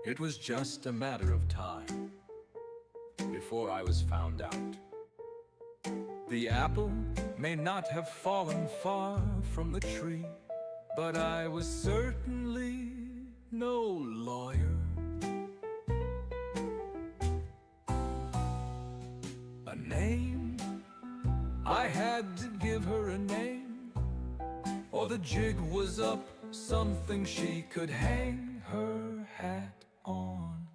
It was just a matter of time before I was found out. The apple may not have fallen far from the tree, but I was certainly no lawyer. A name, I had to give her a name, or the jig was up, something she could hang her hat on.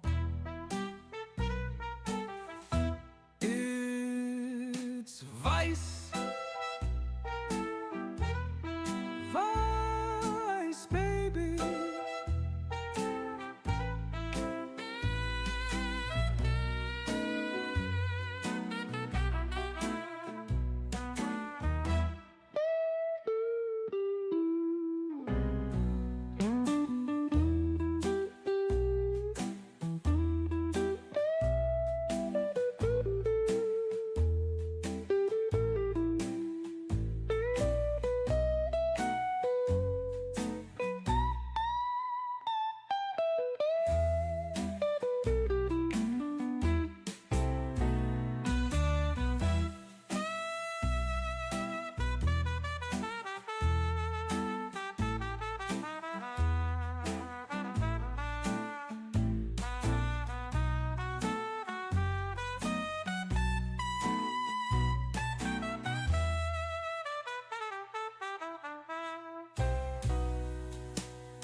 It's Vice, Vice, baby.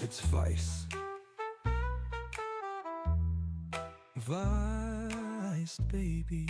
It's Vice, Vice, baby.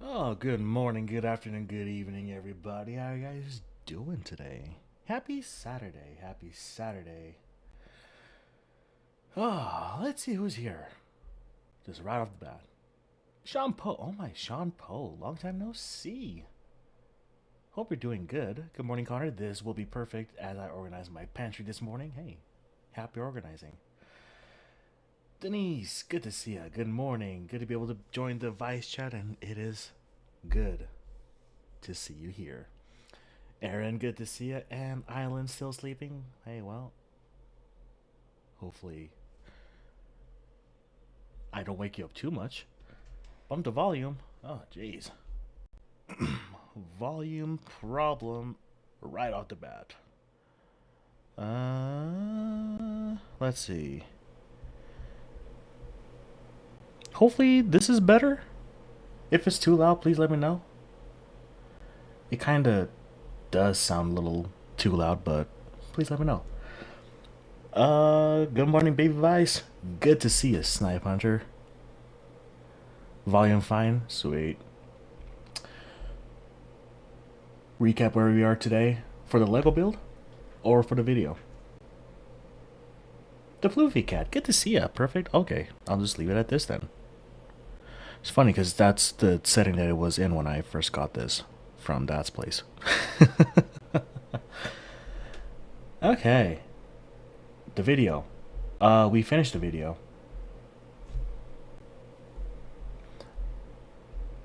Oh, good morning, good afternoon, good evening, everybody. How are you guys doing today? Happy Saturday, happy Saturday. Oh, let's see who's here. Just right off the bat. Sean Poe. Oh my, Sean Poe. Long time no see. Hope you're doing good. Good morning, Connor. This will be perfect as I organize my pantry this morning. Hey, happy organizing. Denise, good to see you. Good morning. Good to be able to join the Vice chat, and it is good to see you here. Aaron, good to see you. And Island still sleeping? Hey, well, hopefully I don't wake you up too much. Bump the volume. Oh, jeez. Volume problem right off the bat. Let's see. Hopefully this is better. If it's too loud, please let me know. It kind of does sound a little too loud, but please let me know. Good morning, Baby Vice. Good to see you, Snipe Hunter. Volume fine, sweet. Recap where we are today for the Lego build or for the video. The Floofy Cat, good to see ya. Perfect. Okay, I'll just leave it at this then. It's funny because that's the setting that it was in when I first got this from Dad's place. Okay. The video. We finished the video.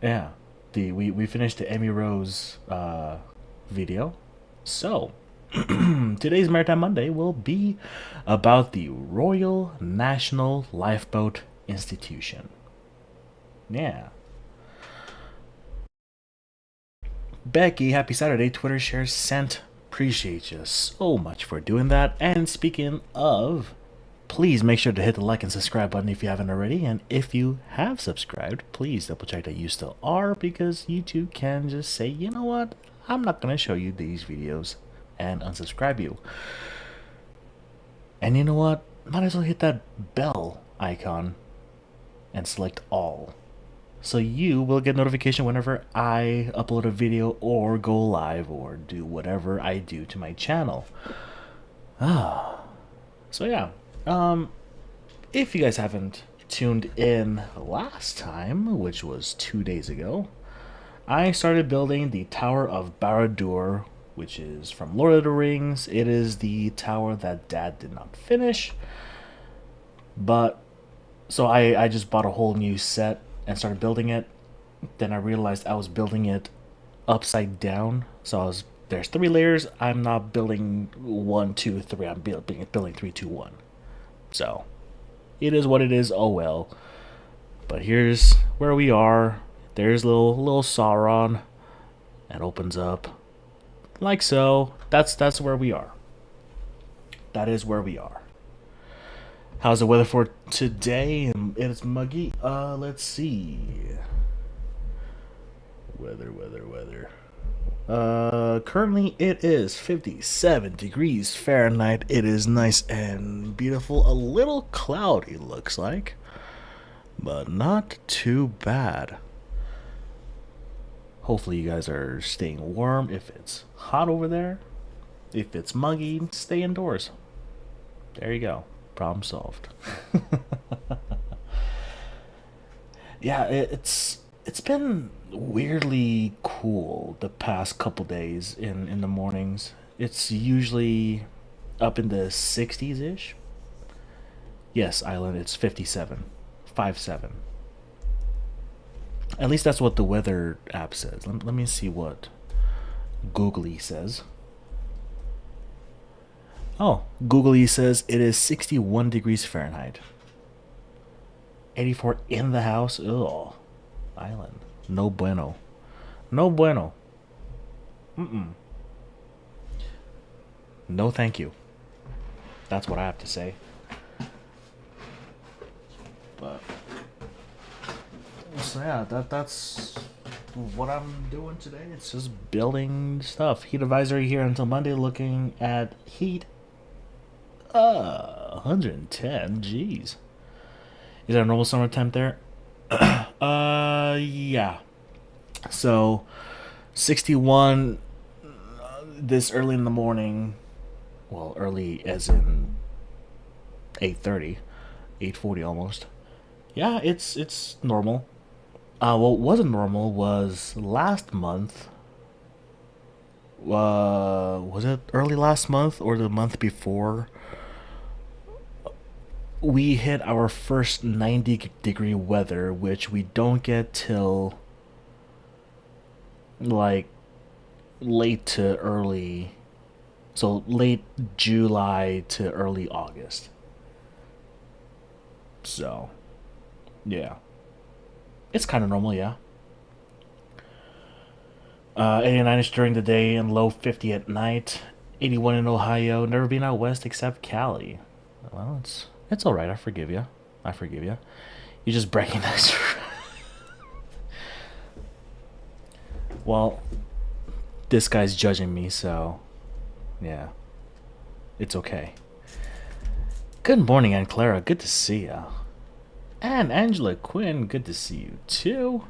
Yeah. We finished the Emmy Rose video. So today's Maritime Monday will be about the Royal National Lifeboat Institution. Yeah. Becky, happy Saturday. Twitter shares sent. Appreciate you so much for doing that. And speaking of, please make sure to hit the like and subscribe button if you haven't already. And if you have subscribed, please double check that you still are, because YouTube can just say, you know what, I'm not going to show you these videos and unsubscribe you. And you know what, might as well hit that bell icon and select all, so you will get notification whenever I upload a video or go live or do whatever I do to my channel. So yeah, if you guys haven't tuned in last time, which was 2 days ago, I started building the Tower of Barad-dûr which is from Lord of the Rings. It is the tower that Dad did not finish. But, so I just bought a whole new set and started building it. Then I realized I was building it upside down. So there's 3 layers. I'm not building 1, 2, 3. I'm building 3, 2, 1. So, it is what it is. Oh well. But here's where we are. There's little Sauron. That opens up like so. That's where we are. That is where we are. How's the weather for today? It's muggy. Let's see. Weather. Currently it is 57 degrees Fahrenheit. It is nice and beautiful. A little cloudy, looks like, but not too bad. Hopefully you guys are staying warm. If it's hot over there, if it's muggy, stay indoors. There you go. Problem solved. Yeah, it's been weirdly cool the past couple days in the mornings. It's usually up in the 60s ish. Yes, Island, it's 57. 57. At least that's what the weather app says. Let me see what Googly says. Oh, Googly says it is 61 degrees Fahrenheit. 84 in the house. Ugh. Island. No bueno. No bueno. Mm-mm. No thank you. That's what I have to say. But so yeah, that's what I'm doing today. It's just building stuff. Heat advisory here until Monday. Looking at heat. 110. Jeez. Is that a normal summer temp there? Yeah. So, 61 this early in the morning. Well, early as in 8:30, 8:40 almost. Yeah, it's normal. What wasn't normal was last month. Was it early last month or the month before? We hit our first 90-degree weather, which we don't get till like late to early, so late July to early August. So, yeah, it's kind of normal, yeah. 89ish during the day and low 50 at night. 81 in Ohio. Never been out west except Cali. Well, it's all right. I forgive you. I forgive you. You're just breaking this. Well, this guy's judging me, so yeah, it's okay. Good morning, Aunt Clara. Good to see ya. And Angela Quinn. Good to see you too.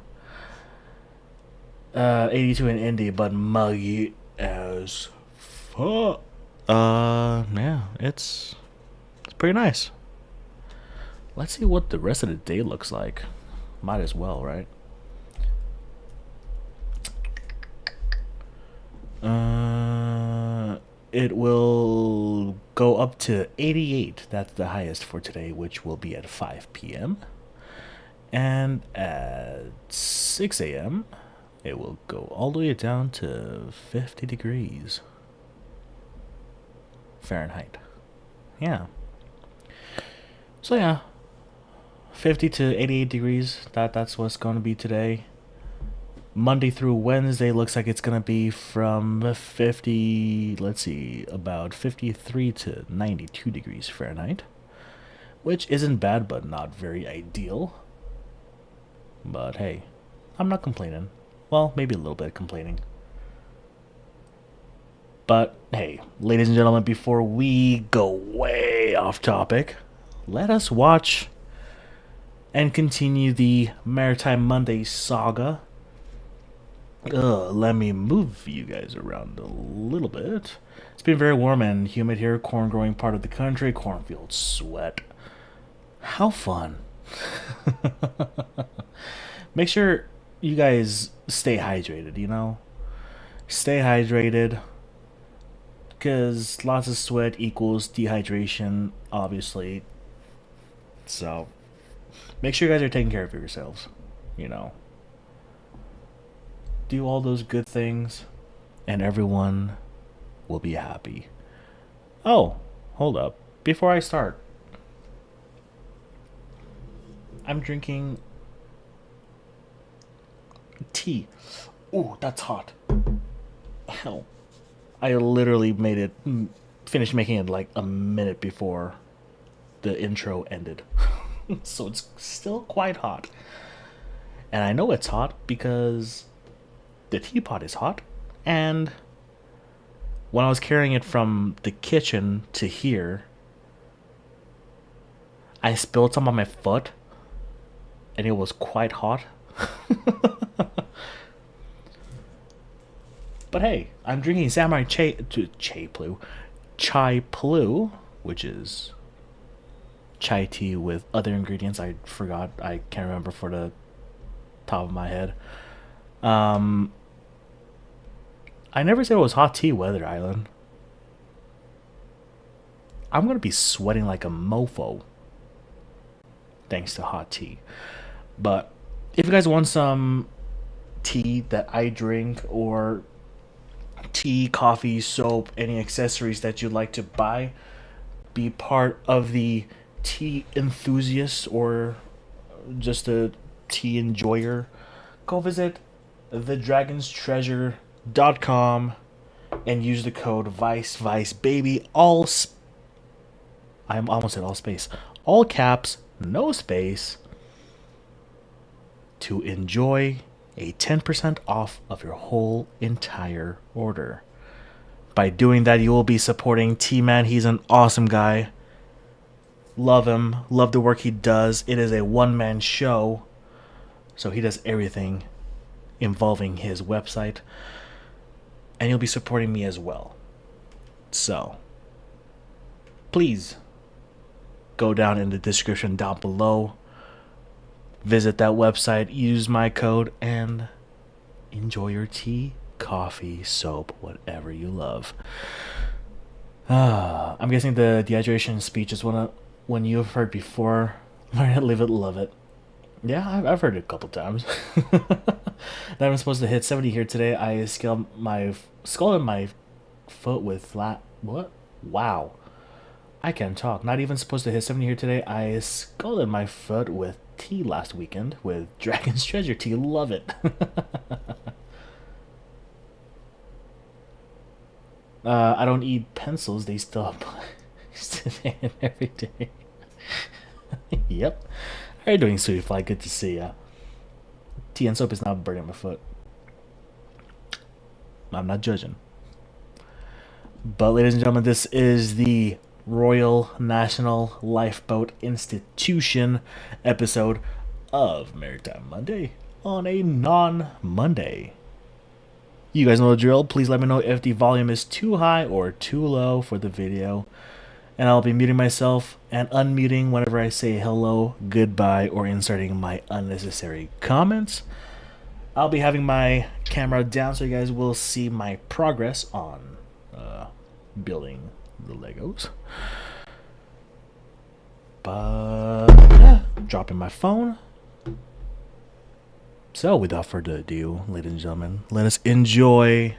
82 in Indy, but muggy as fuck. Yeah, it's pretty nice. Let's see what the rest of the day looks like. Might as well, right? It will go up to 88. That's the highest for today, which will be at 5 p.m. And at 6 a.m., it will go all the way down to 50 degrees Fahrenheit. Yeah. So yeah, 50 to 88 degrees. That's what's going to be today. Monday through Wednesday looks like it's going to be from 50, let's see, about 53 to 92 degrees Fahrenheit, which isn't bad but not very ideal. But hey, I'm not complaining. Well, maybe a little bit complaining. But hey, ladies and gentlemen, before we go way off topic, let us watch and continue the Maritime Monday saga. Let me move you guys around a little bit. It's been very warm and humid here. Corn growing part of the country. Cornfield sweat. How fun. Make sure you guys stay hydrated, you know? Stay hydrated. because lots of sweat equals dehydration, obviously. So make sure you guys are taking care of yourselves. You know, do all those good things, and everyone will be happy. Oh, hold up. Before I start, I'm drinking tea. Ooh, that's hot. Hell. I literally made it, finished making it like a minute before the intro ended. So it's still quite hot. And I know it's hot because the teapot is hot. And when I was carrying it from the kitchen to here, I spilled some on my foot. And it was quite hot. But hey, I'm drinking Samurai Chai Plu, which is chai tea with other ingredients. I forgot. I can't remember for the top of my head. Um, I never said it was hot tea weather, Island. I'm gonna be sweating like a mofo thanks to hot tea. But if you guys want some tea that I drink or tea, coffee, soap, any accessories that you'd like to buy, be part of the tea enthusiast or just a tea enjoyer, go visit thedragonstreasure.com and use the code Vice Baby. I'm almost at all space. All caps, no space, to enjoy a 10% off of your whole entire order. By doing that, you will be supporting T-Man. He's an awesome guy. Love him. Love the work he does. It is a one-man show, so he does everything involving his website. And you'll be supporting me as well. So, please go down in the description down below. Visit that website, use my code, and enjoy your tea, coffee, soap, whatever you love. I'm guessing the dehydration speech is one you've heard before. Learn it, live it, love it. Yeah, I've heard it a couple times. That I'm supposed to hit 70 here today. I scalded my foot with flat. What? Wow. I can't talk. Not even supposed to hit 70 here today. I scalded my foot with tea last weekend with Dragon's Treasure tea. Love it. I don't eat pencils. They still apply today and every day. Yep. How are you doing, Sweetie Fly? Good to see ya. Tea and soap is not burning my foot. I'm not judging. But, ladies and gentlemen, this is the Royal National Lifeboat Institution episode of Maritime Monday on a non-Monday. You guys know the drill. Please let me know if the volume is too high or too low for the video. And I'll be muting myself and unmuting whenever I say hello, goodbye, or inserting my unnecessary comments. I'll be having my camera down so you guys will see my progress on building the Legos. But yeah, dropping my phone. So without further ado, ladies and gentlemen, let us enjoy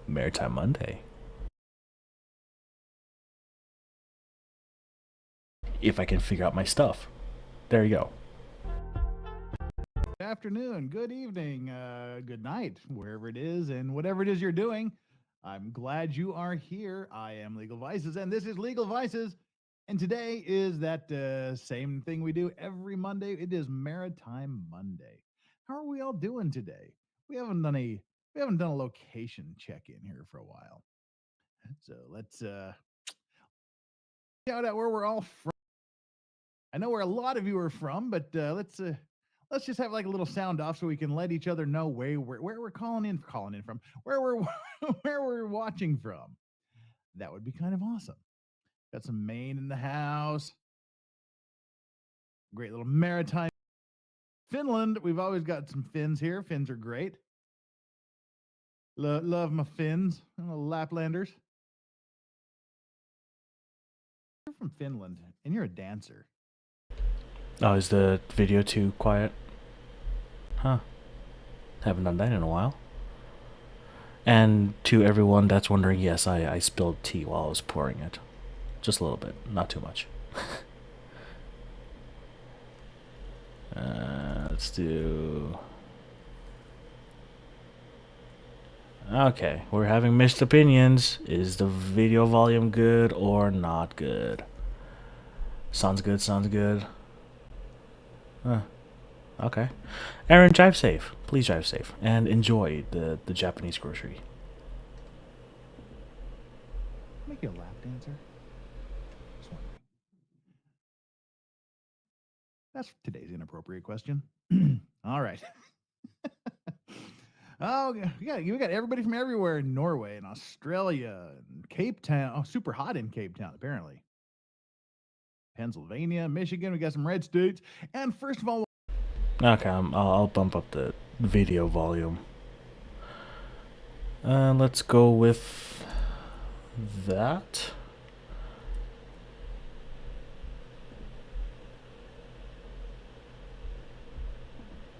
Maritime Monday. If I can figure out my stuff. There you go. Good afternoon, good evening, good night, wherever it is, and whatever it is you're doing. I'm glad you are here. I am Legal Vices, and this is Legal Vices. And today is that same thing we do every Monday. It is Maritime Monday. How are we all doing today? We haven't done a location check-in here for a while. So let's shout out where we're all from. I know where a lot of you are from, but let's just have like a little sound off so we can let each other know where we're calling in from, where we're where we're watching from. That would be kind of awesome. Got some Maine in the house. Great little maritime. Finland. We've always got some Finns here. Finns are great. Love my Finns, Laplanders. You're from Finland, and you're a dancer. Oh, is the video too quiet? Huh. Haven't done that in a while. And to everyone that's wondering, yes, I spilled tea while I was pouring it. Just a little bit, not too much. Let's do... Okay, we're having mixed opinions. Is the video volume good or not good? Sounds good, sounds good. Okay. Aaron, drive safe. Please drive safe. And enjoy the Japanese grocery. Make you a lap dancer. Just wondering. That's today's inappropriate question. All right. Oh, we got everybody from everywhere in Norway and Australia and Cape Town. Oh, super hot in Cape Town, apparently. Pennsylvania, Michigan. We got some red states. And first of all, Okay, I'll bump up the video volume. Let's go with that.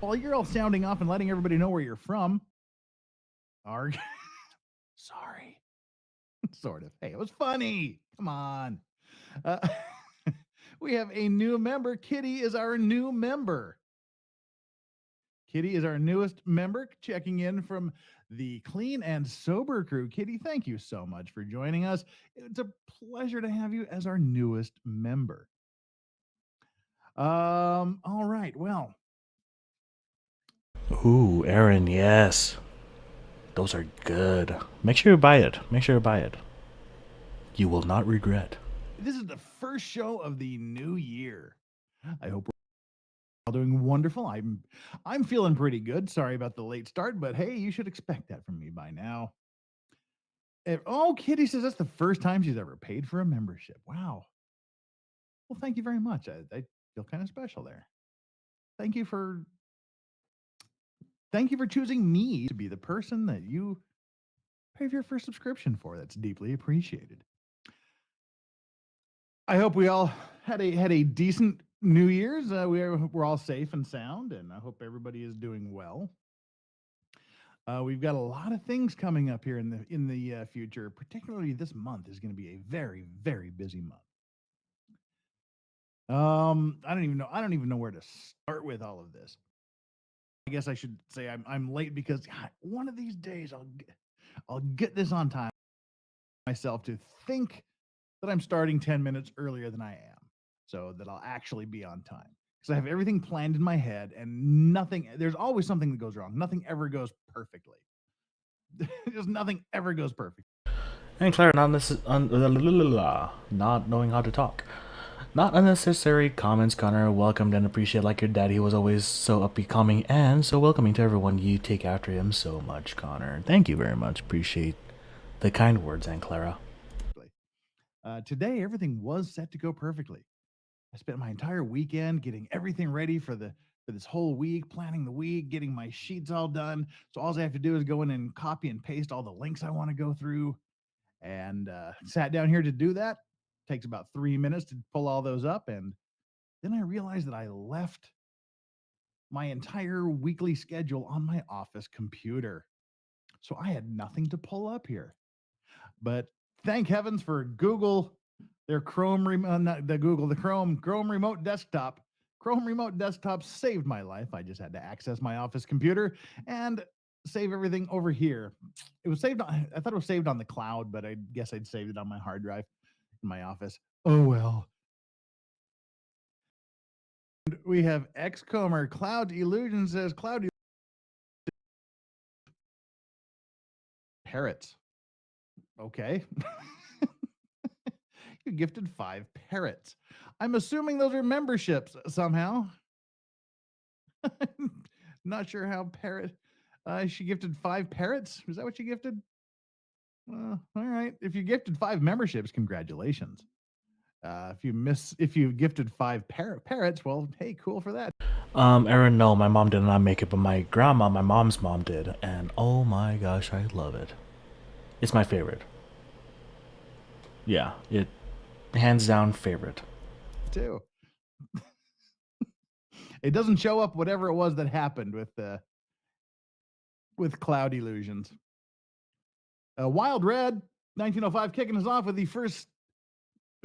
while you're all sounding off and letting everybody know where you're from, sorry, sort of. Hey, it was funny. Come on. We have a new member. Kitty is our new member. Kitty is our newest member, checking in from the Clean and Sober crew. Kitty, thank you so much for joining us. It's a pleasure to have you as our newest member. All right. Well, Ooh, Aaron, yes. Those are good. Make sure you buy it. Make sure you buy it. You will not regret. this is the first show of the new year. I hope we're all doing wonderful. I'm feeling pretty good. Sorry about the late start, but hey, you should expect that from me by now. Kitty says that's the first time she's ever paid for a membership. Wow. Well, thank you very much. I feel kind of special there. Thank you for choosing me to be the person that you pay for your first subscription for. That's deeply appreciated. I hope we all had a decent New Year's. We're all safe and sound, and I hope everybody is doing well. We've got a lot of things coming up here in the future. Particularly this month is going to be a very, very busy month. I don't even know where to start with all of this. I guess I should say I'm late because one of these days I'll get this on time myself to think that I'm starting 10 minutes earlier than I am, so that I'll actually be on time. Because I have everything planned in my head, and there's always something that goes wrong. Nothing ever goes perfectly. Just nothing ever goes perfect. And Claire, not knowing how to talk. Not unnecessary comments, Connor. Welcomed and appreciate like your daddy was always so upbeat, calming, and so welcoming to everyone. You take after him so much, Connor. Thank you very much. Appreciate the kind words, Aunt Clara. Today, everything was set to go perfectly. I spent my entire weekend getting everything ready for this whole week, planning the week, getting my sheets all done. So all I have to do is go in and copy and paste all the links I want to go through, and sat down here to do that. Takes about 3 minutes to pull all those up, and then I realized that I left my entire weekly schedule on my office computer. So I had nothing to pull up here. But thank heavens for Google, their Chrome remote desktop. Chrome remote desktop saved my life. I just had to access my office computer and save everything over here. It was saved I thought it was saved on the cloud, but I guess I'd saved it on my hard drive in my office. Oh well. And we have Xcomer Cloud Illusion says parrots. Okay. You gifted 5 parrots. I'm assuming those are memberships somehow. Not sure how she gifted 5 parrots. Was that what you gifted? All right. If you gifted 5 memberships, congratulations. If you gifted 5 parrots, well, hey, cool for that. Aaron, no, my mom did not make it, but my grandma, my mom's mom did, and oh my gosh, I love it. It's my favorite. Yeah, it hands down favorite. Too. It doesn't show up whatever it was that happened with cloud illusions. Wild Red, 1905, kicking us off with the first.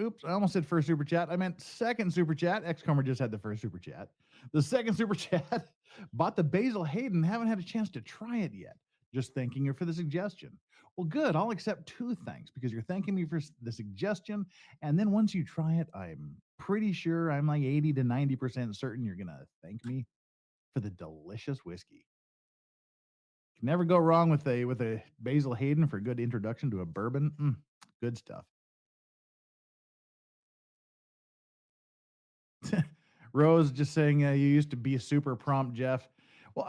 Oops, I almost said first super chat. I meant second super chat. Xcomer just had the first super chat. The second super chat bought the Basil Hayden. Haven't had a chance to try it yet. Just thanking you for the suggestion. Well, good. I'll accept two thanks because you're thanking me for the suggestion. And then once you try it, I'm pretty sure, I'm like 80 to 90% certain you're going to thank me for the delicious whiskey. Can never go wrong with a Basil Hayden for a good introduction to a bourbon. Good stuff. Rose just saying you used to be super prompt, Jeff. Well,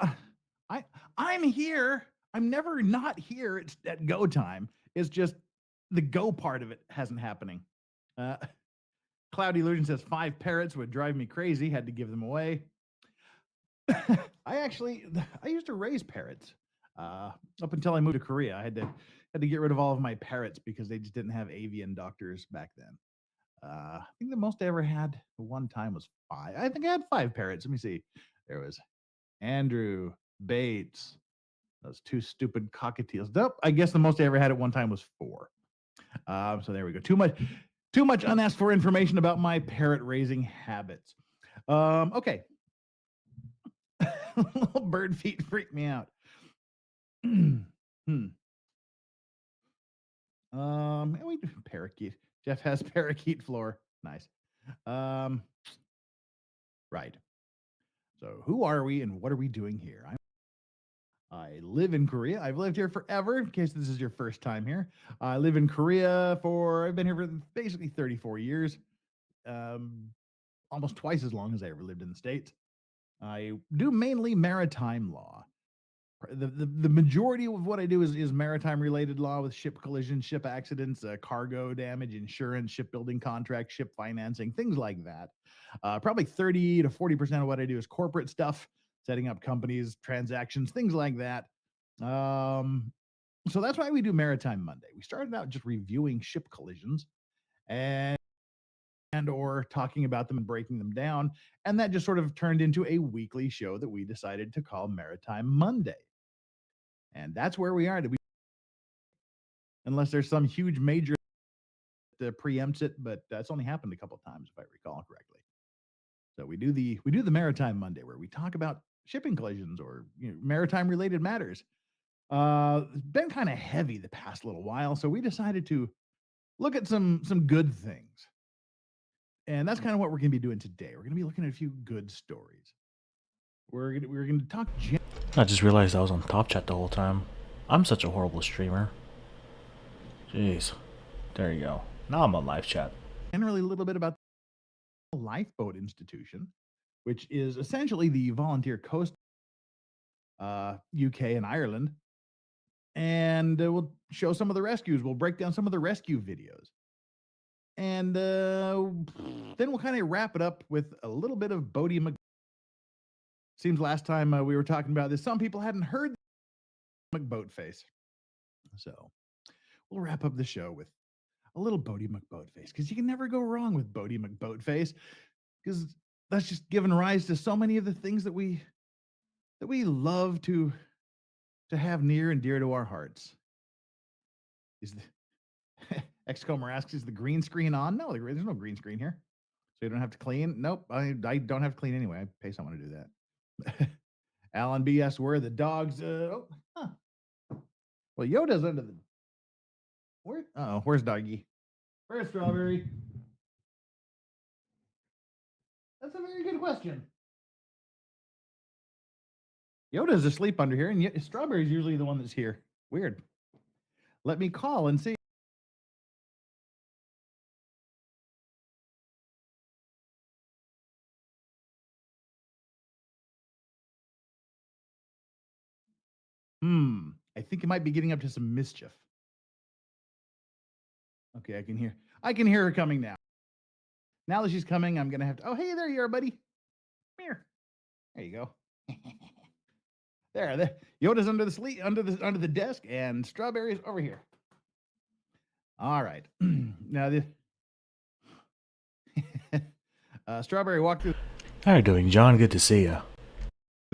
I I'm here. I'm never not here. It's at go time. It's just the go part of it hasn't happening. Uh, Cloud Illusion says 5 parrots would drive me crazy. Had to give them away. I used to raise parrots up until I moved to Korea. I had to get rid of all of my parrots because they just didn't have avian doctors back then. I think the most I ever had at one time was 5. I think I had 5 parrots. Let me see. There was Andrew Bates. Those 2 stupid cockatiels. Nope. I guess the most I ever had at one time was 4. So there we go. Too much unasked for information about my parrot raising habits. Okay. Little bird feet freak me out. We do parakeet. Jeff has parakeet floor. Nice. Right. So who are we and what are we doing here? I live in Korea. I've lived here forever, in case this is your first time here. I live in Korea I've been here for basically 34 years, almost twice as long as I ever lived in the States. I do mainly maritime law. The majority of what I do is maritime related law with ship collisions, ship accidents, cargo damage, insurance, shipbuilding contracts, ship financing, things like that. Probably 30 to 40% of what I do is corporate stuff, setting up companies, transactions, things like that. So that's why we do Maritime Monday. We started out just reviewing ship collisions and or talking about them and breaking them down, and that just sort of turned into a weekly show that we decided to call Maritime Monday. And that's where we are. Unless there's some huge major that preempts it, but that's only happened a couple of times if I recall correctly. So we do the Maritime Monday where we talk about shipping collisions or maritime related matters. It's been kind of heavy the past little while, so we decided to look at some good things. And that's kind of what we're going to be doing today. We're going to be looking at a few good stories. We're going to talk I just realized I was on Top Chat the whole time. I'm such a horrible streamer. Jeez. There you go. Now I'm on live chat. generally a little bit about the Lifeboat Institution, which is essentially the volunteer coast UK and Ireland. And we'll show some of the rescues. We'll break down some of the rescue videos. And then we'll kind of wrap it up with a little bit of Bodie Seems last time we were talking about this, some people hadn't heard McBoatface. So we'll wrap up the show with a little Bodie McBoatface because you can never go wrong with Bodie McBoatface because that's just given rise to so many of the things that we love to have near and dear to our hearts. Is the Xcomer asks, is the green screen on? No, there's no green screen here. So you don't have to clean. Nope, I don't have to clean anyway. I pay someone to do that. Alan BS, where are the dogs? Well, Yoda's under the. Where's Doggy? Where's Strawberry? That's a very good question. Yoda's asleep under here, and yet Strawberry's usually the one that's here. Weird. Let me call and see. I think it might be getting up to some mischief. Okay, I can hear her coming now. Now that she's coming, I'm gonna have to. Oh, hey, there you are, buddy. Come here. There you go. There. Yoda's under the desk, and Strawberry's over here. All right. Now this Strawberry walked through How are you doing, John? Good to see you.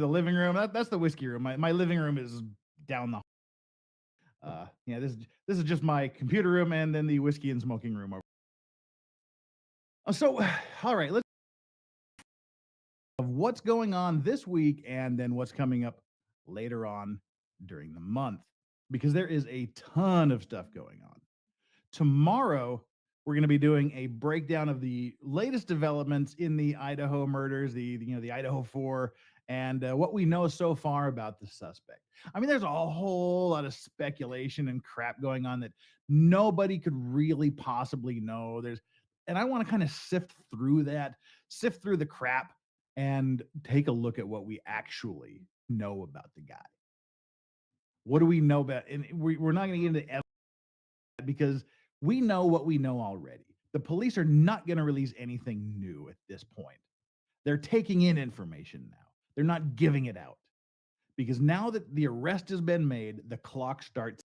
the living room. That's the whiskey room. My living room is down the. Yeah, this is just my computer room, and then the whiskey and smoking room. So, all right, let's of what's going on this week, and then what's coming up later on during the month, because there is a ton of stuff going on. Tomorrow, we're going to be doing a breakdown of the latest developments in the Idaho murders, the Idaho 4, and what we know so far about the suspect. I mean, there's a whole lot of speculation and crap going on that nobody could really possibly know. And I want to kind of sift through the crap, and take a look at what we actually know about the guy. What do we know about? And we're not going to get into evidence because we know what we know already. The police are not going to release anything new at this point. They're taking in information now. They're not giving it out, because now that the arrest has been made, the clock starts.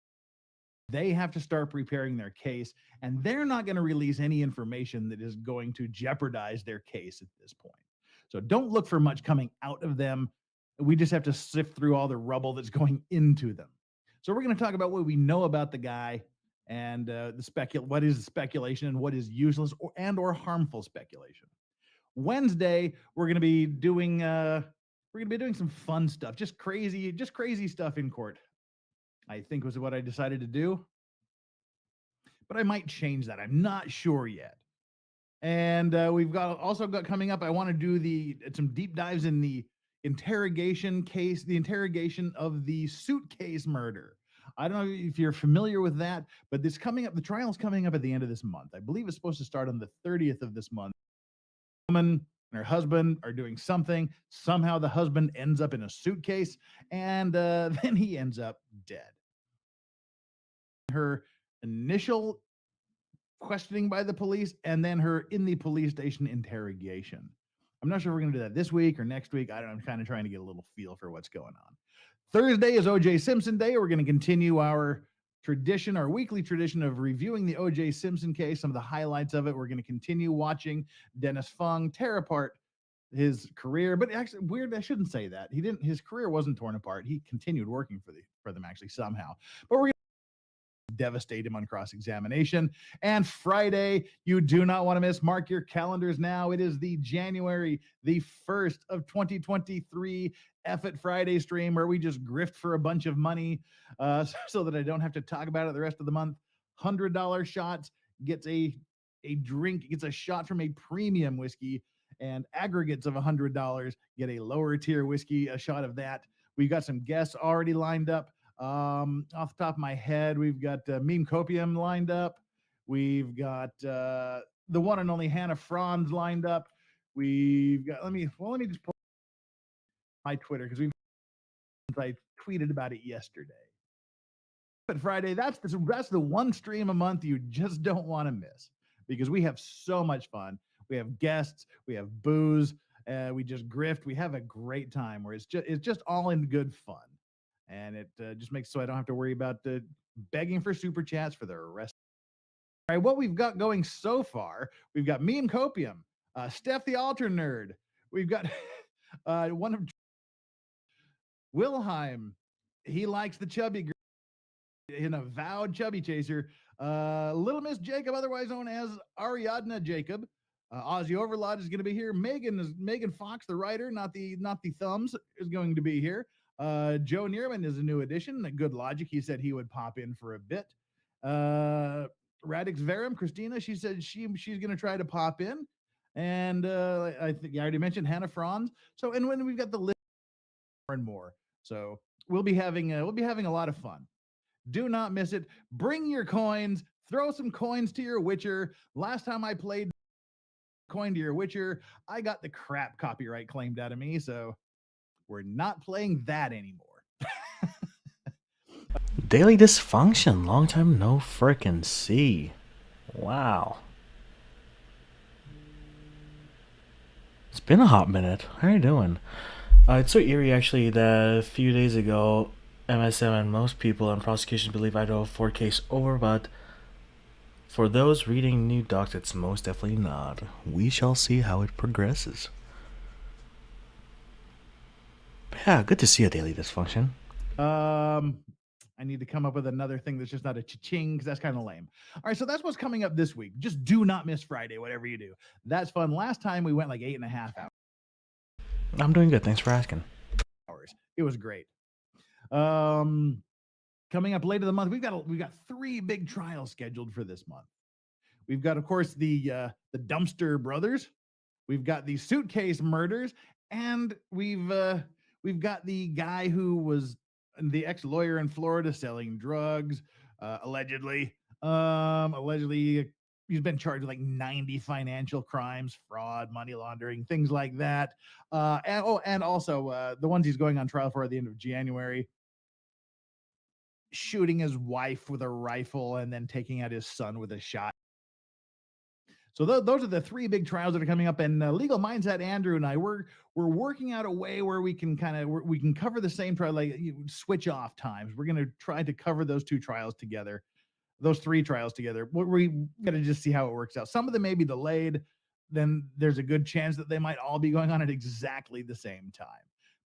They have to start preparing their case, and they're not going to release any information that is going to jeopardize their case at this point. So don't look for much coming out of them. We just have to sift through all the rubble that's going into them. So we're going to talk about what we know about the guy, and what is speculation and what is useless or harmful speculation. Wednesday, we're going to be doing some fun stuff, just crazy stuff in court, I think was what I decided to do. But I might change that. I'm not sure yet. And we've also got coming up, I want to do some deep dives in the interrogation case, the interrogation of the suitcase murder. I don't know if you're familiar with that, but the trial's coming up at the end of this month. I believe it's supposed to start on the 30th of this month. A woman and her husband are doing something. Somehow the husband ends up in a suitcase, and then he ends up dead. Her initial questioning by the police, and then her in the police station interrogation. I'm not sure if we're going to do that this week or next week. I don't know. I'm kind of trying to get a little feel for what's going on. Thursday is O.J. Simpson Day. We're going to continue our weekly tradition of reviewing the O.J. Simpson case, some of the highlights of it. We're going to continue watching Dennis Fung tear apart his career, but actually weird. I shouldn't say that. His career wasn't torn apart. He continued working for them actually somehow, but we're devastate him on cross-examination. And Friday, you do not want to miss. Mark your calendars now. It is the January the 1st of 2023 F It Friday stream, where we just grift for a bunch of money so that I don't have to talk about it the rest of the month. $100 shots gets a drink, gets a shot from a premium whiskey, and aggregates of $100 get a lower tier whiskey, a shot of that. We've got some guests already lined up. Off the top of my head, we've got Meme Copium lined up. We've got the one and only Hannah Franz lined up. We've got, let me just pull my Twitter, because I tweeted about it yesterday. But Friday, that's the one stream a month you just don't want to miss, because we have so much fun. We have guests, we have booze, we just grift. We have a great time where it's just all in good fun. And it just makes so I don't have to worry about begging for super chats for the rest. All right, what we've got going so far, we've got Meme Copium, Steph the Altar Nerd. We've got one of Wilhelm. He likes the chubby girl, an avowed chubby chaser. Little Miss Jacob, otherwise known as Ariadna Jacob. Ozzy Overlord is going to be here. Megan Fox, the writer, not the thumbs, is going to be here. Joe Neerman is a new addition. Good logic. He said he would pop in for a bit. Radix Verum, Christina, she said she's going to try to pop in. And I think I already mentioned Hannah Franz. So, and when we've got the list more and more. So we'll be having a lot of fun. Do not miss it. Bring your coins. Throw some coins to your Witcher. Last time I played coin to your Witcher, I got the crap copyright claimed out of me. So we're not playing that anymore. Daily Dysfunction. Long time no frickin' see. Wow. It's been a hot minute. How are you doing? It's so eerie, actually, that a few days ago, MSM and most people in prosecution believe Idaho 4 case over, but for those reading new docs, it's most definitely not. We shall see how it progresses. Yeah, good to see a daily dysfunction. I need to come up with another thing that's just not a cha-ching because that's kind of lame. All right, so that's what's coming up this week. Just do not miss Friday, whatever you do. That's fun. Last time we went like 8.5 I'm doing good, thanks for asking. hours. It was great. Um, Coming up later the month, we've got 3 big trials scheduled for this month. We've got, of course, the Dumpster Brothers. We've got the suitcase murders, and we've got the guy who was the ex-lawyer in Florida selling drugs, allegedly. Allegedly, he's been charged with like 90 financial crimes, fraud, money laundering, things like that. And also the ones he's going on trial for at the end of January, shooting his wife with a rifle and then taking out his son with a shot. So those are the 3 big trials that are coming up. And Legal Mindset, Andrew and I, we're working out a way where we can we can cover the same trial, like switch off times. We're going to try to cover those 2 trials together, those 3 trials together. We got to just see how it works out. Some of them may be delayed. Then there's a good chance that they might all be going on at exactly the same time.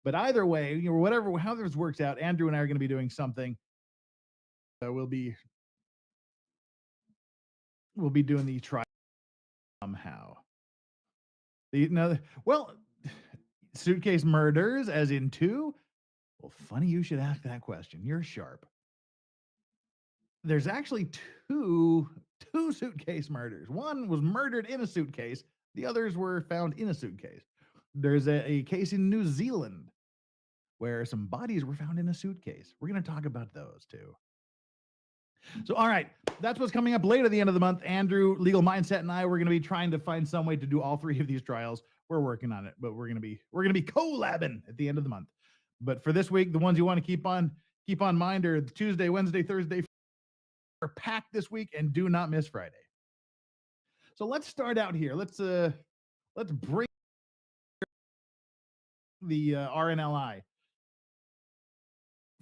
But either way, whatever how this works out, Andrew and I are going to be doing something. We'll be doing the trial somehow. Well, suitcase murders, as in 2. Well, funny you should ask that question. You're sharp. There's actually two suitcase murders. One was murdered in a suitcase. The others were found in a suitcase. There's a case in New Zealand where some bodies were found in a suitcase. We're going to talk about those too. So, all right, that's what's coming up later at the end of the month. Andrew, Legal Mindset, and I, we're going to be trying to find some way to do all 3 of these trials. We're working on it, but we're going to be collabing at the end of the month. But for this week, the ones you want to keep on mind are Tuesday, Wednesday, Thursday are packed this week, and do not miss Friday. So let's start out here. Let's break the RNLI.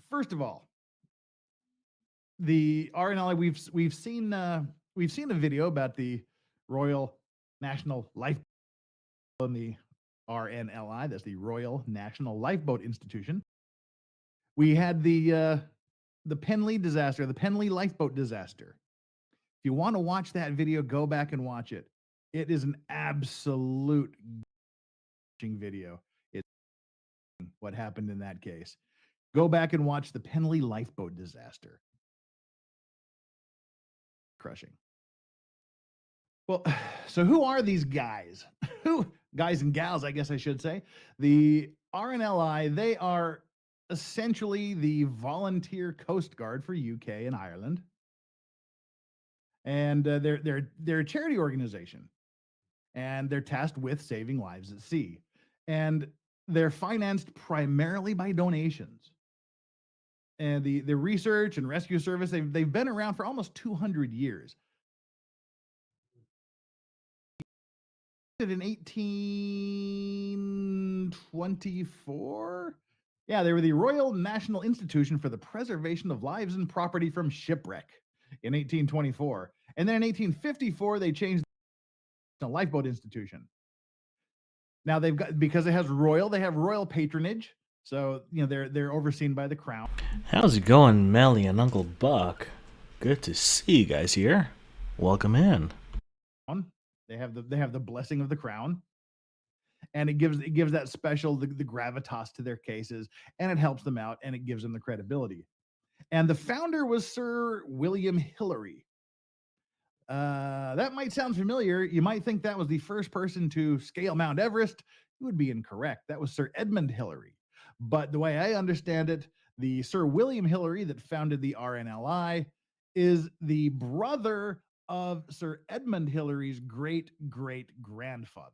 First of all, the RNLI, we've seen a video about the Royal National Life on the RNLI. That's the Royal National Lifeboat Institution. We had the Penley disaster, the Penley lifeboat disaster. If you want to watch that video, go back and watch it. It is an absolute video. It's what happened in that case. Go back and watch the Penley lifeboat disaster. Crushing. Well, so who are these guys? Who guys and gals, I guess I should say. The RNLI, they are essentially the volunteer Coast Guard for UK and Ireland. And they're a charity organization. And they're tasked with saving lives at sea. And they're financed primarily by donations. And the research and rescue service, they've been around for almost 200 years. In 1824. Yeah, they were the Royal National Institution for the Preservation of Lives and Property from Shipwreck in 1824. And then in 1854, they changed the Lifeboat Institution. Now they've got, because it has royal, they have royal patronage. So, they're overseen by the crown. How's it going, Melly and Uncle Buck? Good to see you guys here. Welcome in. They have the blessing of the crown, and it gives that special the gravitas to their cases, and it helps them out, and it gives them the credibility. And the founder was Sir William Hillary. That might sound familiar. You might think that was the first person to scale Mount Everest. You would be incorrect. That was Sir Edmund Hillary. But the way I understand it, the Sir William Hillary that founded the RNLI is the brother of Sir Edmund Hillary's great-great-grandfather.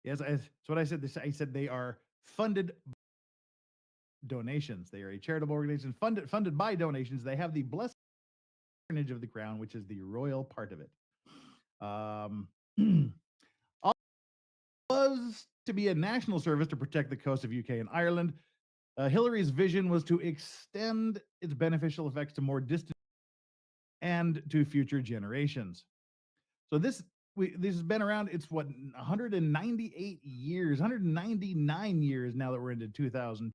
Yes, that's what I said. I said they are funded donations. They are a charitable organization funded by donations. They have the blessing of the crown, which is the royal part of it. was to be a national service to protect the coast of UK and Ireland. Hillary's vision was to extend its beneficial effects to more distant and to future generations. So this has been around. It's what 198 years, 199 years now that we're into 2000.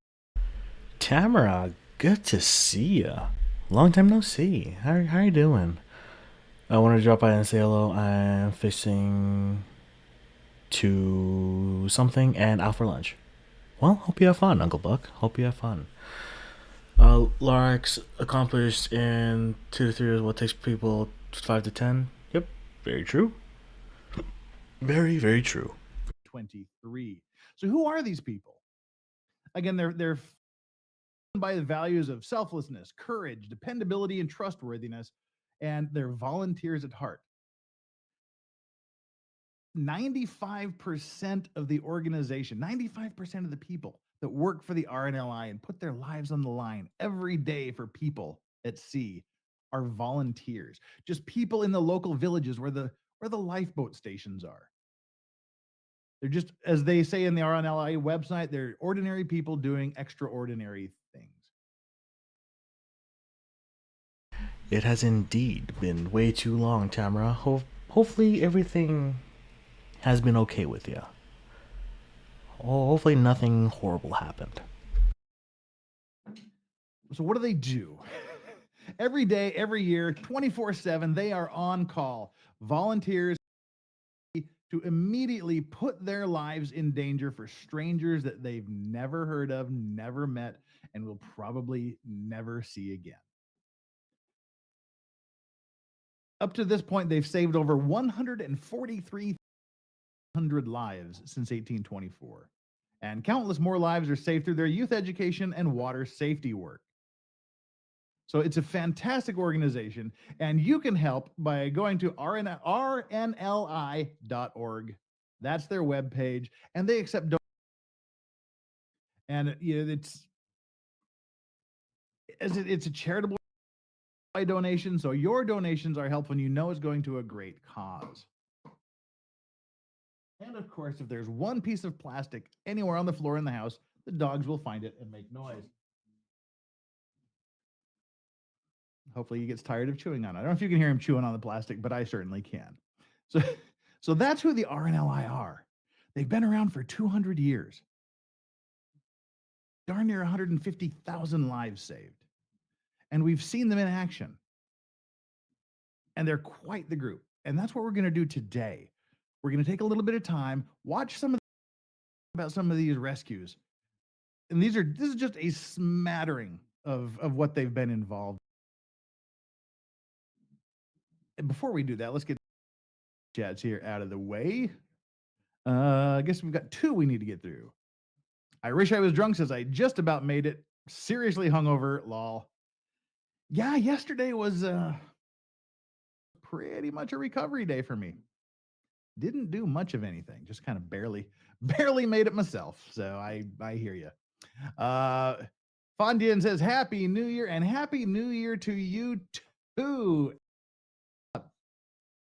Tamara, good to see ya. Long time no see. How you doing? I want to drop by and say hello. I'm fixing to something and out for lunch. Well, hope you have fun, Uncle Buck. Hope you have fun. Larx accomplished in 2 to 3 years what takes people 5 to 10. Yep, very true. Very, very true. 23. So who are these people? Again, they're by the values of selflessness, courage, dependability, and trustworthiness, and they're volunteers at heart. 95% of the organization, 95% of the people that work for the RNLI and put their lives on the line every day for people at sea are volunteers. Just people in the local villages where the lifeboat stations are. They're just, as they say in the RNLI website, they're ordinary people doing extraordinary things. It has indeed been way too long, Tamara. Hopefully everything has been okay with you. Hopefully nothing horrible happened. So what do they do? Every day, every year, 24/7, they are on call. Volunteers to immediately put their lives in danger for strangers that they've never heard of, never met, and will probably never see again. Up to this point, they've saved over 143,000 lives since 1824, and countless more lives are saved through their youth education and water safety work. So it's a fantastic organization, and you can help by going to rnli.org. That's their webpage, and they accept and it's a charitable donation, so your donations are helpful and you know it's going to a great cause. And of course, if there's one piece of plastic anywhere on the floor in the house, the dogs will find it and make noise. Hopefully he gets tired of chewing on it. I don't know if you can hear him chewing on the plastic, but I certainly can. So, so that's who the RNLI are. They've been around for 200 years. Darn near 150,000 lives saved. And we've seen them in action. And they're quite the group. And that's what we're going to do today. We're going to take a little bit of time, watch about some of these rescues. And this is just a smattering of what they've been involved. And before we do that, let's get chats here out of the way. I guess we've got 2 we need to get through. I wish I was drunk, says I just about made it. Seriously hungover, lol. Yeah, yesterday was pretty much a recovery day for me. Didn't do much of anything, just kind of barely made it myself. So I hear you. Fondian says Happy New Year, and Happy New Year to you too.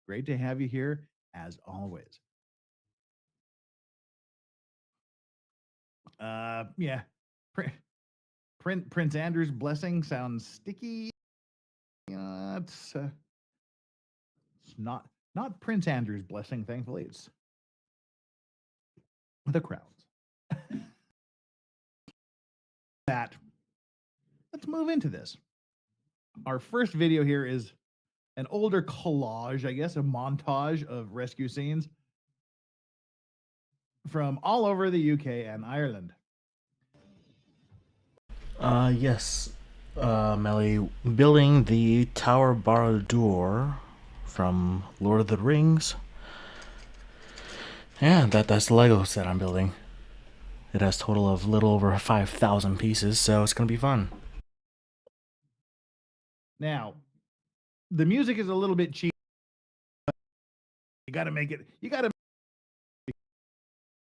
Great to have you here as always. Yeah. Prince Andrew's blessing sounds sticky. It's not Prince Andrew's blessing, thankfully. It's the crowds. That. Let's move into this. Our first video here is an older collage, I guess, a montage of rescue scenes from all over the UK and Ireland. Yes. Melly, building the Tower Barad-dûr from Lord of the Rings. Yeah, that's the Lego set I'm building. It has a total of a little over 5,000 pieces, so it's gonna be fun. Now, the music is a little bit cheap. You got to make it. That's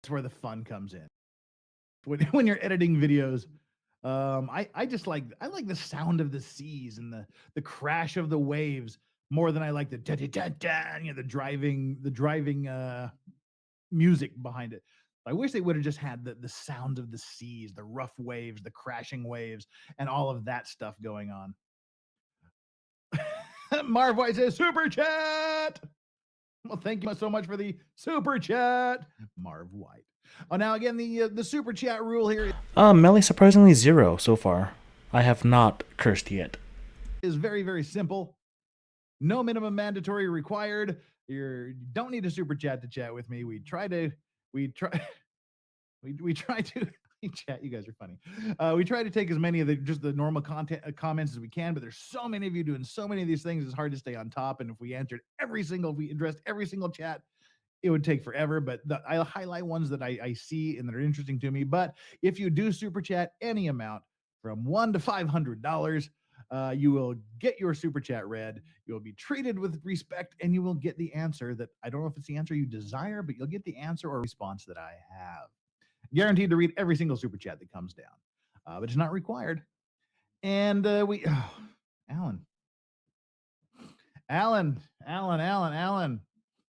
where the fun comes in. When you're editing videos, I like the sound of the seas and the crash of the waves more than I like the da da da da, the driving music behind it. I wish they would have just had the sound of the seas, the rough waves, the crashing waves, and all of that stuff going on. Marv White says, Super Chat! Well, thank you so much for the Super Chat, Marv White. Oh, now again, the Super Chat rule here Melly, surprisingly 0 so far. I have not cursed yet. is very, very simple. No minimum mandatory required. You don't need a Super Chat to chat with me. We try to chat. You guys are funny. We try to take as many of the normal content comments as we can, but there's so many of you doing so many of these things. It's hard to stay on top. And if we addressed every single chat, it would take forever. But I'll highlight ones that I see and that are interesting to me. But if you do super chat any amount from $1 to $500, you will get your super chat read. You'll be treated with respect, and you will get the answer that I don't know if it's the answer you desire, but you'll get the answer or response that I have. Guaranteed to read every single super chat that comes down, but it's not required. And Alan,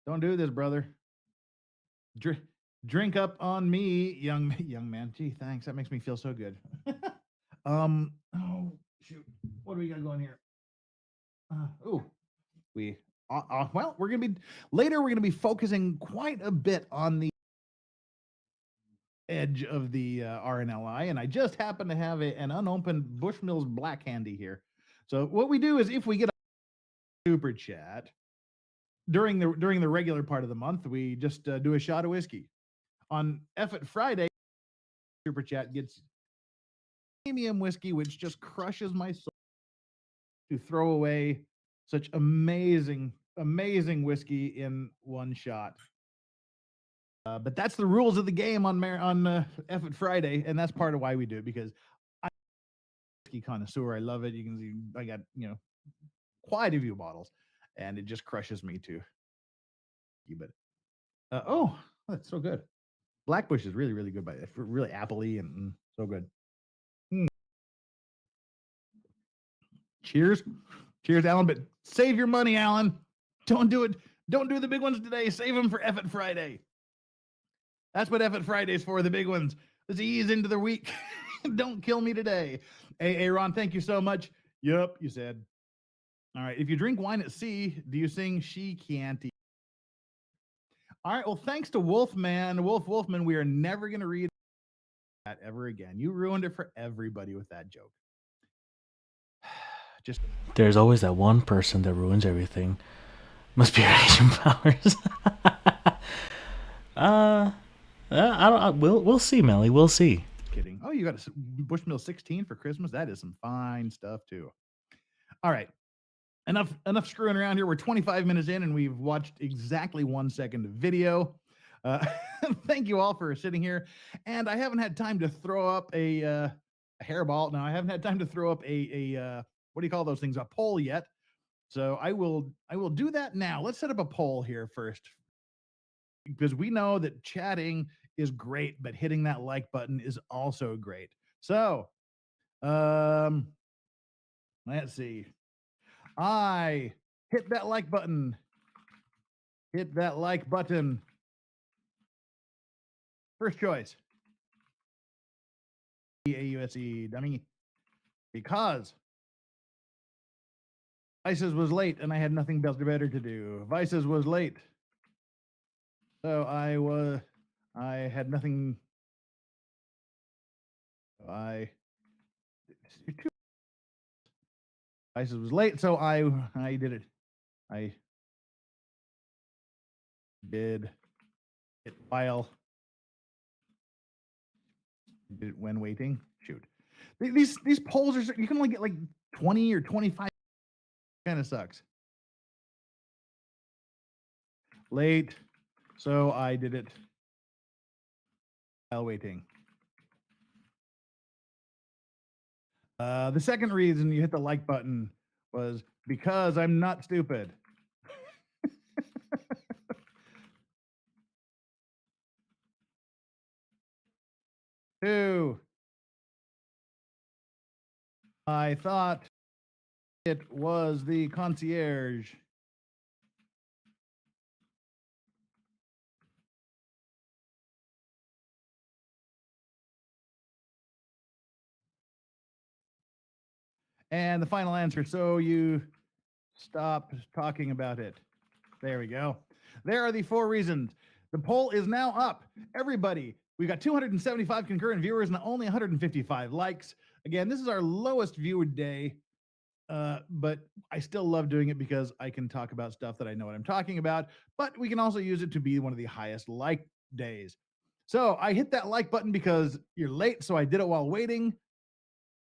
don't do this, brother. Drink up on me, young man. Gee, thanks. That makes me feel so good. Oh shoot, what do we got going here? Well, we're gonna be focusing quite a bit on the edge of the RNLI, and I just happen to have an unopened Bushmills Black Handy here. So what we do is, if we get a super chat during the regular part of the month, we just do a shot of whiskey. On Effort Friday, super chat gets premium whiskey, which just crushes my soul to throw away such amazing whiskey in one shot. But that's the rules of the game on Effort Friday, and that's part of why we do it, because I'm a whiskey connoisseur. I love it. You can see I got quite a few bottles, and it just crushes me too. But that's so good. Blackbush is really, really good, but really appley and so good. Cheers, Alan. But save your money, Alan. Don't do it. Don't do the big ones today. Save them for Effort Friday. That's what Effort Friday is for, the big ones. Let's ease into the week. Don't kill me today. Hey, Ron, thank you so much. Yep, you said. All right. If you drink wine at sea, do you sing She Can't Eat? All right. Well, thanks to Wolfman, we are never going to read that ever again. You ruined it for everybody with that joke. Just There's always that one person that ruins everything. Must be your Asian powers. We'll see, Melly. We'll see. kidding. Oh, you got a Bushmill 16 for Christmas? That is some fine stuff too. All right. Enough screwing around here. We're 25 minutes in, and we've watched exactly 1 second of video. Thank you all for sitting here. And I haven't had time to throw up a hairball. No, I haven't had time to throw up a what do you call those things? A poll yet. So I will do that now. Let's set up a poll here first, because we know that chatting is great, but hitting that like button is also great. So, let's see. I hit that like button. Hit that like button. First choice. AUSE dummy. Because Vices was late and I had nothing better to do. Vices was late. So I had nothing. Vices was late, so I did it. I did it while did it when waiting. Shoot. These polls are, you can only get like 20 or 25. Kind of sucks. Late, so I did it while waiting. The second reason you hit the like button was because I'm not stupid. Two, I thought it was the concierge. And the final answer. So you stop talking about it. There we go. There are the 4 reasons. The poll is now up. Everybody, we got 275 concurrent viewers and only 155 likes. Again, this is our lowest viewed day, but I still love doing it because I can talk about stuff that I know what I'm talking about, but we can also use it to be one of the highest like days. So I hit that like button because you're late, so I did it while waiting.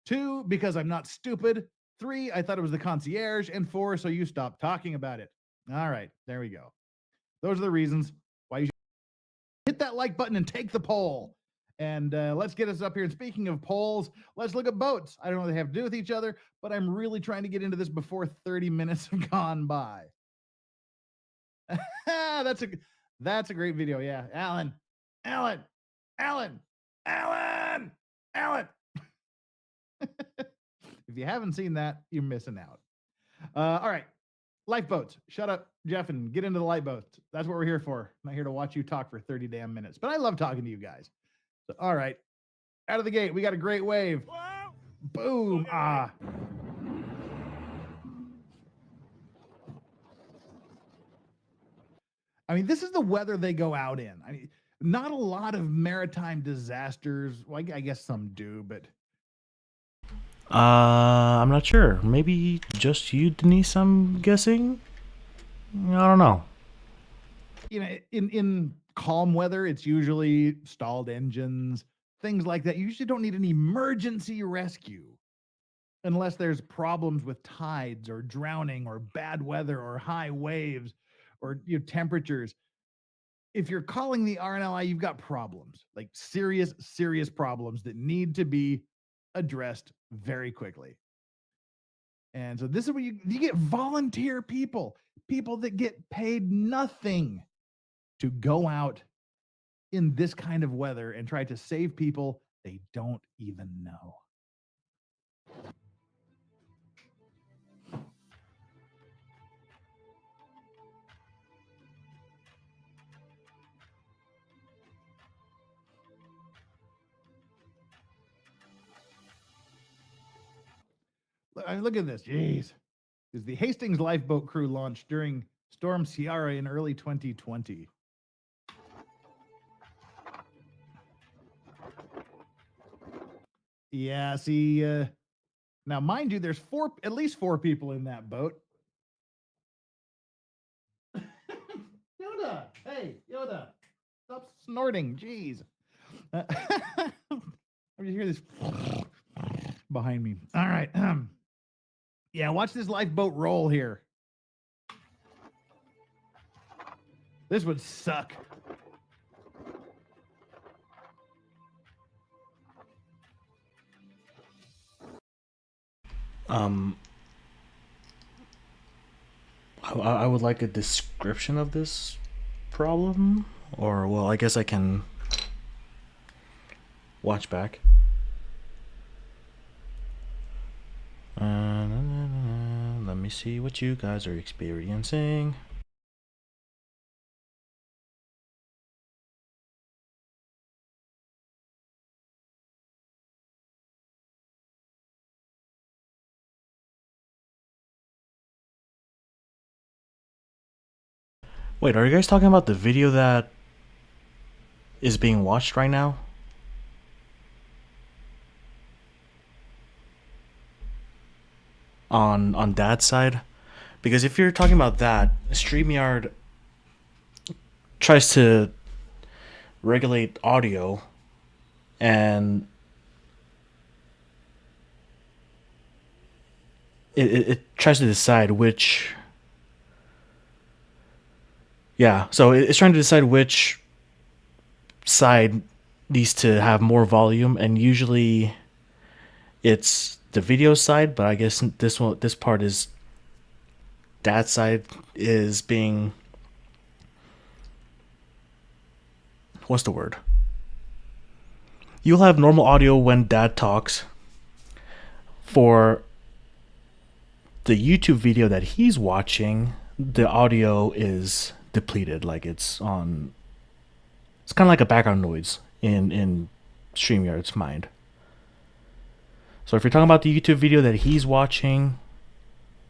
2, because I'm not stupid. 3, I thought it was the concierge. And 4, so you stopped talking about it. All right, there we go. Those are the reasons why you should hit that like button and take the poll. And let's get us up here. And speaking of polls, let's look at boats. I don't know what they have to do with each other, but I'm really trying to get into this before 30 minutes have gone by. that's a great video. Yeah, Alan. If you haven't seen that, you're missing out. All right. Lifeboats. Shut up, Jeff, and get into the lifeboats. That's what we're here for. I'm not here to watch you talk for 30 damn minutes, but I love talking to you guys. So, all right. Out of the gate, we got a great wave. Boom. Ah. I mean, this is the weather they go out in. I mean, not a lot of maritime disasters. Well, I guess some do, but I'm not sure. Maybe just you, Denise, I'm guessing? I don't know. you know, in calm weather, it's usually stalled engines, things like that. You usually don't need an emergency rescue unless there's problems with tides or drowning or bad weather or high waves or temperatures. If you're calling the RNLI, you've got problems, like serious, serious problems that need to be addressed very quickly. And so this is where you get volunteer people that get paid nothing to go out in this kind of weather and try to save people they don't even know. I mean, look at this. Jeez. Is the Hastings lifeboat crew launched during Storm Ciara in early 2020. Yeah, see, now mind you, there's at least four people in that boat. Yoda, hey, Yoda, stop snorting, jeez. I just hear this behind me. All right, yeah, watch this lifeboat roll here. This would suck. I would like a description of this problem, or well, I guess I can watch back. Let me see what you guys are experiencing. Wait, are you guys talking about the video that is being watched right now? On Dad's side? Because if you're talking about that, StreamYard tries to regulate audio and it tries to decide which so it's trying to decide which side needs to have more volume, and usually it's the video side, but I guess this part is Dad's side is being, what's the word? You'll have normal audio when Dad talks. For the YouTube video that he's watching, the audio is depleted, like it's kind of like a background noise in StreamYard's mind. So if you're talking about the YouTube video that he's watching,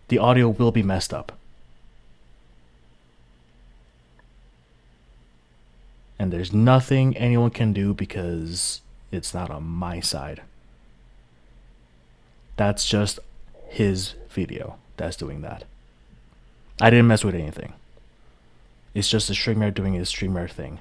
the audio will be messed up. And there's nothing anyone can do because it's not on my side. That's just his video that's doing that. I didn't mess with anything. It's just a streamer doing his streamer thing.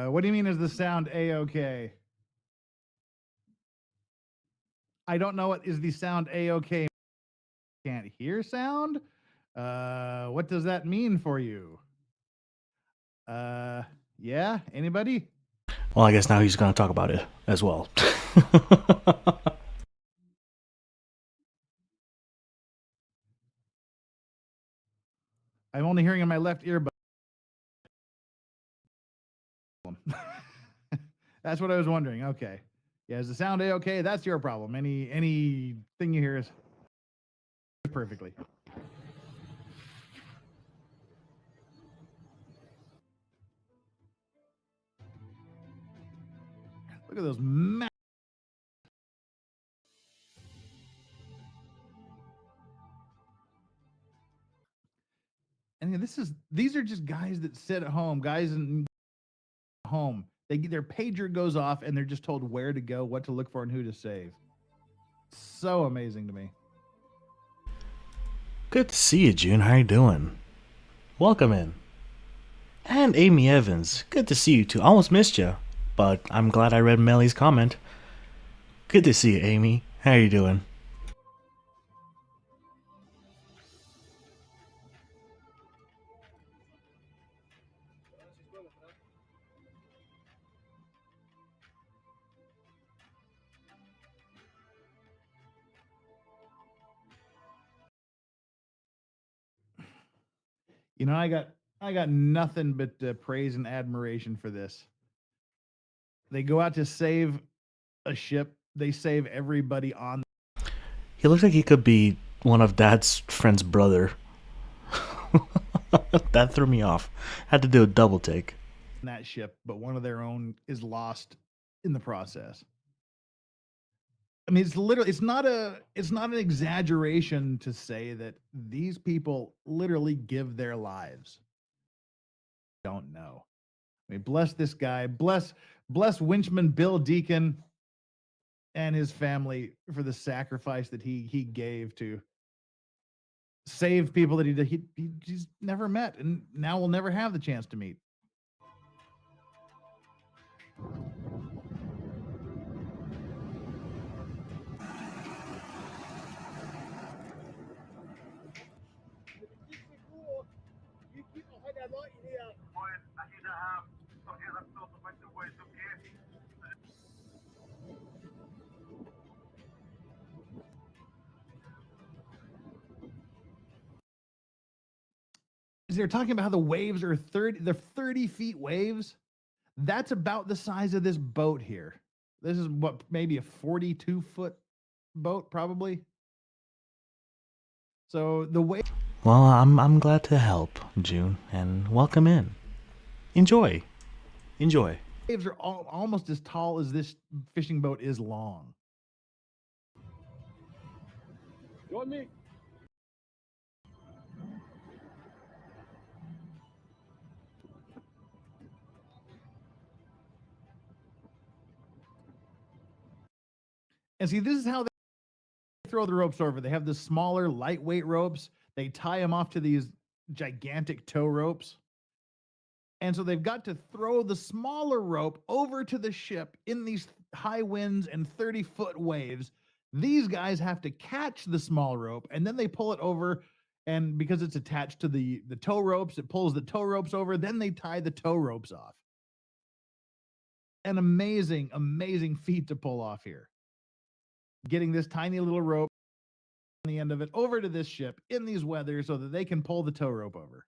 What do you mean is the sound A-okay? I don't know what is the sound A-okay. Can't hear sound? What does that mean for you? Yeah, anybody? Well, I guess now he's going to talk about it as well. I'm only hearing in my left ear, but that's what I was wondering. Okay. Yeah, is the sound A-okay? That's your problem. Anything you hear is perfectly. Look at those and these are just guys that sit at home, guys in home. Their pager goes off and they're just told where to go, what to look for, and who to save. So amazing to me. Good to see you, June. How you doing? Welcome in. And Amy Evans. Good to see you too. Almost missed you, but I'm glad I read Melly's comment. Good to see you, Amy. How you doing? You know, I got nothing but praise and admiration for this. They go out to save a ship. They save everybody on He looks like he could be one of Dad's friend's brother. That threw me off. Had to do a double take. that ship, but one of their own is lost in the process. I mean, it's not an exaggeration to say that these people literally give their lives. Don't know. I mean, bless this guy. Bless Winchman Bill Deacon and his family for the sacrifice that he gave to save people that he's never met and now will never have the chance to meet. They're talking about how the waves are 30 feet waves. That's about the size of this boat here. This is what, maybe a 42-foot boat, probably. So the wave. Well, I'm glad to help, June, and welcome in. Enjoy. Waves are almost as tall as this fishing boat is long. Join me. And see, this is how they throw the ropes over. They have the smaller, lightweight ropes. They tie them off to these gigantic tow ropes. And so they've got to throw the smaller rope over to the ship in these high winds and 30-foot waves. These guys have to catch the small rope, and then they pull it over. And because it's attached to the tow ropes, it pulls the tow ropes over. Then they tie the tow ropes off. An amazing, amazing feat to pull off here. Getting this tiny little rope the end of it over to this ship in these weather so that they can pull the tow rope over.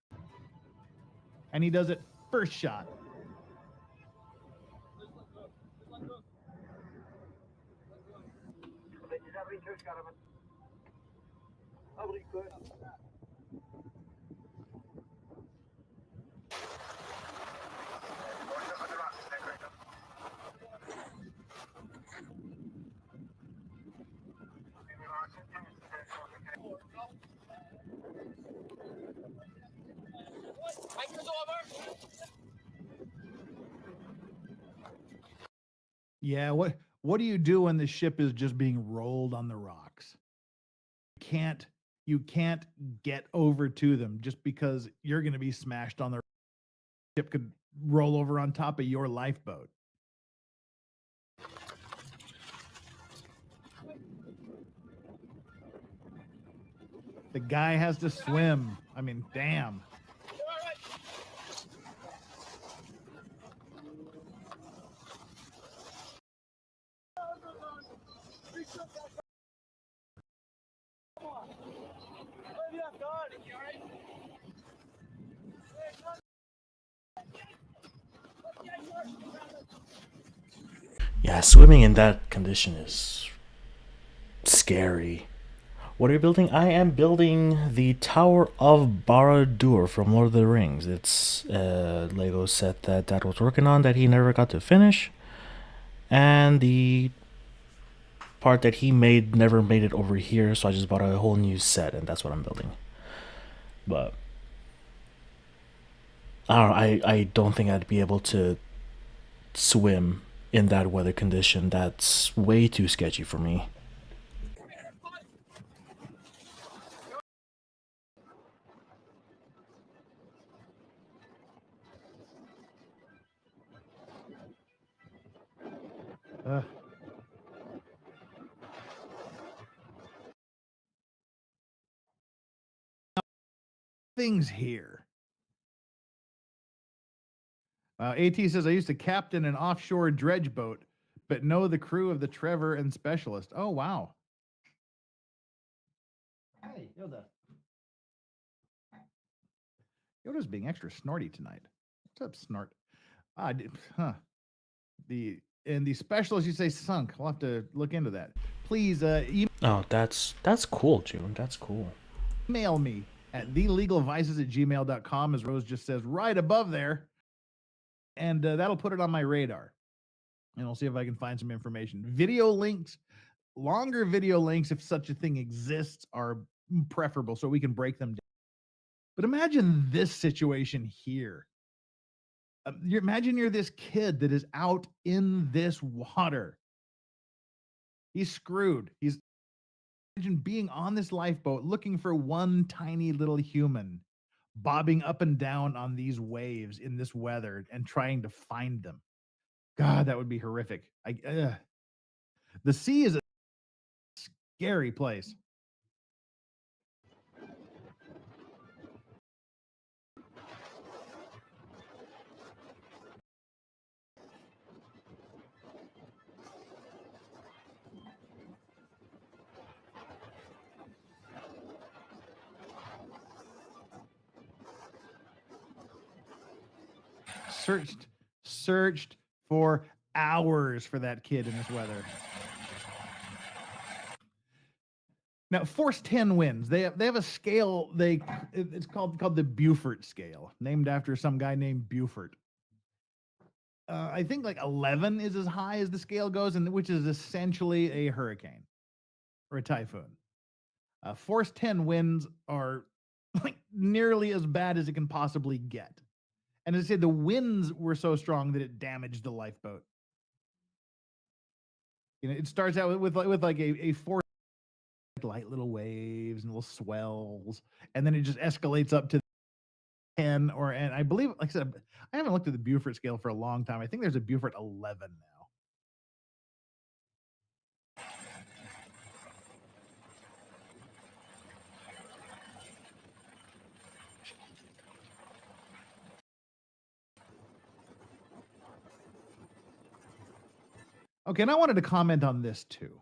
And he does it first shot. Yeah, what do you do when the ship is just being rolled on the rocks? Can't you can't get over to them just because you're going to be smashed on the ship could roll over on top of your lifeboat. The guy has to swim. I mean, damn. Yeah, swimming in that condition is scary. What are you building? I am building the Tower of Barad-dûr from Lord of the Rings. It's a Lego set that Dad was working on that he never got to finish. And the part that he made never made it over here, so I just bought a whole new set, and that's what I'm building. But I don't know, I don't think I'd be able to swim in that weather condition. That's way too sketchy for me. Uh, things here. AT says I used to captain an offshore dredge boat, but know the crew of the Trevor and Specialist. Oh wow. Hey, Yoda. Yoda's being extra snorty tonight. What's up, Snort? Huh. The Specialist you say sunk. We'll have to look into that. Please Oh, that's cool, June. That's cool. email me at thelegalvices@gmail.com, as Rose just says right above there. And that'll put it on my radar. And I'll see if I can find some information. Video links, longer video links, if such a thing exists, are preferable so we can break them down. But imagine this situation here. Imagine you're this kid that is out in this water. He's screwed. Imagine being on this lifeboat looking for one tiny little human bobbing up and down on these waves in this weather and trying to find them. God, that would be horrific. The sea is a scary place. Searched for hours for that kid in this weather. Now, Force 10 wins. They have a scale. It's called the Beaufort scale, named after some guy named Beaufort. I think like 11 is as high as the scale goes, and which is essentially a hurricane or a typhoon. Force 10 winds are like nearly as bad as it can possibly get. And as I said, the winds were so strong that it damaged the lifeboat. You know, it starts out with like a force, light little waves and little swells, and then it just escalates up to 10 and I believe, like I said, I haven't looked at the Beaufort scale for a long time. I think there's a Beaufort 11 now. Okay, and I wanted to comment on this too.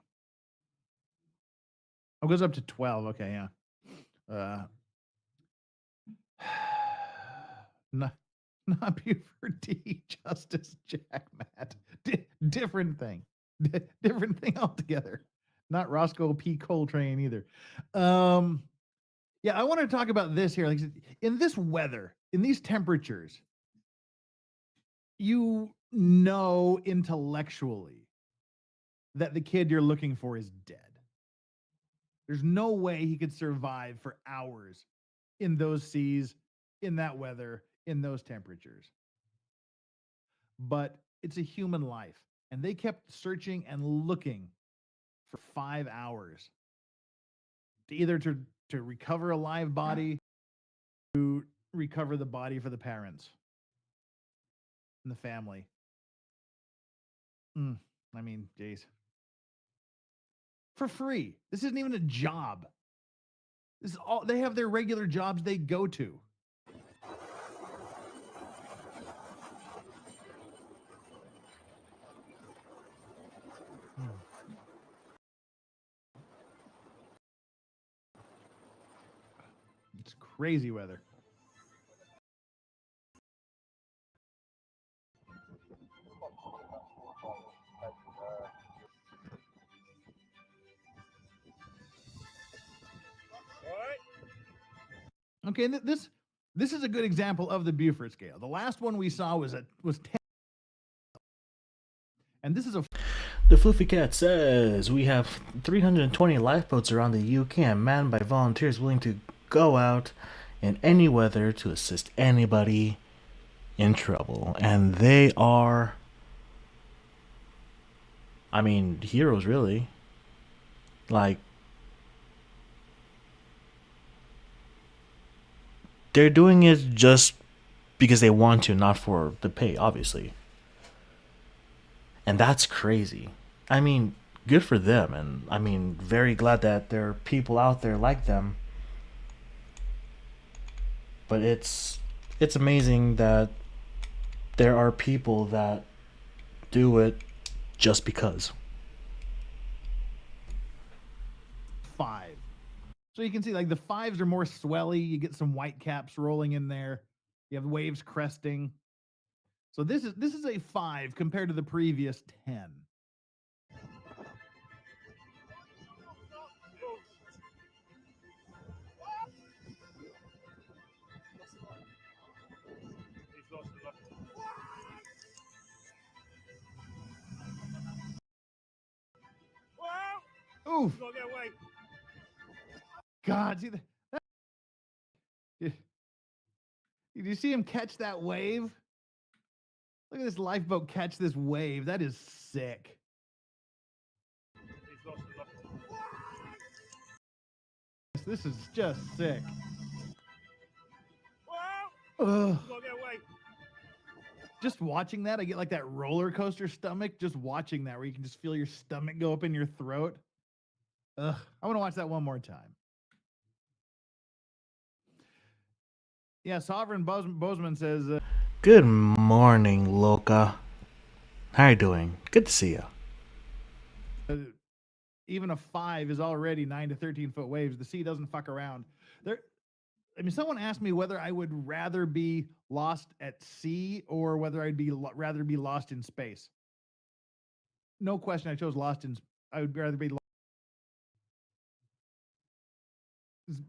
Oh, it goes up to 12. Okay, yeah. Not, not Buford D. Justice Jack Matt. Different thing. Different thing altogether. Not Roscoe P. Coltrane either. Yeah, I want to talk about this here. Like in this weather, in these temperatures, you know intellectually that the kid you're looking for is dead. There's no way he could survive for hours in those seas, in that weather, in those temperatures. But it's a human life. And they kept searching and looking for 5 hours to either to recover a live body, to recover the body for the parents and the family. I mean, geez. For free. This isn't even a job. This is all they have their regular jobs they go to. It's crazy weather. Okay, this is a good example of the Beaufort scale. The last one we saw was 10, and this is a The Floofy Cat says we have 320 lifeboats around the UK manned by volunteers willing to go out in any weather to assist anybody in trouble. And they are, I mean, heroes, really. Like, they're doing it just because they want to, not for the pay, obviously. And that's crazy. I mean, good for them. And I mean, very glad that there are people out there like them. But it's amazing that there are people that do it just because. 5. So you can see like the 5s are more swelly. You get some white caps rolling in there. You have waves cresting. So this is a 5 compared to the previous 10. Oof. God, see did you see him catch that wave? Look at this lifeboat catch this wave. That is sick. This is just sick. Ugh. Just watching that, I get like that roller coaster stomach. Just watching that, where you can just feel your stomach go up in your throat. Ugh. I want to watch that one more time. Yeah, Sovereign Bozeman says, Good morning, Loca. How you doing? Good to see you. even a 5 is already 9 to 13 foot waves. The sea doesn't fuck around. I mean, someone asked me whether I would rather be lost at sea or whether I'd rather be lost in space. No question, I chose lost in. I would rather be.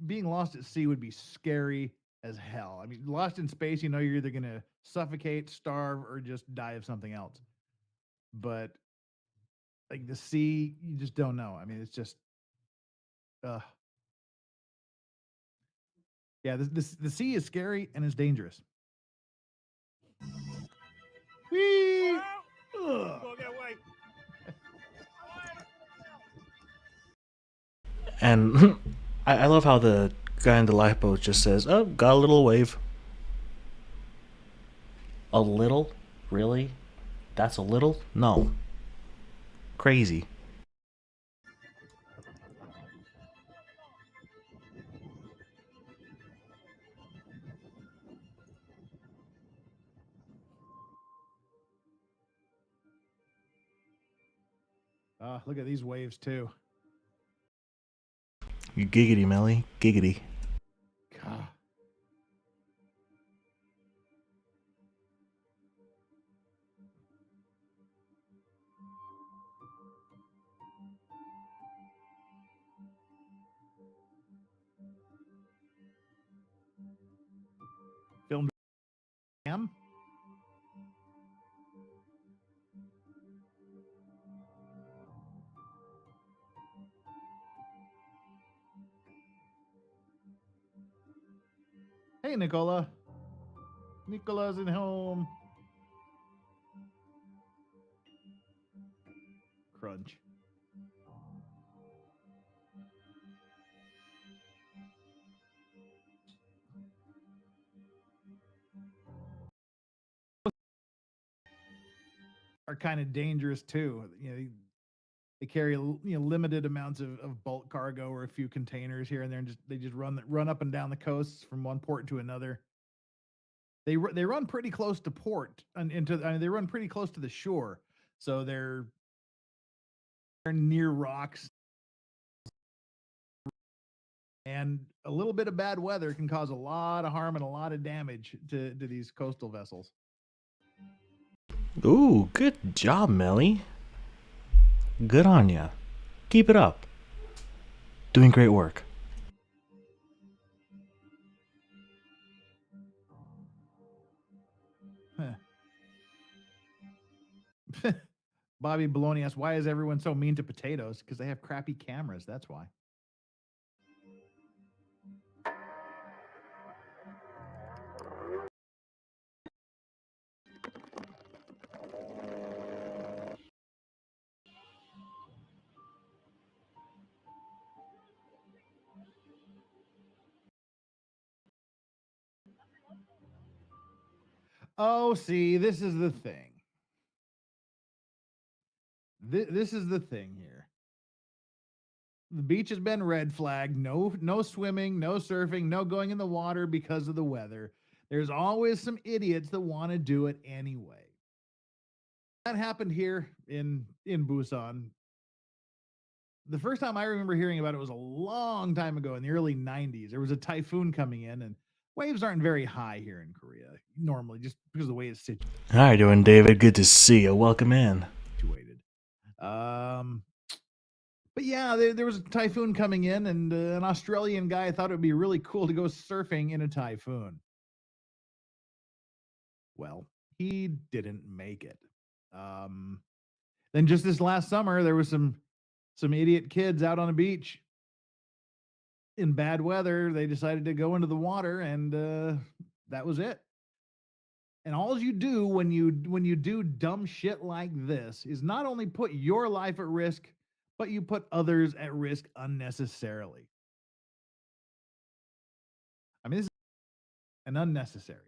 Being lost at sea would be scary as hell. I mean, lost in space, you know, you're either gonna suffocate, starve, or just die of something else. But like the sea, you just don't know. I mean, it's just, yeah. The sea is scary and it's dangerous. Whee! Ugh. And I love how the guy in the lifeboat just says, "Oh, got a little wave." A little? Really? That's a little? No. Crazy. Look at these waves too. Giggity, Melly. Giggity. God. Filmed. Cam? Hey, Nicola. Nicola's at home. Crunch. Are kind of dangerous too. They carry limited amounts of bulk cargo or a few containers here and there, and they just run up and down the coasts from one port to another. They run pretty close to port and they run pretty close to the shore, so they're near rocks, and a little bit of bad weather can cause a lot of harm and a lot of damage to these coastal vessels. Ooh, good job, Melly. Good on ya. Keep it up. Doing great work. Bobby Baloney asks, why is everyone so mean to potatoes? Because they have crappy cameras. That's why. Oh, see, this is the thing. This is the thing here. The beach has been red flagged. No swimming, no surfing, no going in the water because of the weather. There's always some idiots that want to do it anyway. That happened here in Busan. The first time I remember hearing about it was a long time ago in the early 90s. There was a typhoon coming in, and waves aren't very high here in Korea normally, just because of the way it's How you doing, David? Good to see you. Welcome in. situated. But yeah, there was a typhoon coming in, and an Australian guy thought it would be really cool to go surfing in a typhoon. Well, he didn't make it. Then just this last summer, there was some idiot kids out on a beach in bad weather. They decided to go into the water, and that was it. And all you do when you do dumb shit like this is not only put your life at risk, but you put others at risk unnecessarily. I mean, this is an unnecessary.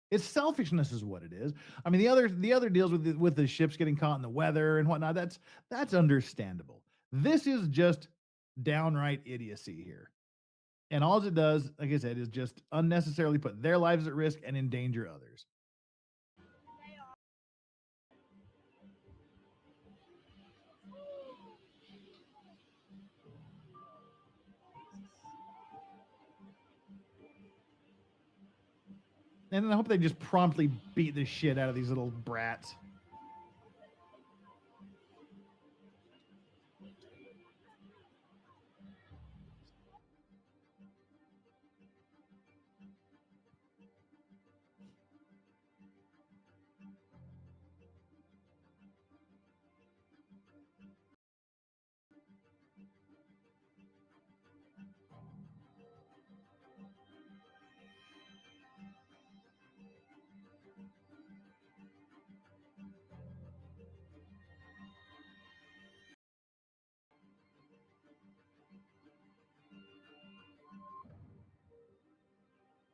It's selfishness, is what it is. I mean, the other deals with the ships getting caught in the weather and whatnot. That's understandable. This is just downright idiocy here, and all it does, like I said, is just unnecessarily put their lives at risk and endanger others. And I hope they just promptly beat the shit out of these little brats.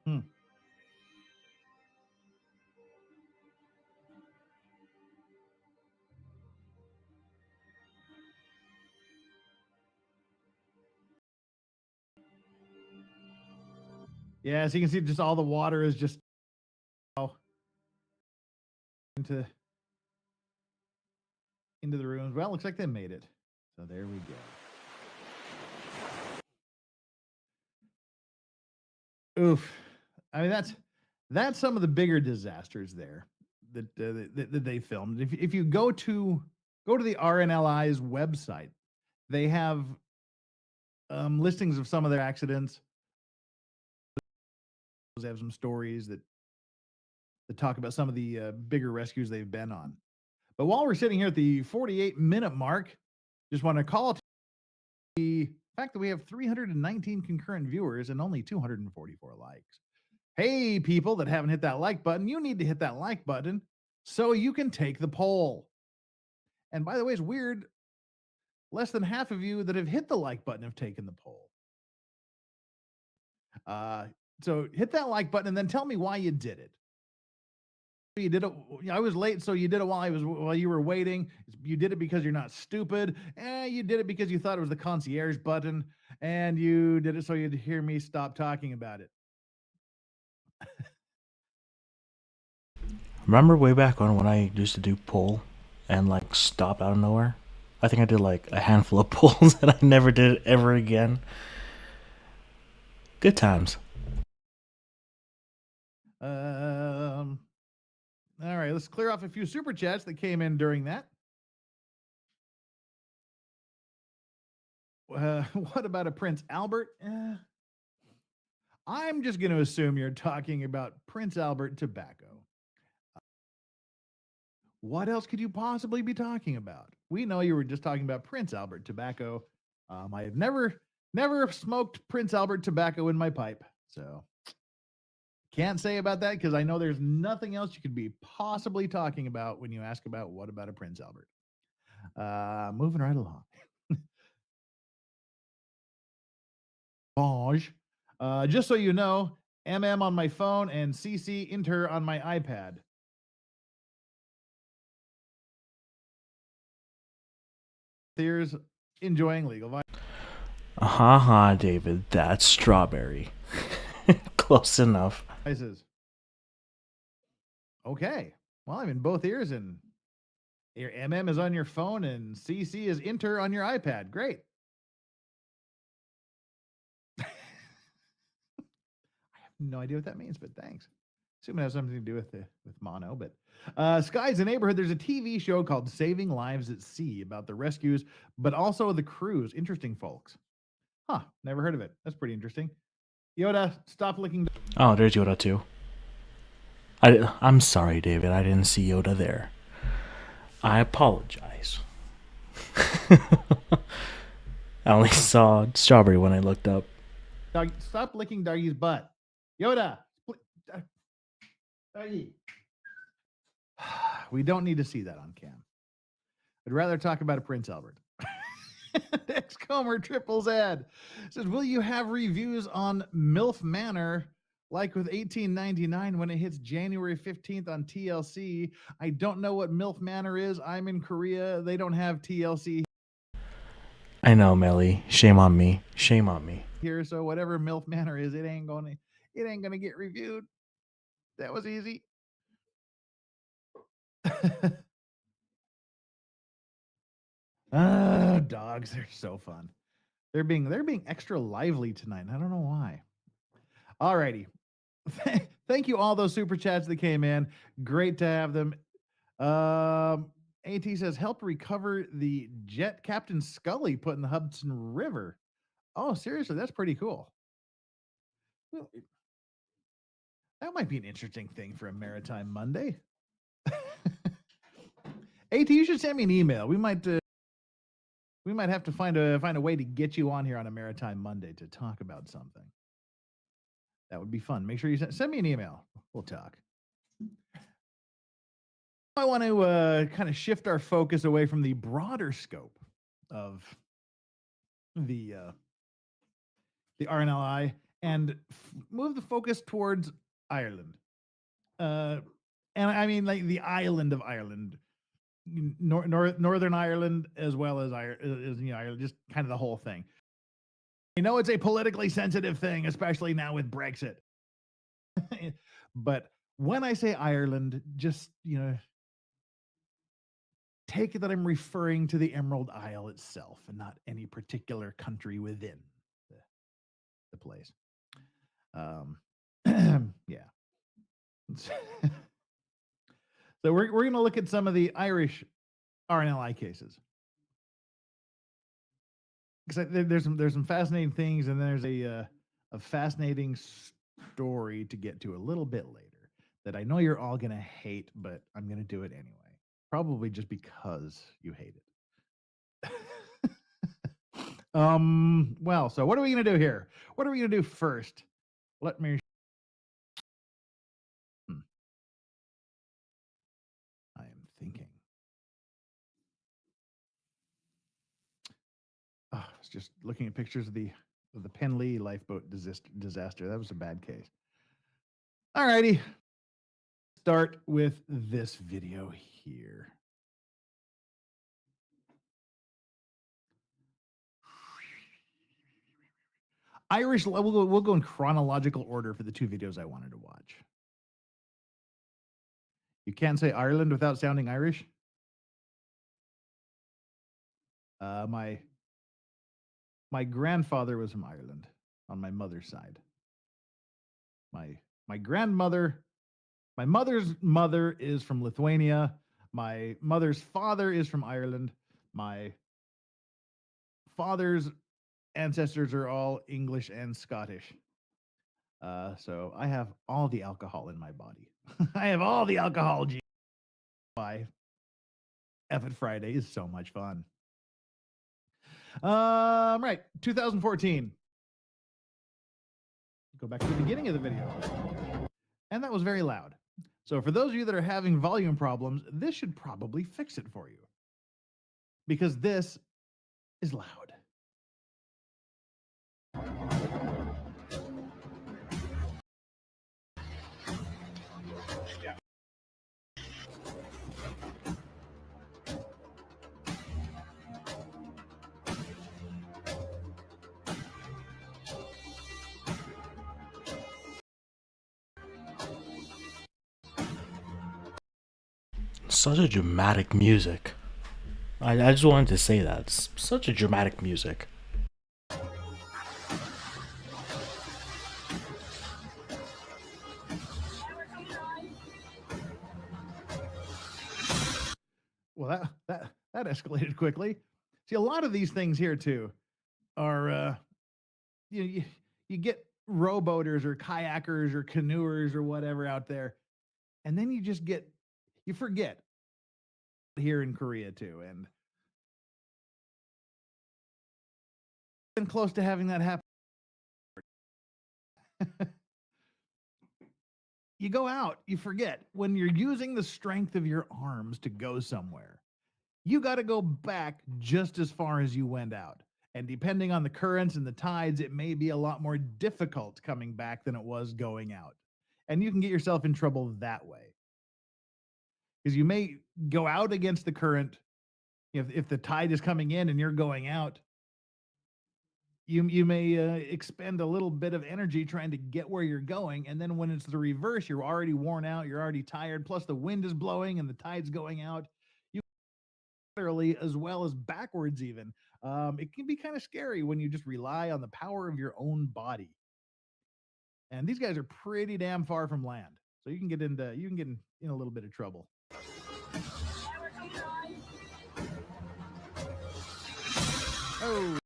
Hmm. Yeah, so you can see just all the water is just into the rooms. Well, looks like they made it. So there we go. Oof. I mean, that's some of the bigger disasters there that they filmed. If you go to the RNLI's website, they have listings of some of their accidents. They have some stories that talk about some of the bigger rescues they've been on. But while we're sitting here at the 48-minute mark, just want to call to the fact that we have 319 concurrent viewers and only 244 likes. Hey, people that haven't hit that like button, you need to hit that like button so you can take the poll. And by the way, it's weird. Less than half of you that have hit the like button have taken the poll. So hit that like button and then tell me why you did it. You did it. I was late, so you did it while you were waiting. You did it because you're not stupid. You did it because you thought it was the concierge button, and you did it so you'd hear me stop talking about it. Remember way back when I used to do pull and like stopped out of nowhere? I think I did like a handful of pulls and I never did it ever again. Good times. All right, let's clear off a few super chats that came in during that. What about a Prince Albert? I'm just going to assume you're talking about Prince Albert tobacco. What else could you possibly be talking about? We know you were just talking about Prince Albert tobacco. I have never smoked Prince Albert tobacco in my pipe, so can't say about that because I know there's nothing else you could be possibly talking about when you ask about what about a Prince Albert. Moving right along. Just so you know, MM on my phone and CC Inter on my iPad. Here's enjoying legal violence. Haha, David, that's strawberry. Close enough. Okay. Well, I'm in both ears, and your MM is on your phone and CC is Inter on your iPad. Great. I have no idea what that means, but thanks. Assume it has something to do with mono. But Sky's the neighborhood. There's a TV show called Saving Lives at Sea about the rescues, but also the crews. Interesting, folks. Huh? Never heard of it. That's pretty interesting. Yoda, stop licking. Oh, there's Yoda too. I'm sorry, David. I didn't see Yoda there. I apologize. I only saw strawberry when I looked up. Dog, stop licking doggy's butt. Yoda. Doggy. We don't need to see that on cam. I'd rather talk about a Prince Albert. Xcomer Triple Z says, will you have reviews on MILF Manor like with 1899 when it hits January 15th on TLC? I don't know what MILF Manor is. I'm in Korea. They don't have TLC I know, Melly. Shame on me. Shame on me. here. So whatever MILF Manor is, it ain't gonna get reviewed. That was easy. Dogs, they're so fun. They're being extra lively tonight. I don't know why. Alrighty. Thank you all those super chats that came in. Great to have them. AT says help recover the jet Captain Scully put in the Hudson River. Oh, seriously, that's pretty cool. Well, that might be an interesting thing for a Maritime Monday. AT, you should send me an email. We might have to find a way to get you on here on a Maritime Monday to talk about something. That would be fun. Make sure you send me an email. We'll talk. I want to kind of shift our focus away from the broader scope of the RNLI and move the focus towards Ireland. And I mean like the island of Ireland, Northern Ireland as well as Ireland, just kind of the whole thing. I know it's a politically sensitive thing, especially now with Brexit. But when I say Ireland, just, take it that I'm referring to the Emerald Isle itself and not any particular country within the place. Yeah. So we're going to look at some of the Irish RNLI cases. Because there's some fascinating things, and there's a fascinating story to get to a little bit later that I know you're all gonna hate, but I'm gonna do it anyway. Probably just because you hate it. Well, so what are we gonna do here? What are we gonna do first? Let me. I am thinking. Oh, I was just looking at pictures of the Penlee lifeboat disaster. That was a bad case. Alrighty. Start with this video here. Irish, we'll go in chronological order for the two videos I wanted to watch. You can't say Ireland without sounding Irish. My grandfather was from Ireland on my mother's side. My grandmother, my mother's mother is from Lithuania. My mother's father is from Ireland. My father's ancestors are all English and Scottish. So I have all the alcohol in my body. I have all the alcohol. Why? F it Friday is so much fun. Right, 2014. Go back to the beginning of the video. And that was very loud. So for those of you that are having volume problems, this should probably fix it for you. Because this is loud. Such a dramatic music. I just wanted to say that. It's such a dramatic music. Well, that escalated quickly. See, a lot of these things here too are you get rowboaters or kayakers or canoers or whatever out there, and then you forget here in Korea too, and been close to having that happen. You go out, you forget when you're using the strength of your arms to go somewhere. You got to go back just as far as you went out. And depending on the currents and the tides, it may be a lot more difficult coming back than it was going out. And you can get yourself in trouble that way. Because you may go out against the current. If the tide is coming in and you're going out, you may expend a little bit of energy trying to get where you're going. And then when it's the reverse, you're already worn out, you're already tired. Plus the wind is blowing and the tide's going out. As well as backwards even. It can be kind of scary when you just rely on the power of your own body. And these guys are pretty damn far from land, so you can get in a little bit of trouble. Oh.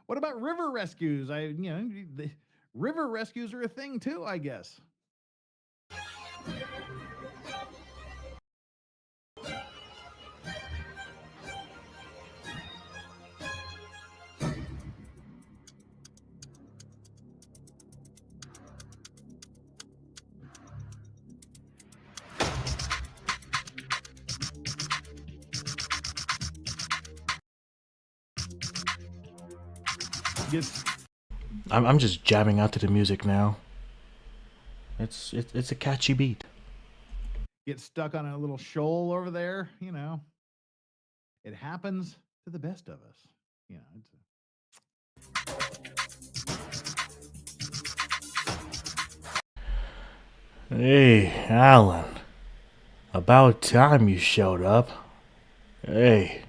What about river rescues? The river rescues are a thing too, I guess. Yes. I'm just jamming out to the music now. It's a catchy beat. Get stuck on a little shoal over there, It happens to the best of us. You know, it's Hey, Alan. About time you showed up. Hey.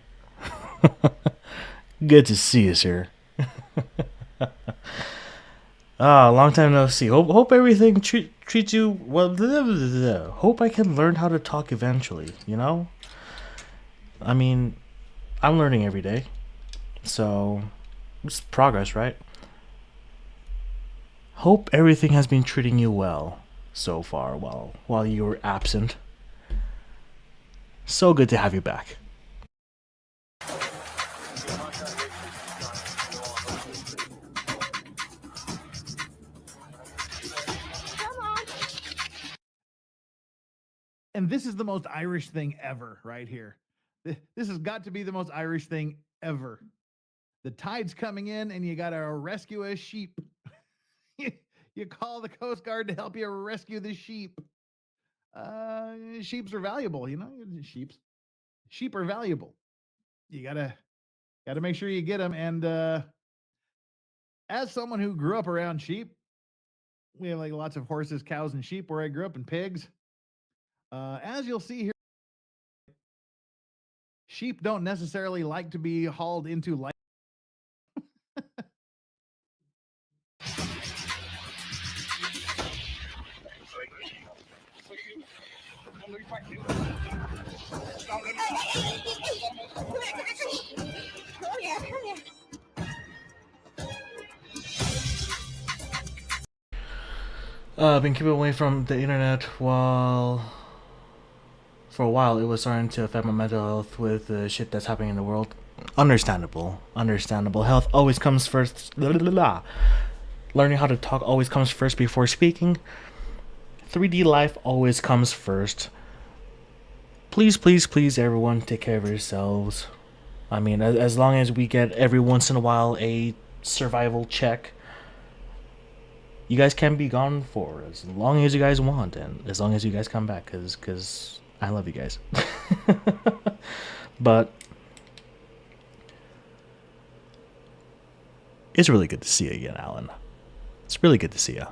Good to see you, sir. Long time no see. Hope everything treats you well. Blah, blah, blah. Hope I can learn how to talk eventually, you know? I mean, I'm learning every day. So, it's progress, right? Hope everything has been treating you well so far while you were absent. So good to have you back. and this is the most Irish thing ever, right here. This has got to be the most Irish thing ever. The tide's coming in, and you got to rescue a sheep. You call the Coast Guard to help you rescue the sheep. Sheeps are valuable, you know. Sheep are valuable. You gotta make sure you get them. And as someone who grew up around sheep, we have like lots of horses, cows, and sheep where I grew up, and pigs. As you'll see here, sheep don't necessarily like to be hauled into life. I've been keeping away from the internet for a while. It was starting to affect my mental health with the shit that's happening in the world. Understandable. Health always comes first. Blah, blah, blah. Learning how to talk always comes first before speaking. 3D life always comes first. Please, everyone, take care of yourselves. I mean, as long as we get every once in a while a survival check, you guys can be gone for as long as you guys want, and as long as you guys come back, because I love you guys. But it's really good to see you again, Alan. It's really good to see you.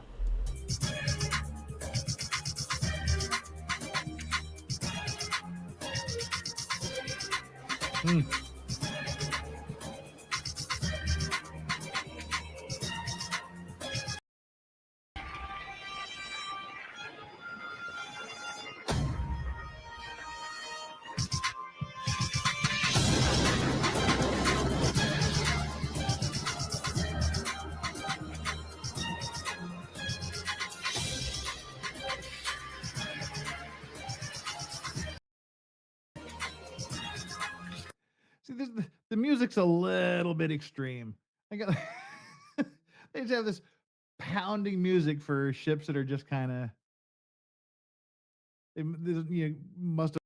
See, the music's a little bit extreme. I got they just have this pounding music for ships that are just kind of you know, must have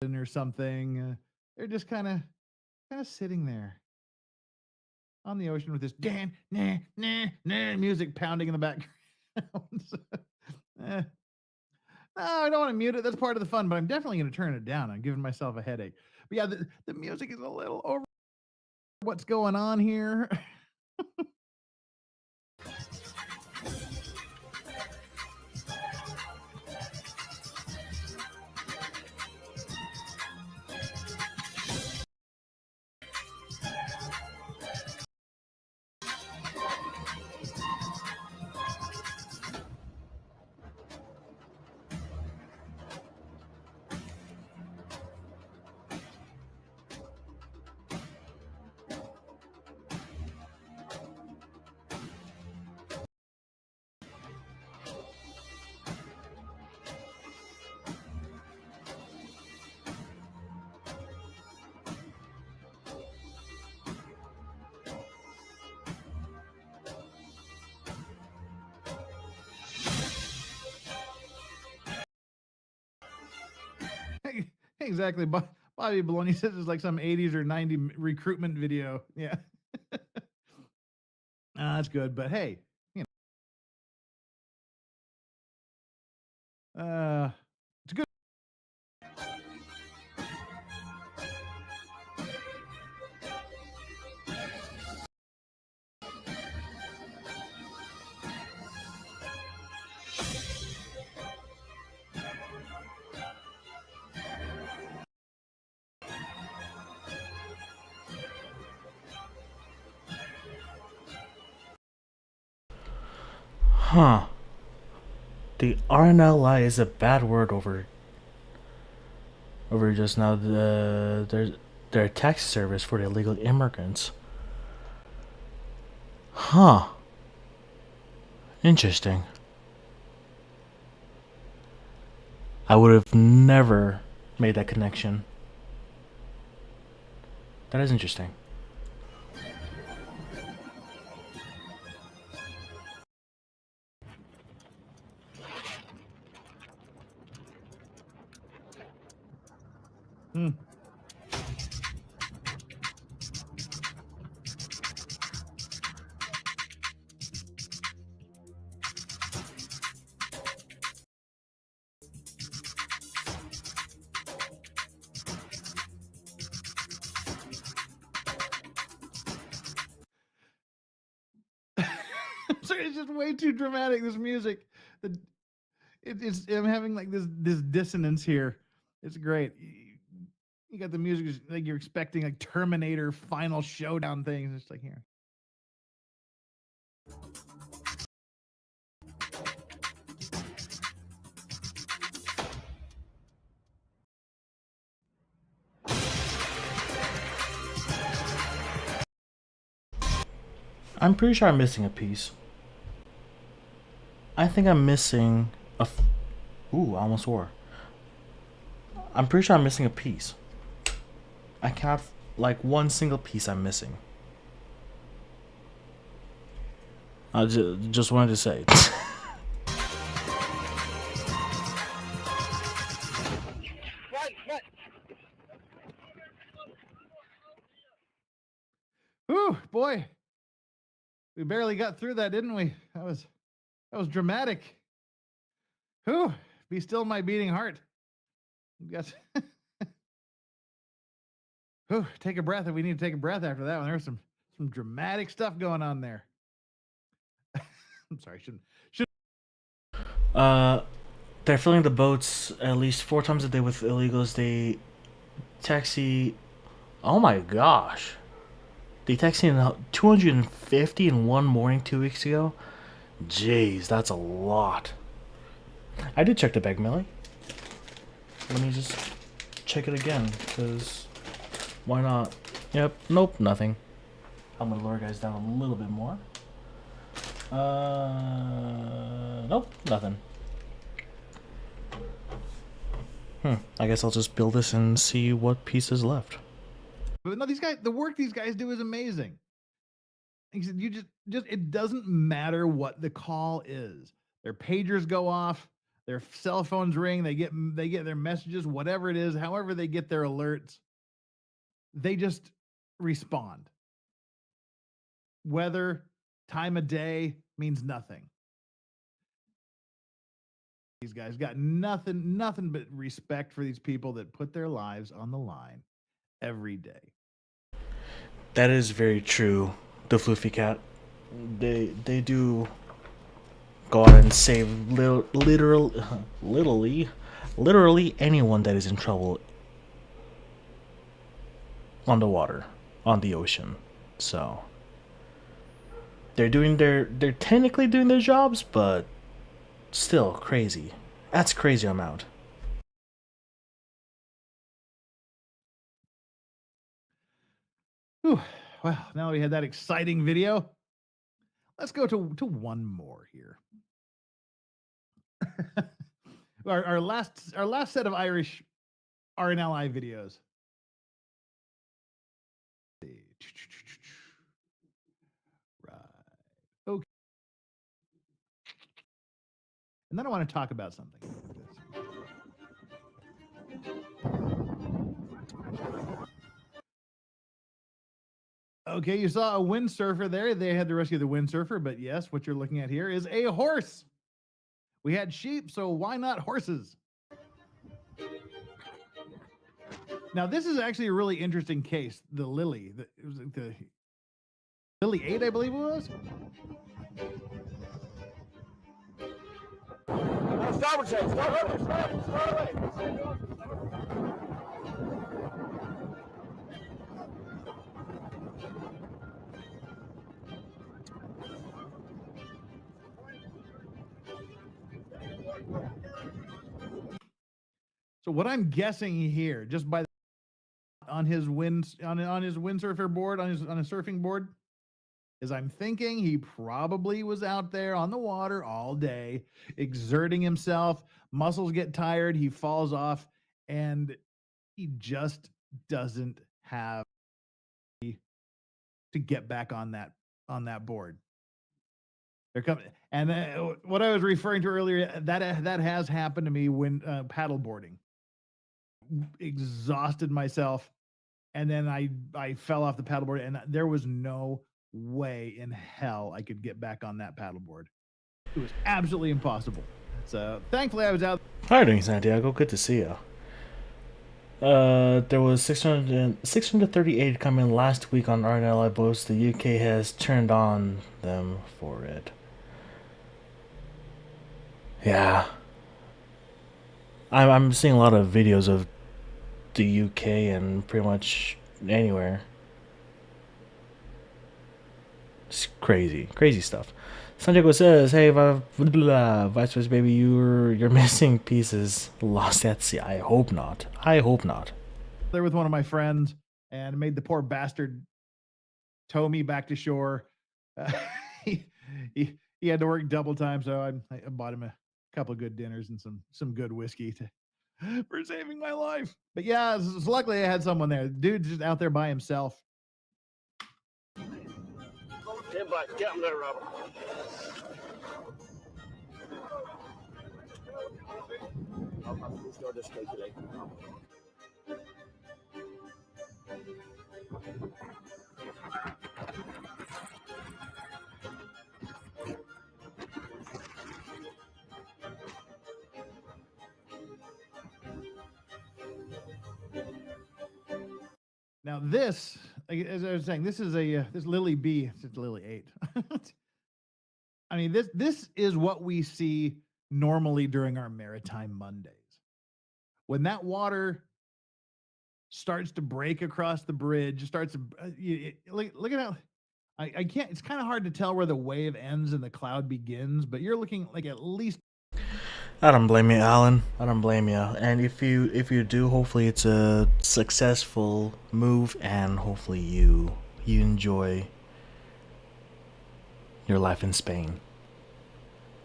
been or something. They're just kind of sitting there on the ocean with this dan nah nah nah music pounding in the background. No, I don't want to mute it. That's part of the fun, but I'm definitely going to turn it down. I'm giving myself a headache. But yeah, the music is a little over what's going on here. Exactly. Bobby Baloney says it's like some 80s or 90s recruitment video. Yeah. That's good. But hey, you know, it's good. Huh. The RNLI is a bad word over just now. Their taxi service for the illegal immigrants. Huh. Interesting. I would have never made that connection. That is interesting. Hmm. Sorry, it's just way too dramatic. This music, it's I'm having like this dissonance here. It's great. You got the music like you're expecting like Terminator final showdown things. It's like here. I'm pretty sure I'm missing a piece. I think I'm missing ooh, I almost swore. I'm pretty sure I'm missing a piece. I cannot, like, one single piece I'm missing. I just wanted to say. Whew, boy. We barely got through that, didn't we? That was dramatic. Whew, be still my beating heart. We got whew, take a breath if we need to take a breath after that one. There's some dramatic stuff going on there. I'm sorry, shouldn't uh, they're filling the boats at least 4 times a day with illegals. They taxi. Oh my gosh. They taxied 250 in one morning 2 weeks ago. Jeez, that's a lot. I did check the bag, Millie. Let me just check it again, because why not? Yep, nope, nothing. I'm gonna lower guys down a little bit more. Nope, nothing. I guess I'll just build this and see what piece is left. But no, these guys, the work these guys do is amazing. He said, you just it doesn't matter what the call is. Their pagers go off, their cell phones ring, they get their messages, whatever it is, however they get their alerts, they just respond. Weather, time of day means nothing. These guys got nothing but respect for these people that put their lives on the line every day. That is very true. The Floofy Cat. They do go out and save literally anyone that is in trouble on the water, on the ocean. So they're technically doing their jobs, but still crazy. That's crazy amount. Whew. Well, now that we had that exciting video, let's go to one more here. our last set of Irish RNLI videos. Right. Okay. And then I want to talk about something. Okay, you saw a windsurfer there. They had to rescue the windsurfer, but yes, what you're looking at here is a horse. We had sheep, so why not horses? Now, this is actually a really interesting case. The Lily, it was the Lily 8, I believe it was. Starboard side, start away. So what I'm guessing here, just by on his windsurfer board, on a surfing board, is I'm thinking he probably was out there on the water all day, exerting himself. Muscles get tired, he falls off, and he just doesn't have to get back on that board. They're coming, and what I was referring to earlier, that has happened to me when paddle boarding. Exhausted myself, and then I fell off the paddleboard, and there was no way in hell I could get back on that paddleboard. It was absolutely impossible. So thankfully I was out. How are you doing, Santiago? Good to see you. There was 638 coming last week on RNLI boats. The UK has turned on them for it. Yeah. I'm seeing a lot of videos of the UK and pretty much anywhere. It's crazy stuff. Santiago says, "Hey, Vice Versa, baby, you're missing pieces lost at sea. I hope not. I hope not." There with one of my friends and made the poor bastard tow me back to shore. Uh, he, he had to work double time, so I bought him a couple of good dinners and some good whiskey for saving my life. But yeah, so luckily I had someone there. Dude's just out there by himself. Everybody, get him there, Robert. I'll have to start this day today. Now this, as I was saying, this is this Lily B. It's Lily 8. I mean, this is what we see normally during our Maritime Mondays. When that water starts to break across the bridge, starts to look at how I can't. It's kind of hard to tell where the wave ends and the cloud begins, but you're looking like at least. I don't blame you, Alan. I don't blame you. And if you do, hopefully it's a successful move, and hopefully you enjoy your life in Spain.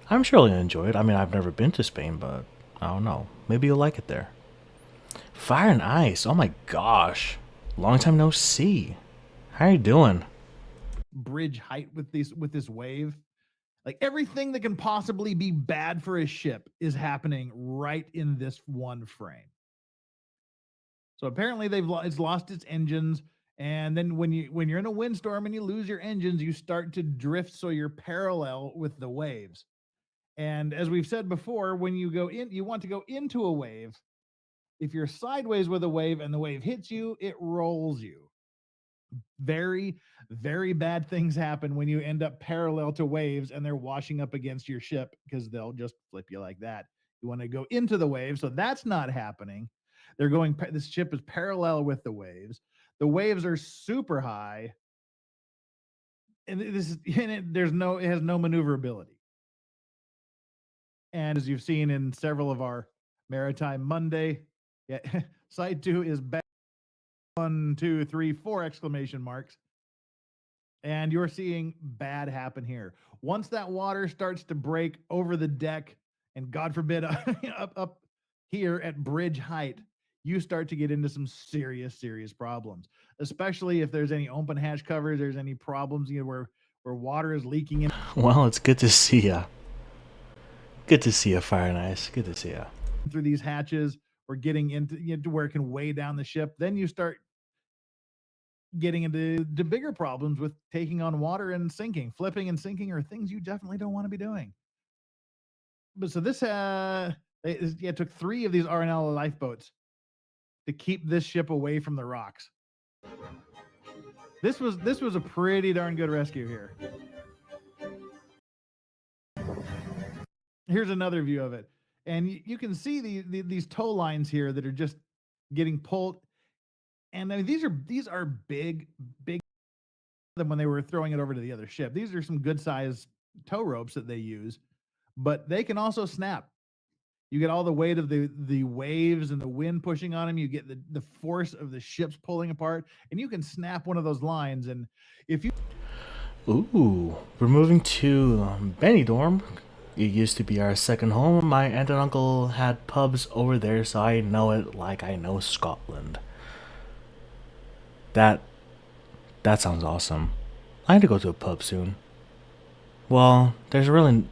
I'm sure you'll enjoy it. I mean, I've never been to Spain, but I don't know. Maybe you'll like it there. Fire and Ice. Oh my gosh. Long time no see. How are you doing? Bridge height with this wave. Like everything that can possibly be bad for a ship is happening right in this one frame. So apparently it's lost its engines, and then when you're in a windstorm and you lose your engines, you start to drift, so you're parallel with the waves. And as we've said before, when you go in, you want to go into a wave. If you're sideways with a wave and the wave hits you, it rolls you. Very, very bad things happen when you end up parallel to waves and they're washing up against your ship, because they'll just flip you like that. You want to go into the wave, so that's not happening. This ship is parallel with the waves. The waves are super high, and it has no maneuverability. And as you've seen in several of our Maritime Monday, yeah, side 2 is back. 1, 2, 3, 4 exclamation marks. And you're seeing bad happen here. Once that water starts to break over the deck, and God forbid up here at bridge height, you start to get into some serious problems, especially if there's any open hatch covers, there's any problems, where water is leaking in. Well, it's good to see ya. Good to see you, Fire and Ice. Good to see ya. Through these hatches, or getting into to where it can weigh down the ship. Then you start getting into the bigger problems with taking on water and sinking. Flipping and sinking are things you definitely don't want to be doing. But so this it took 3 of these RNL lifeboats to keep this ship away from the rocks. This was a pretty darn good rescue here. Here's another view of it, and you can see these tow lines here that are just getting pulled. And I mean, these are big than when they were throwing it over to the other ship. These are some good sized tow ropes that they use, but they can also snap. You get all the weight of the waves and the wind pushing on them. You get the force of the ships pulling apart, and you can snap one of those lines. And if you Ooh, we're moving to Benidorm. It used to be our second home. My aunt and uncle had pubs over there, so I know it like I know Scotland. That that sounds awesome. I need to go to a pub soon. Well, there isn't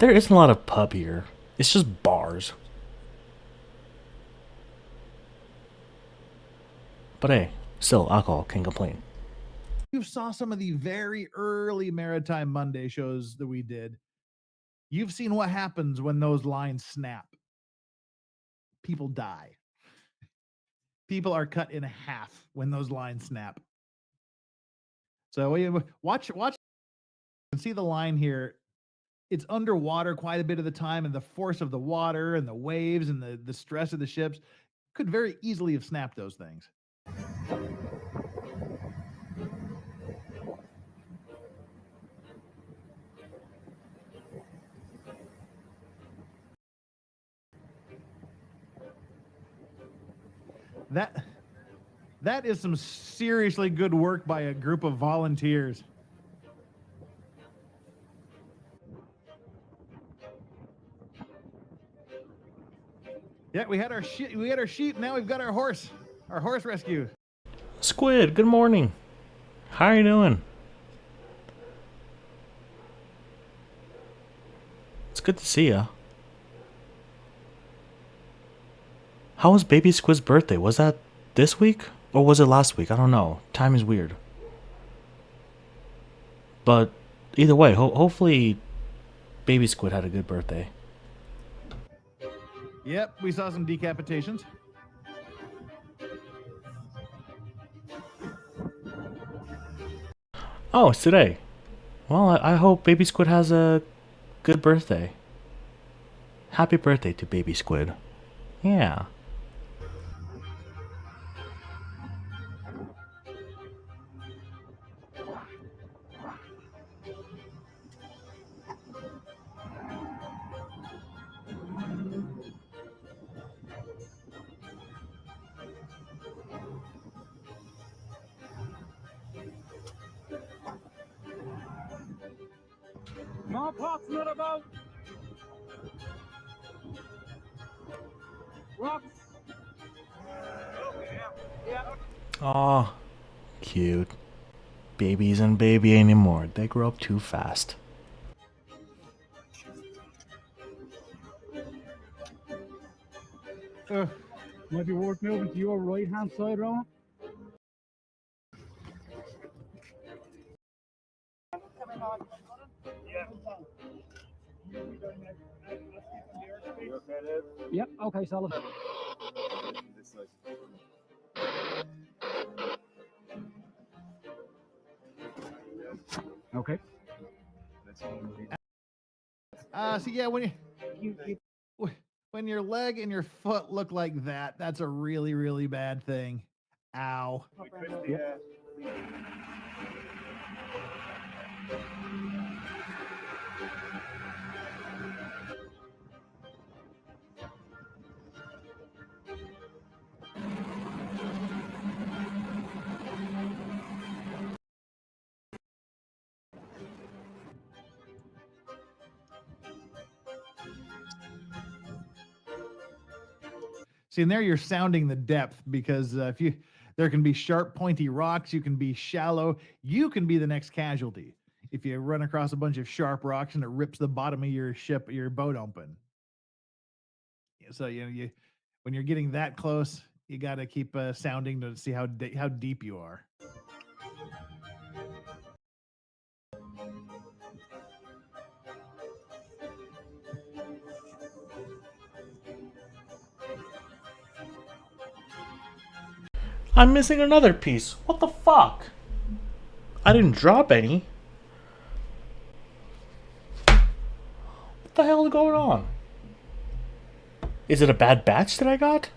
a lot of pub here. It's just bars. But hey, still alcohol, can't complain. you saw some of the very early Maritime Monday shows that we did, you've seen what happens when those lines snap. People die. People are cut in half when those lines snap. So we watch. You can see the line here. It's underwater quite a bit of the time, and the force of the water and the waves and the stress of the ships could very easily have snapped those things. That is some seriously good work by a group of volunteers. Yeah, we had our sheep. Now we've got our horse rescue. Squid, good morning. How are you doing? It's good to see ya. How was baby Squid's birthday? Was that this week? Or was it last week? I don't know. Time is weird. But either way, hopefully baby Squid had a good birthday. Yep, we saw some decapitations. Oh, it's today. Well, I hope baby Squid has a good birthday. Happy birthday to baby Squid. Yeah. My pop's not about. Rock. Aw, cute. Baby isn't baby anymore. They grow up too fast. Might be worth moving to your right hand side, Ron. Yep, okay, solid. Okay. So yeah, when your leg and your foot look like that, that's a really, really bad thing. Ow. Yep. See, and there you're sounding the depth because there can be sharp, pointy rocks. You can be shallow. You can be the next casualty if you run across a bunch of sharp rocks and it rips the bottom of your boat open. So you when you're getting that close, you got to keep sounding to see how deep you are. I'm missing another piece. What the fuck? I didn't drop any. What the hell is going on? Is it a bad batch that I got?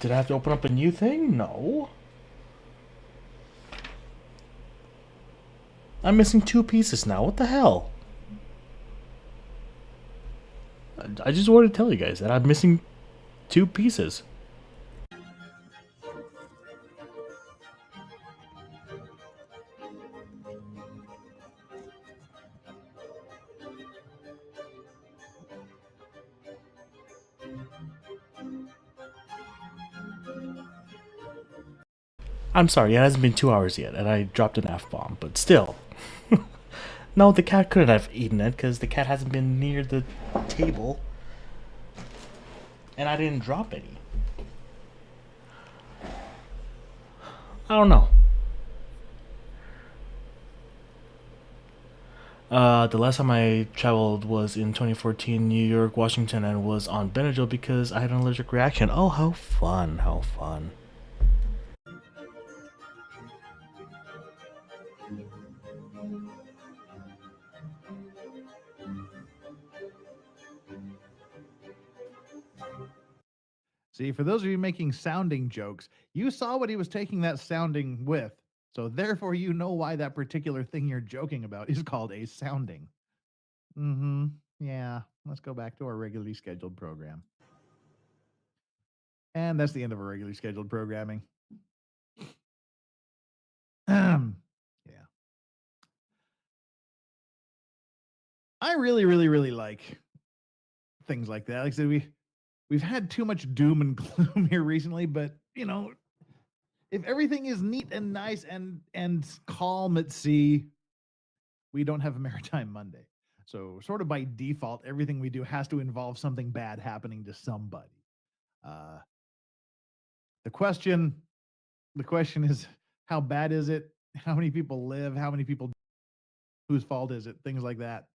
Did I have to open up a new thing? No. I'm missing two pieces now. What the hell? I just wanted to tell you guys that I'm missing two pieces. I'm sorry, it hasn't been 2 hours yet, and I dropped an F bomb, but still. No, the cat couldn't have eaten it because the cat hasn't been near the table, and I didn't drop any. I don't know. The last time I traveled was in 2014, New York, Washington, and was on Benadryl because I had an allergic reaction. Oh, how fun! How fun! See, for those of you making sounding jokes, you saw what he was taking that sounding with. So therefore, you know why that particular thing you're joking about is called a sounding. Mm-hmm. Yeah. Let's go back to our regularly scheduled program. And that's the end of our regularly scheduled programming. Yeah. I really, really, really like things like that. Like I said, we've had too much doom and gloom here recently, but if everything is neat and nice and calm at sea, we don't have a Maritime Monday. So sort of by default, everything we do has to involve something bad happening to somebody. Uh, the question, the question is, how bad is it? How many people live? How many people? Whose fault is it? Things like that.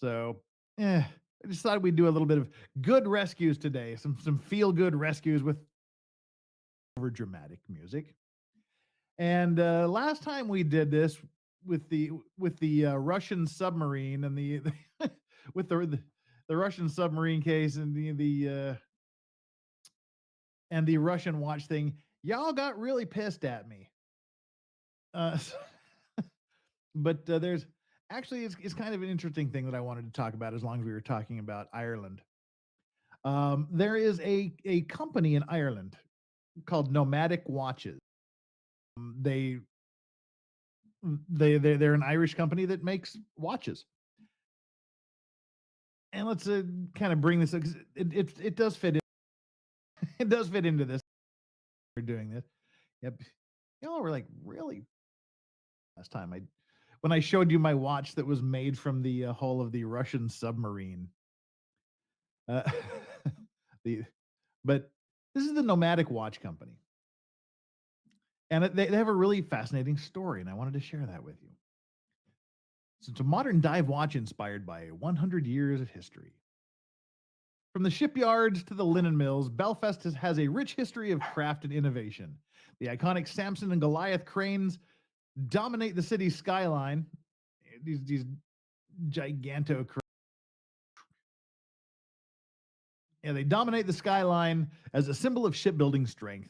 So, I just thought we'd do a little bit of good rescues today. Some feel good rescues with over dramatic music. And last time we did this with the Russian submarine and the with the Russian submarine case and the Russian watch thing, y'all got really pissed at me. Uh, but there's actually it's kind of an interesting thing that I wanted to talk about as long as we were talking about Ireland. There is a company in Ireland called Nomadic Watches. They they're an Irish company that makes watches. And let's kind of bring this up 'cause it does fit in. It does fit into this. We're doing this. Yep. Y'all were like, really? Last time when I showed you my watch that was made from the hull of the Russian submarine. Uh, the but this is the Nomadic Watch Company, and they have a really fascinating story, and I wanted to share that with you. So it's a modern dive watch inspired by 100 years of history. From the shipyards to the linen mills, Belfast has a rich history of craft and innovation. The iconic Samson and Goliath cranes dominate the city's skyline. These giganto cranes. Yeah, they dominate the skyline as a symbol of shipbuilding strength.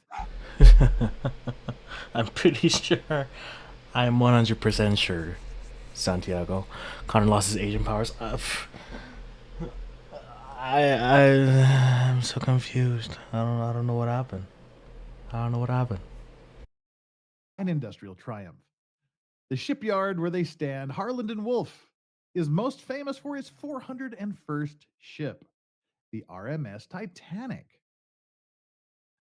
I'm pretty sure. I'm 100% sure. Santiago. Connor lost his Asian powers. I'm so confused. I don't know what happened. I don't know what happened. An industrial triumph. The shipyard where they stand, Harland and Wolff, is most famous for its 401st ship, the RMS Titanic,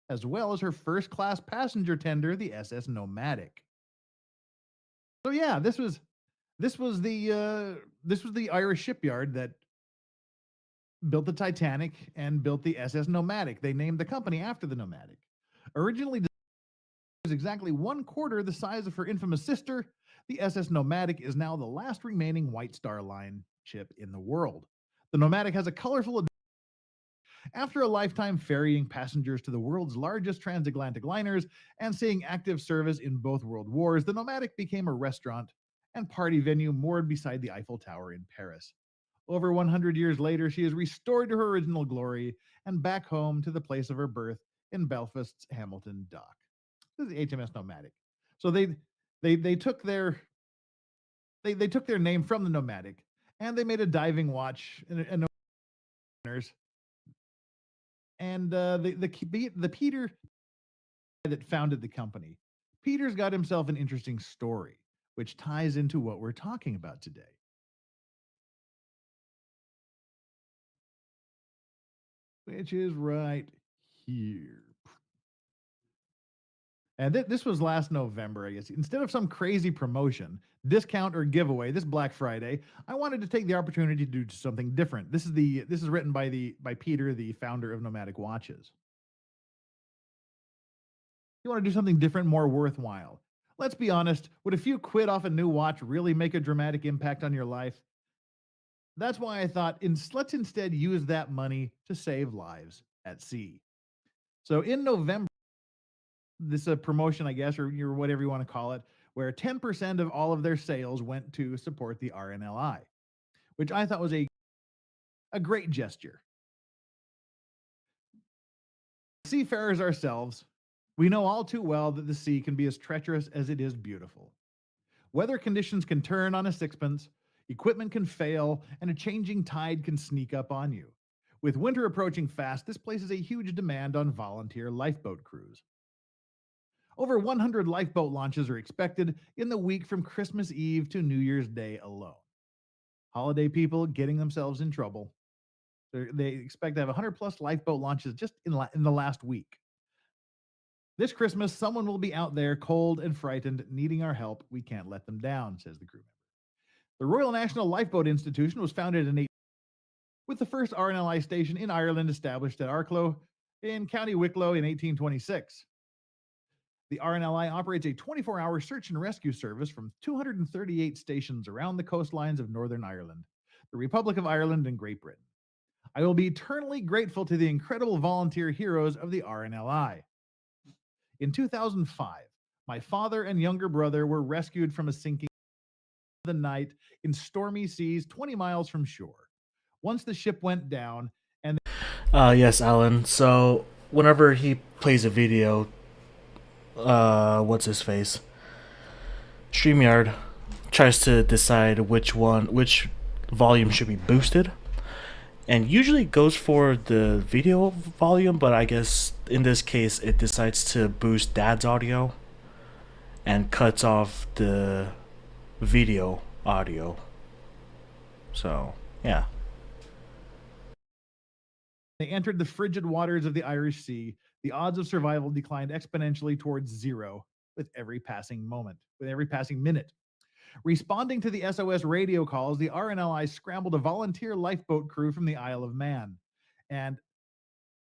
as well as her first class passenger tender, the SS Nomadic. So yeah, this was the Irish shipyard that built the Titanic and built the SS Nomadic. They named the company after the Nomadic. Originally is exactly 1/4 the size of her infamous sister, the SS Nomadic is now the last remaining White Star Line ship in the world. The Nomadic has a colorful. After a lifetime ferrying passengers to the world's largest transatlantic liners and seeing active service in both world wars, the Nomadic became a restaurant and party venue moored beside the Eiffel Tower in Paris. Over 100 years later, she is restored to her original glory and back home to the place of her birth in Belfast's Hamilton Dock. This is the HMS Nomadic. So they took their They took their name from the Nomadic, and they made a diving watch and the Peter that founded the company. Peter's got himself an interesting story, which ties into what we're talking about today. Which is right here. And this was last November, I guess. Instead of some crazy promotion, discount, or giveaway this Black Friday, I wanted to take the opportunity to do something different. This is written by Peter, the founder of Nomadic Watches. You want to do something different, more worthwhile. Let's be honest, would a few quid off a new watch really make a dramatic impact on your life? That's why I thought let's instead use that money to save lives at sea. So in November, this is a promotion, I guess, or whatever you want to call it, where 10% of all of their sales went to support the RNLI, which I thought was a great gesture. Seafarers ourselves, we know all too well that the sea can be as treacherous as it is beautiful. Weather conditions can turn on a sixpence, equipment can fail, and a changing tide can sneak up on you. With winter approaching fast, this places a huge demand on volunteer lifeboat crews. Over 100 lifeboat launches are expected in the week from Christmas Eve to New Year's Day alone. Holiday people getting themselves in trouble. They expect to have 100 plus lifeboat launches just in the last week. This Christmas, someone will be out there cold and frightened, needing our help. We can't let them down, says the crew member. The Royal National Lifeboat Institution was founded in with the first RNLI station in Ireland established at Arklow in County Wicklow in 1826. The RNLI operates a 24-hour search and rescue service from 238 stations around the coastlines of Northern Ireland, the Republic of Ireland, and Great Britain. I will be eternally grateful to the incredible volunteer heroes of the RNLI. In 2005, my father and younger brother were rescued from a sinking the night in stormy seas 20 miles from shore. Once the ship went down and Yes, Alan. So whenever he plays a video, what's his face? StreamYard tries to decide which volume should be boosted, and usually goes for the video volume, but I guess in this case it decides to boost Dad's audio and cuts off the video audio. So, yeah. they entered the frigid waters of the Irish Sea, the odds of survival declined exponentially towards zero with every passing minute. Responding to the SOS radio calls, the RNLI scrambled a volunteer lifeboat crew from the Isle of Man. And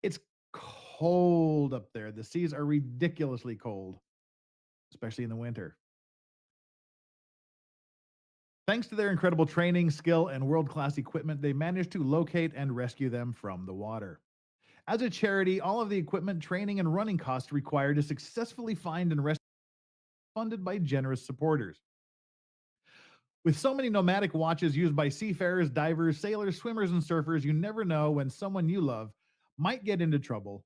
it's cold up there. The seas are ridiculously cold, especially in the winter. Thanks to their incredible training, skill, and world-class equipment, they managed to locate and rescue them from the water. As a charity, all of the equipment, training, and running costs required to successfully find and rescue funded by generous supporters. With so many nomadic watches used by seafarers, divers, sailors, swimmers, and surfers, you never know when someone you love might get into trouble.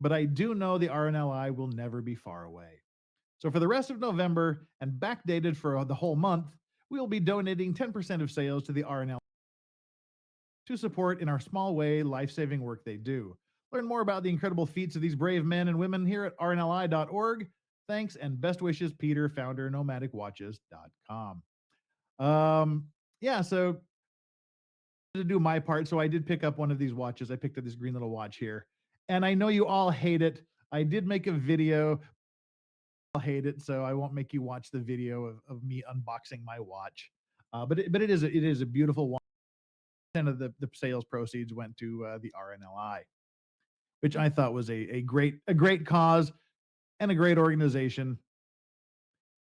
But I do know the RNLI will never be far away. So for the rest of November and backdated for the whole month, we will be donating 10% of sales to the RNLI to support in our small way life-saving work they do. Learn more about the incredible feats of these brave men and women here at rnli.org. Thanks and best wishes, Peter, founder, nomadicwatches.com. So to do my part, so I did pick up one of these watches. I picked up this green little watch here, and I know you all hate it. I did make a video. I'll hate it, so I won't make you watch the video of me unboxing my watch. But it is a beautiful watch. And of the sales proceeds went to the RNLI, which I thought was a great cause and a great organization.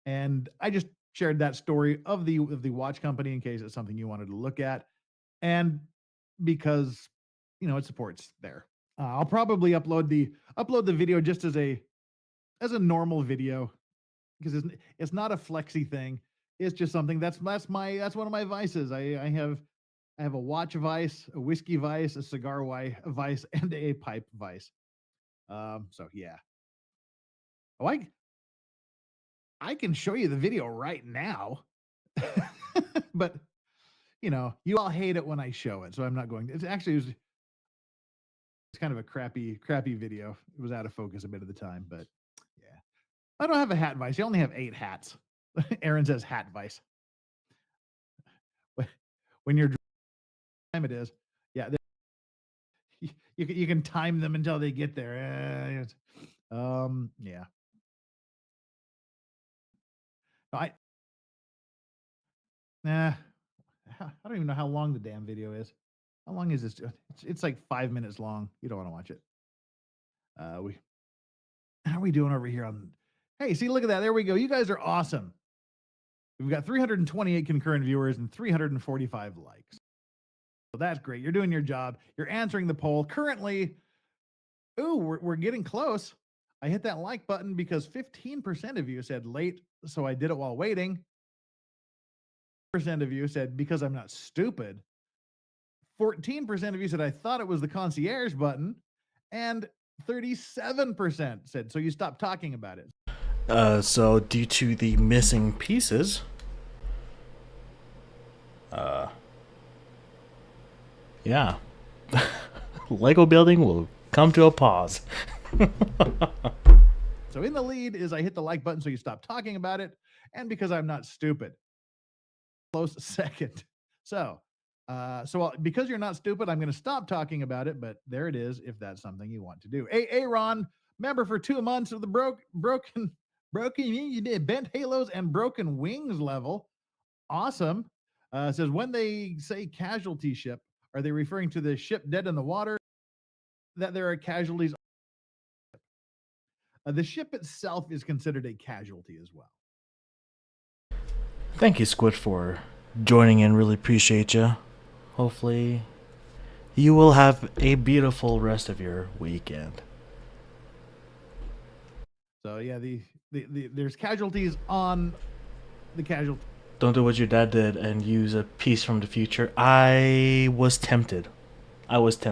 And I just shared that story of the watch company in case it's something you wanted to look at, and because it supports there. I'll probably upload the video just as a normal video, because it's not a flexy thing. It's just something that's one of my vices. I have a watch vice, a whiskey vice, a cigar vice, and a pipe vice. So yeah. Oh, I can show you the video right now. but you all hate it when I show it, so I'm not going. It's kind of a crappy video. It was out of focus a bit of the time, but yeah, I don't have a hat vice. You only have 8 hats. Aaron says hat vice. When you're time it is, yeah. You can time them until they get there. Yeah. I nah. I don't even know how long the damn video is. How long is this? It's like 5 minutes long. You don't want to watch it. We How are we doing over here on? Hey, see, look at that. There we go. You guys are awesome. We've got 328 concurrent viewers and 345 likes. So that's great. You're doing your job. You're answering the poll. Currently, we're getting close. I hit that like button because 15% of you said late, so I did it while waiting. Percent of you said because I'm not stupid. 14% of you said I thought it was the concierge button, and 37% said so you stopped talking about it. So due to the missing pieces, yeah, Lego building will come to a pause. So in the lead is I hit the like button so you stop talking about it, and because I'm not stupid. Close second. So because you're not stupid, I'm going to stop talking about it, but there it is if that's something you want to do. Aaron, member for 2 months of the broken you did bent halos and broken wings level. Awesome. Says when they say casualty ship, are they referring to the ship dead in the water? That there are casualties. The ship itself is considered a casualty as well. Thank you, Squid, for joining in. Really appreciate you. Hopefully, you will have a beautiful rest of your weekend. So yeah, there's casualties on the casualty. Don't do what your dad did and use a piece from the future. I was tempted. I looked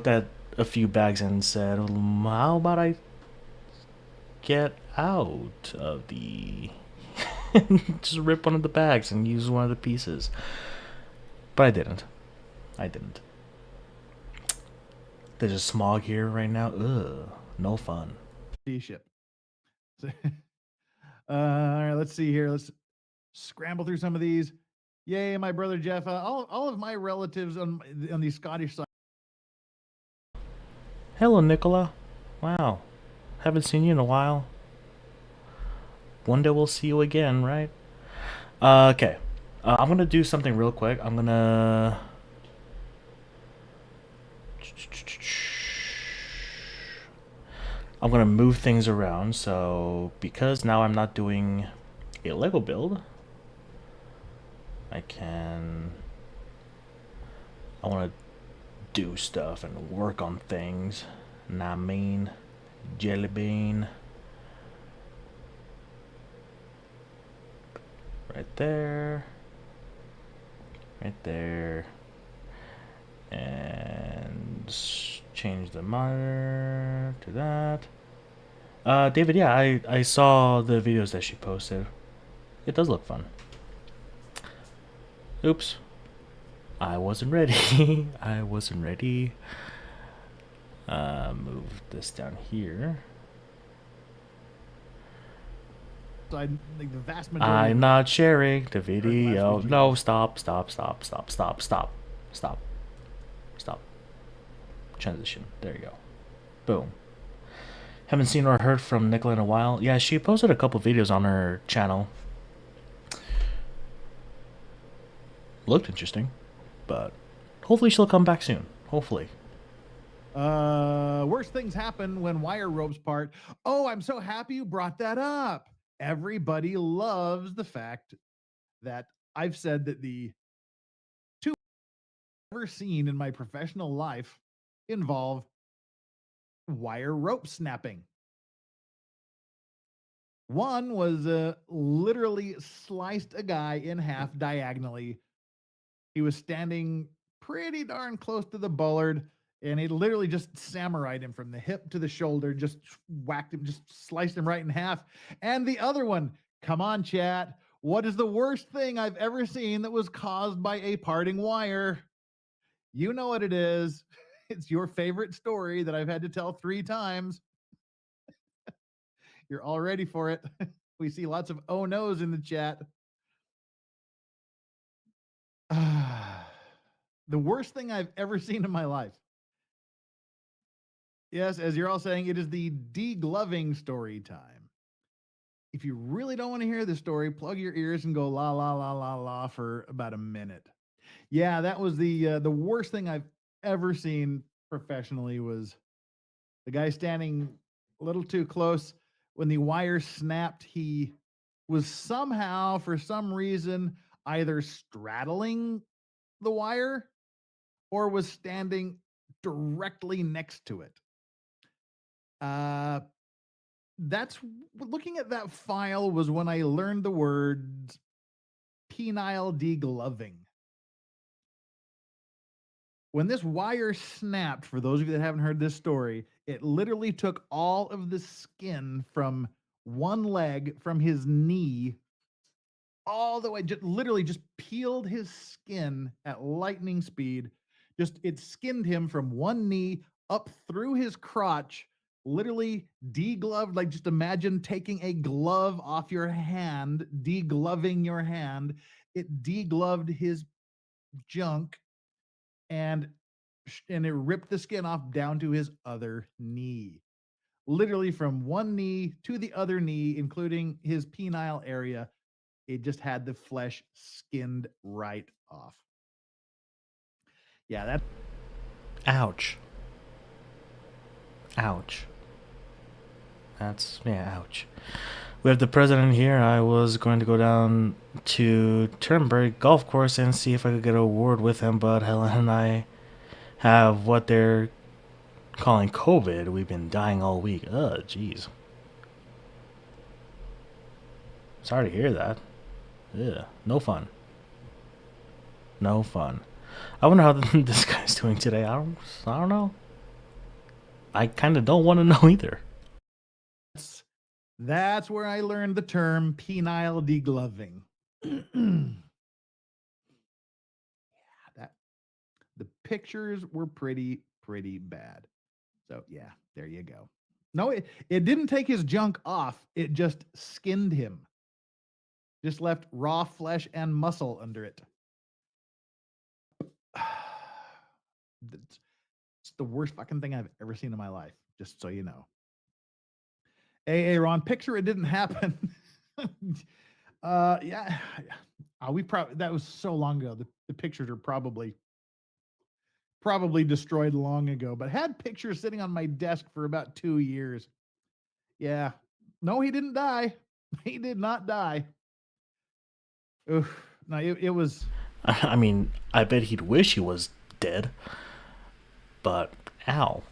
at a few bags and said, how about I get out of the... just rip one of the bags and use one of the pieces. But I didn't. There's a smog here right now. Ugh, no fun. Ship. All right, let's see here. Let's scramble through some of these. Yay, my brother Jeff. All of my relatives on the Scottish side. Hello, Nicola. Wow. Haven't seen you in a while. One day we'll see you again, right? Okay. I'm going to do something real quick. I'm going to... move things around. So, because now I'm not doing a Lego build, I want to do stuff and work on things. Nah, mean, jelly bean. Right there. And change the monitor to that. David, yeah, I saw the videos that she posted. It does look fun. Oops. I wasn't ready. Move this down here. Like the vast majority. I'm not sharing the video. No, stop. Transition. There you go. Boom. Haven't seen or heard from Nicola in a while. Yeah, she posted a couple videos on her channel. Looked interesting, but hopefully she'll come back soon. Hopefully. Worst things happen when wire ropes part. Oh, I'm so happy you brought that up. Everybody loves the fact that I've said that the 2 I've ever seen in my professional life involve wire rope snapping. One was literally sliced a guy in half diagonally. He was standing pretty darn close to the bollard, and he literally just samurai'd him from the hip to the shoulder, just whacked him, just sliced him right in half. And the other one, come on, chat, What is the worst thing I've ever seen that was caused by a parting wire? You know what it is. It's your favorite story that I've had to tell 3 times. You're all ready for it. We see lots of oh no's in the chat. The worst thing I've ever seen in my life. Yes, as you're all saying, it is the degloving story time. If you really don't want to hear the story, plug your ears and go la la la la la for about a minute. Yeah, that was the worst thing I've ever seen professionally. Was the guy standing a little too close when the wire snapped. He was somehow, for some reason, either straddling the wire or was standing directly next to it. That's looking at that file was when I learned the words penile degloving. When this wire snapped, for those of you that haven't heard this story, it literally took all of the skin from one leg, from his knee, all the way, literally just peeled his skin at lightning speed. It skinned him from one knee up through his crotch, literally degloved. Like, just imagine taking a glove off your hand, degloving your hand. It degloved his junk, and it ripped the skin off down to his other knee. Literally from one knee to the other knee, including his penile area. It just had the flesh skinned right off. Yeah, Ouch. Ouch. Ouch. We have the president here. I was going to go down to Turnberg Golf Course and see if I could get a word with him, but Helen and I have what they're calling COVID. We've been dying all week. Jeez. Sorry to hear that. Yeah, no fun. No fun. I wonder how this guy's doing today. I don't know. I kind of don't want to know either. That's where I learned the term penile degloving. The pictures were pretty bad. So yeah, there you go. No, it didn't take his junk off. It just skinned him. Just left raw flesh and muscle under it. It's the worst fucking thing I've ever seen in my life, just so you know. Hey, Ron, picture it didn't happen. Yeah. We probably, that was so long ago. The pictures are probably destroyed long ago, but had pictures sitting on my desk for about 2 years. Yeah. No, he didn't die. He did not die. Oof. No, it was. I mean, I bet he'd wish he was dead. But ow.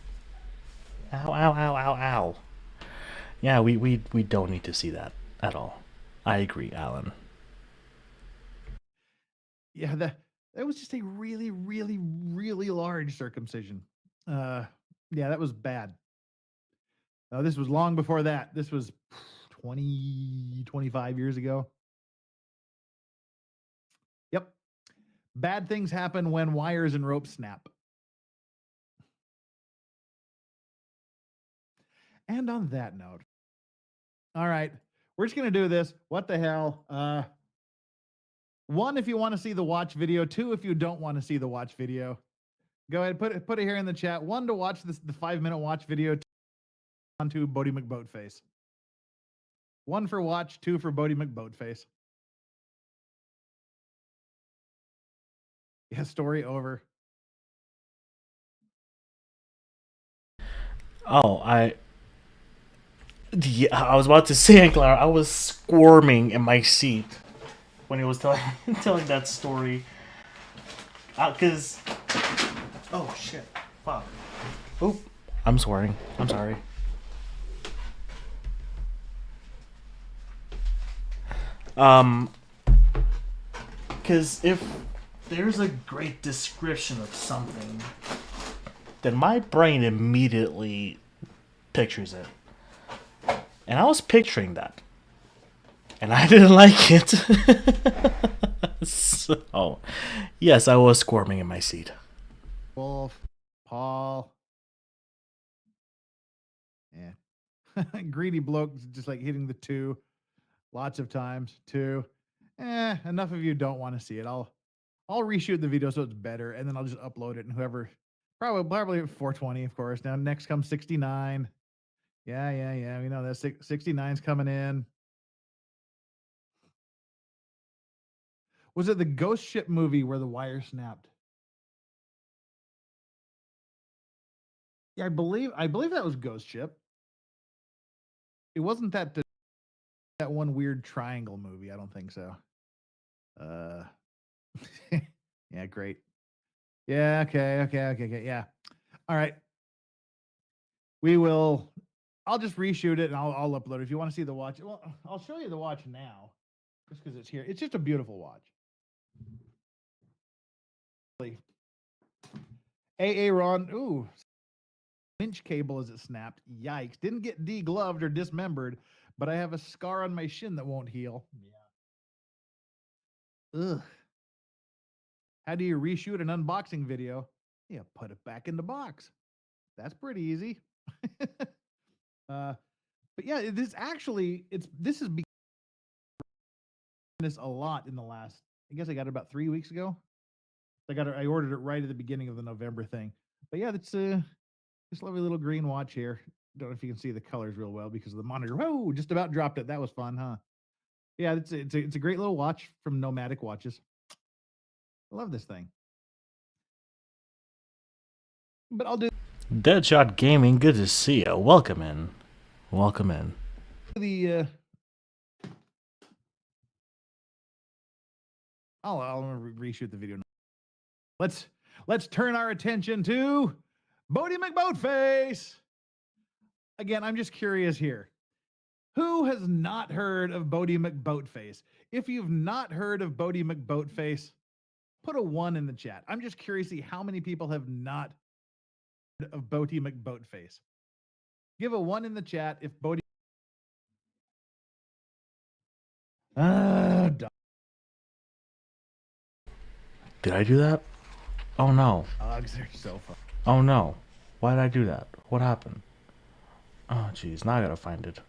Ow, ow, ow, ow, ow. Yeah, we don't need to see that at all. I agree, Alan. Yeah, that was just a really, really, really large circumcision. Yeah, that was bad. This was long before that. This was 20, 25 years ago. Yep. Bad things happen when wires and ropes snap. And on that note, all right, we're just going to do this. What the hell? 1, if you want to see the watch video. 2, if you don't want to see the watch video. Go ahead, put it here in the chat. 1, to watch the 5-minute watch video. 2, onto Bodie McBoatface. 1 for watch, 2 for Bodie McBoatface. Yeah, story over. Oh, I was about to say, Clara, I was squirming in my seat when he was telling that story. Cause oh shit, fuck. Oop, I'm swearing. I'm sorry. Cause if there's a great description of something, then my brain immediately pictures it. And I was picturing that. and I didn't like it. So, yes, I was squirming in my seat. Wolf, Paul. Yeah. Greedy bloke just like hitting the 2 lots of times. 2. Enough of you don't want to see it. I'll reshoot the video so it's better, and then I'll just upload it, and whoever probably at 420, of course. Now next comes 69. Yeah. We know that 69's coming in. Was it the Ghost Ship movie where the wire snapped? Yeah, I believe that was Ghost Ship. It wasn't that one weird triangle movie. I don't think so. Yeah, great. Yeah, okay. Yeah. All right. We will. I'll just reshoot it and I'll upload it. If you want to see the watch, well, I'll show you the watch now, just because it's here. It's just a beautiful watch. AA Ron, ooh, winch cable as it snapped. Yikes! Didn't get degloved or dismembered, but I have a scar on my shin that won't heal. Yeah. Ugh. How do you reshoot an unboxing video? Yeah, put it back in the box. That's pretty easy. But yeah, this actually, this has been this a lot in the last. I guess I got it about 3 weeks ago. I ordered it right at the beginning of the November thing. But yeah, it's this lovely little green watch here. Don't know if you can see the colors real well because of the monitor. Whoa, just about dropped it. That was fun, huh? Yeah, it's a great little watch from Nomadic Watches. I love this thing. But I'll do Deadshot Gaming, good to see you. Welcome in. the I'll reshoot the video. Let's turn our attention to Bodie McBoatface. Again, I'm just curious here. Who has not heard of Bodie McBoatface? If you've not heard of Bodie McBoatface, put a 1 in the chat. I'm just curious to see how many people have not heard of Bodie McBoatface. Give a 1 in the chat if Bodie. Did I do that? Oh no. Dogs are so fun. Oh no. Why did I do that? What happened? Oh jeez, now I gotta find it.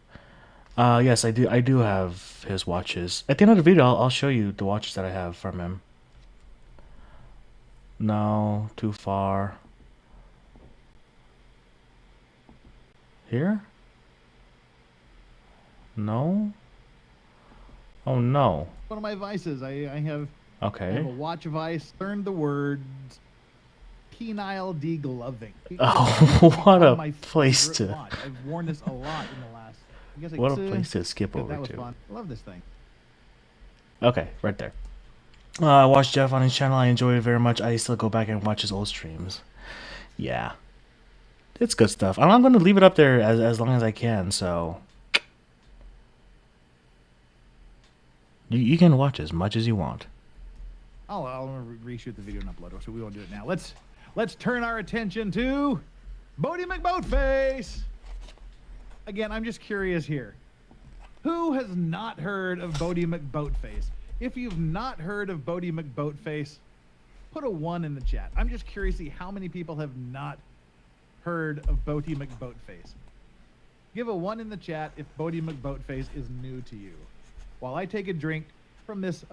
Yes, I do have his watches. At the end of the video, I'll show you the watches that I have from him. No, too far. Here? No? Oh no. One of my vices. I have a Okay. watch vice. Learned the words penile degloving. Oh, what a My place favorite to... watch. I've worn this a lot in the last. I guess What a place to skip that over was to. fun. I love this thing. Okay, right there. I watched Jeff on his channel. I enjoyed it very much. I still go back and watch his old streams. Yeah. It's good stuff. I'm going to leave it up there as long as I can, so... You can watch as much as you want. I'll reshoot the video and upload it, so we won't do it now. Let's turn our attention to Bodie McBoatface. Again, I'm just curious here. Who has not heard of Bodie McBoatface? If you've not heard of Bodie McBoatface, put a 1 in the chat. I'm just curious to see how many people have not heard of Bodie McBoatface. Give a 1 in the chat if Bodie McBoatface is new to you. While I take a drink from this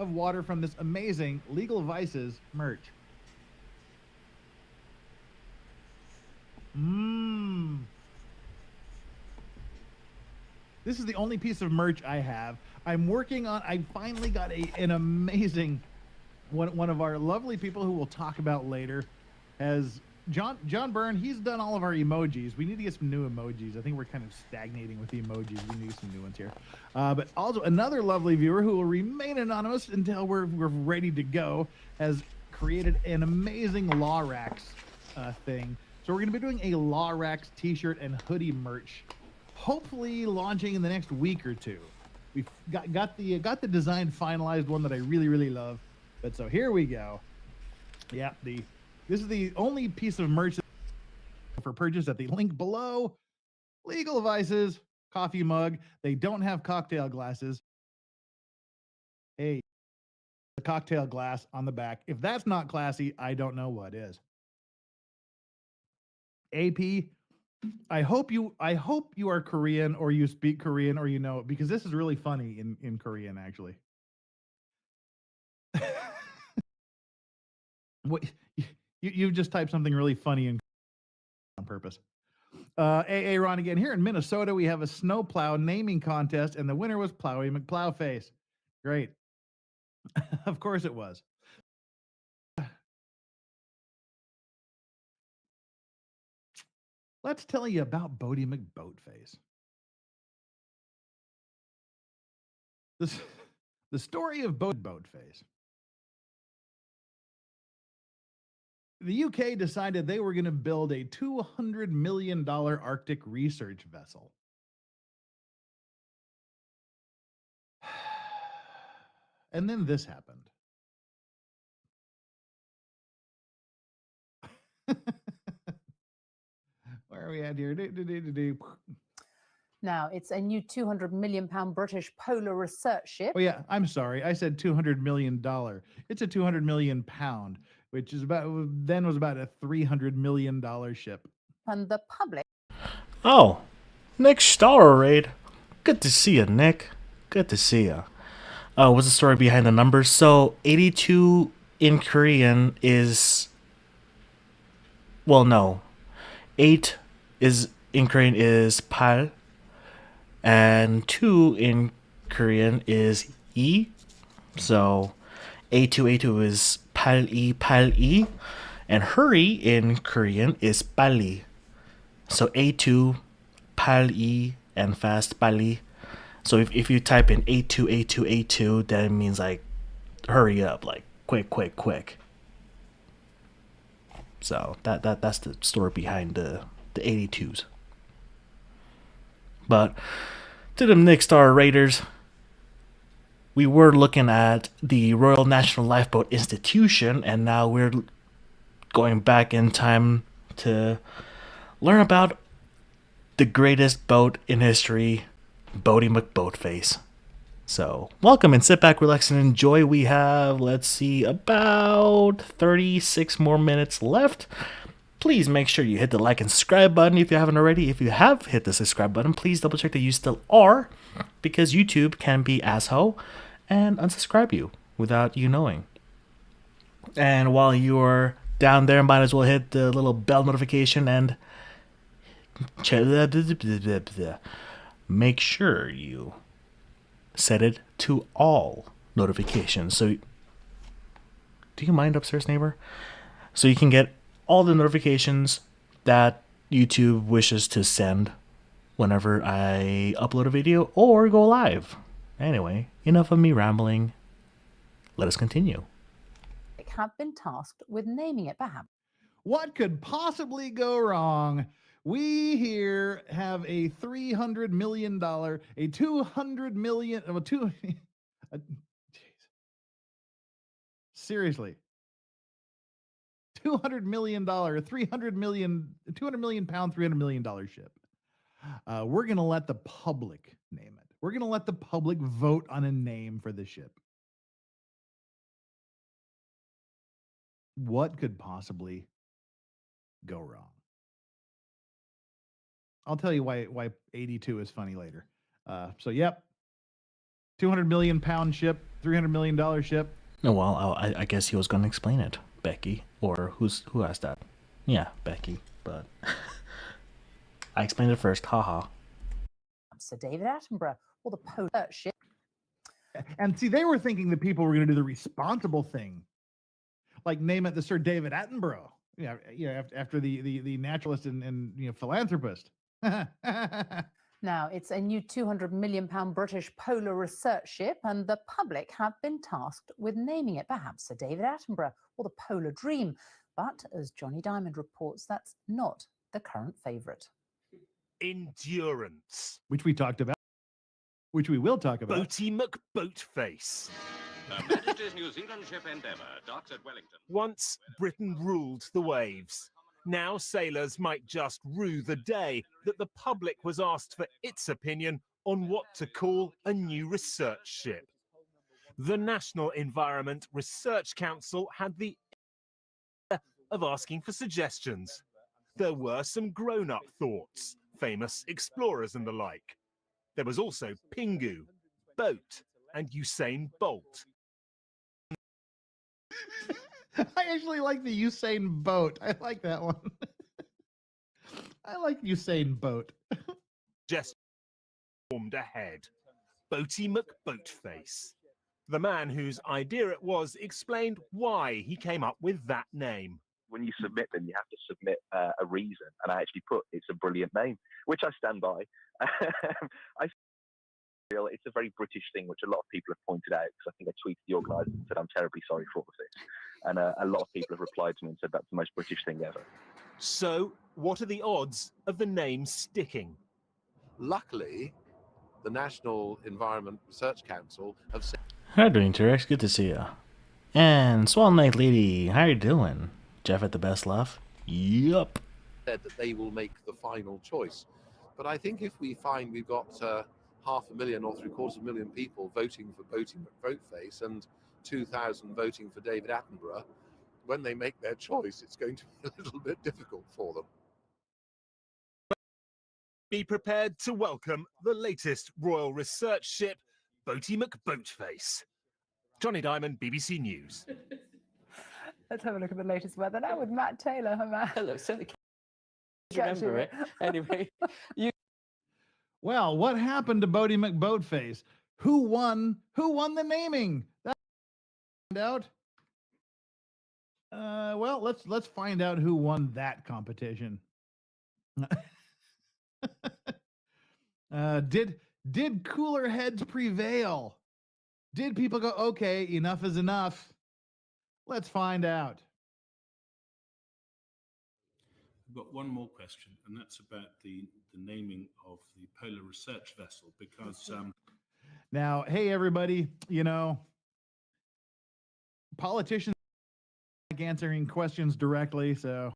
amazing Legal Vices merch. This is the only piece of merch I have. I'm working on. I finally got an amazing one of our lovely people who we'll talk about later has John Byrne. He's done all of our emojis. We need to get some new emojis. I think we're kind of stagnating with the emojis. We need some new ones here. But also another lovely viewer who will remain anonymous until we're ready to go has created an amazing Law Racks thing. So we're going to be doing a Law Racks t-shirt and hoodie merch, hopefully launching in the next week or two. We've got the design finalized, one that I really love. But so here we go. Yeah, this is the only piece of merch for purchase at the link below. Legal Vices coffee mug. They don't have cocktail glasses. Hey, the cocktail glass on the back. If that's not classy, I don't know what is. AP, I hope you are Korean or you speak Korean or you know it, because this is really funny in Korean actually. What you just typed something really funny on purpose. AA Ron again. Here in Minnesota, we have a snowplow naming contest, and the winner was Plowy McPlowface. Great. Of course it was. Let's tell you about Bodie McBoatface. The story of Boatface. The UK decided they were going to build a $200 million Arctic research vessel. And then this happened. Where are we at here? Now, it's a new £200 million British polar research ship. Oh, yeah, I'm sorry. I said $200 million. It's a 200 million pound, which is about a $300 million ship. And the public. Oh, Nick Star Raid. Good to see you, Nick. Good to see you. What's the story behind the numbers? So 82 in Korean is, well, no, 8 is in Korean is pal, and 2 in Korean is e. So A2 is pal-i, and hurry in Korean is 빨리. So A2, pal-i, and fast 빨리. So if you type in A2, then it means like hurry up, like quick. So that's the story behind the 82s. But to the Nick Star Raiders, we were looking at the Royal National Lifeboat Institution, and now we're going back in time to learn about the greatest boat in history, Bodie McBoatface. So, welcome and sit back, relax, and enjoy. We have, let's see, about 36 more minutes left. Please make sure you hit the like and subscribe button if you haven't already. If you have hit the subscribe button, please double check that you still are, because YouTube can be asshole and unsubscribe you without you knowing. And while you're down there, might as well hit the little bell notification and make sure you set it to all notifications. So, do you mind, upstairs neighbor? So you can get all the notifications that YouTube wishes to send whenever I upload a video or go live. Anyway, enough of me rambling. Let us continue. Have been tasked with naming it, perhaps. What could possibly go wrong? We here have a $300 million, a 200 million, seriously, $200 million, 300 million, 200 million pound, $300 million ship. We're going to let the public name it. We're going to let the public vote on a name for the ship. What could possibly go wrong? I'll tell you why 82 is funny later. So, yep. 200 million pound ship, $300 million ship. No, well, I guess he was going to explain it, Becky. Or who asked that? Yeah, Becky. But I explained it first. Haha. Sir David Attenborough, or the polar ship. And see, they were thinking that people were going to do the responsible thing, like name it the Sir David Attenborough. Yeah, after the naturalist and philanthropist. Now, it's a new £200 million British polar research ship, and the public have been tasked with naming it, perhaps Sir David Attenborough or the Polar Dream. But as Johnny Diamond reports, that's not the current favourite. Endurance. Which we talked about. Which we will talk about. Boaty McBoatface. Her Majesty's New Zealand ship Endeavour docks at Wellington. Once Britain ruled the waves. Now sailors might just rue the day that the public was asked for its opinion on what to call a new research ship. The National Environment Research Council had the of asking for suggestions. There were some grown-up thoughts, famous explorers and the like. There was also Pingu, boat, and Usain Bolt. I actually like the Usain Boat. I like that one. I like Usain Boat. Just formed ahead. Boaty McBoatface. The man whose idea it was explained why he came up with that name. When you submit them, you have to submit a reason, and I actually put it's a brilliant name, which I stand by. I feel it's a very British thing, which a lot of people have pointed out, because I think I tweeted the organiser and said I'm terribly sorry for all of this, and a lot of people have replied to me and said that's the most British thing ever. So, what are the odds of the name sticking? Luckily, the National Environment Research Council have said How you doing, T-Rex? Good to see ya. And Swan Knight Lady, how you doing? Jeff at the best laugh? Yup. that they will make the final choice. But I think if we find we've got 500,000 or 750,000 people voting for Boaty McBoatface and 2,000 voting for David Attenborough, when they make their choice, it's going to be a little bit difficult for them. Be prepared to welcome the latest royal research ship, Boaty McBoatface. Johnny Diamond, BBC News. Let's have a look at the latest weather now with Matt Taylor. Hi, Matt. Hello, certainly can't remember it. Anyway, Well, what happened to Boaty McBoatface? Who won? Who won the naming? That's find out. Well, let's find out who won that competition. Did cooler heads prevail? Did people go, okay, enough is enough? Let's find out. I've got one more question, and that's about the naming of the polar research vessel, because Now, hey, everybody, you know, politicians like answering questions directly, so.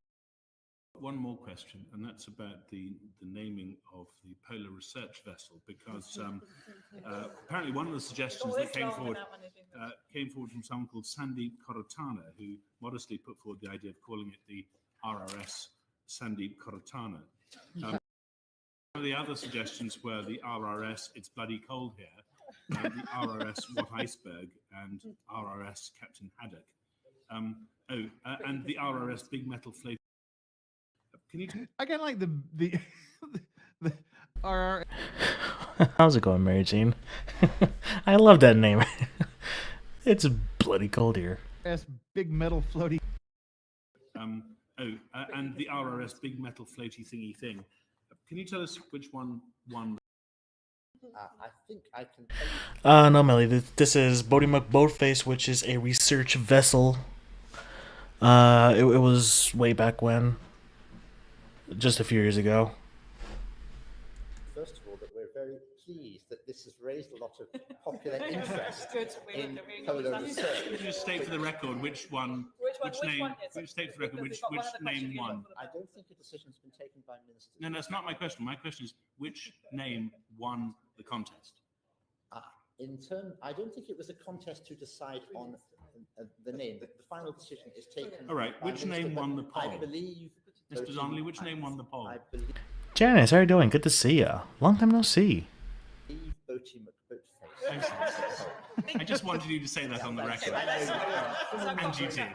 one more question, and that's about the naming of the polar research vessel, because apparently one of the suggestions that came forward from someone called Sandeep Korotana, who modestly put forward the idea of calling it the RRS Sandeep Korotana. One of the other suggestions were the RRS It's Bloody Cold Here, the RRS What Iceberg, and RRS Captain Haddock. And the RRS Big Metal Float. Can you? I kind of like the RR. How's it going, Mary Jane? I love that name. It's bloody cold here. Big metal floaty. And the RRS Big Metal Floaty Thingy Thing. Can you tell us which one won? I think I can tell you. No, Melly. This is Boaty McBoatface, which is a research vessel. It was way back when. Just a few years ago. First of all, that we're very pleased that this has raised a lot of popular interest in polar research. Could you state for the record which name won? I don't think a decision has been taken by ministers. No, that's not my question. My question is which name won the contest? I don't think it was a contest to decide on the name. The final decision is taken. All right, which name won the poll? I believe. Mr. Donnelly, which name won the poll? I believe Janice, how are you doing? Good to see ya. Long time no see. Boaty McBoatface. I just wanted you to say that on the record. And you did.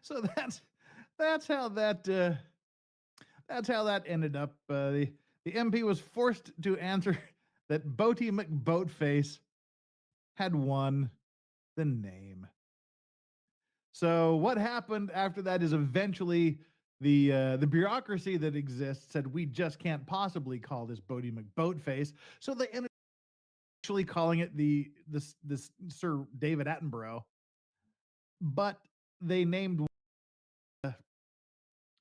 So that's how that ended up. The MP was forced to answer that Boaty McBoatface had won the name. So what happened after that is eventually the bureaucracy that exists said we just can't possibly call this Boaty McBoatface. So they ended up actually calling it this Sir David Attenborough, but they named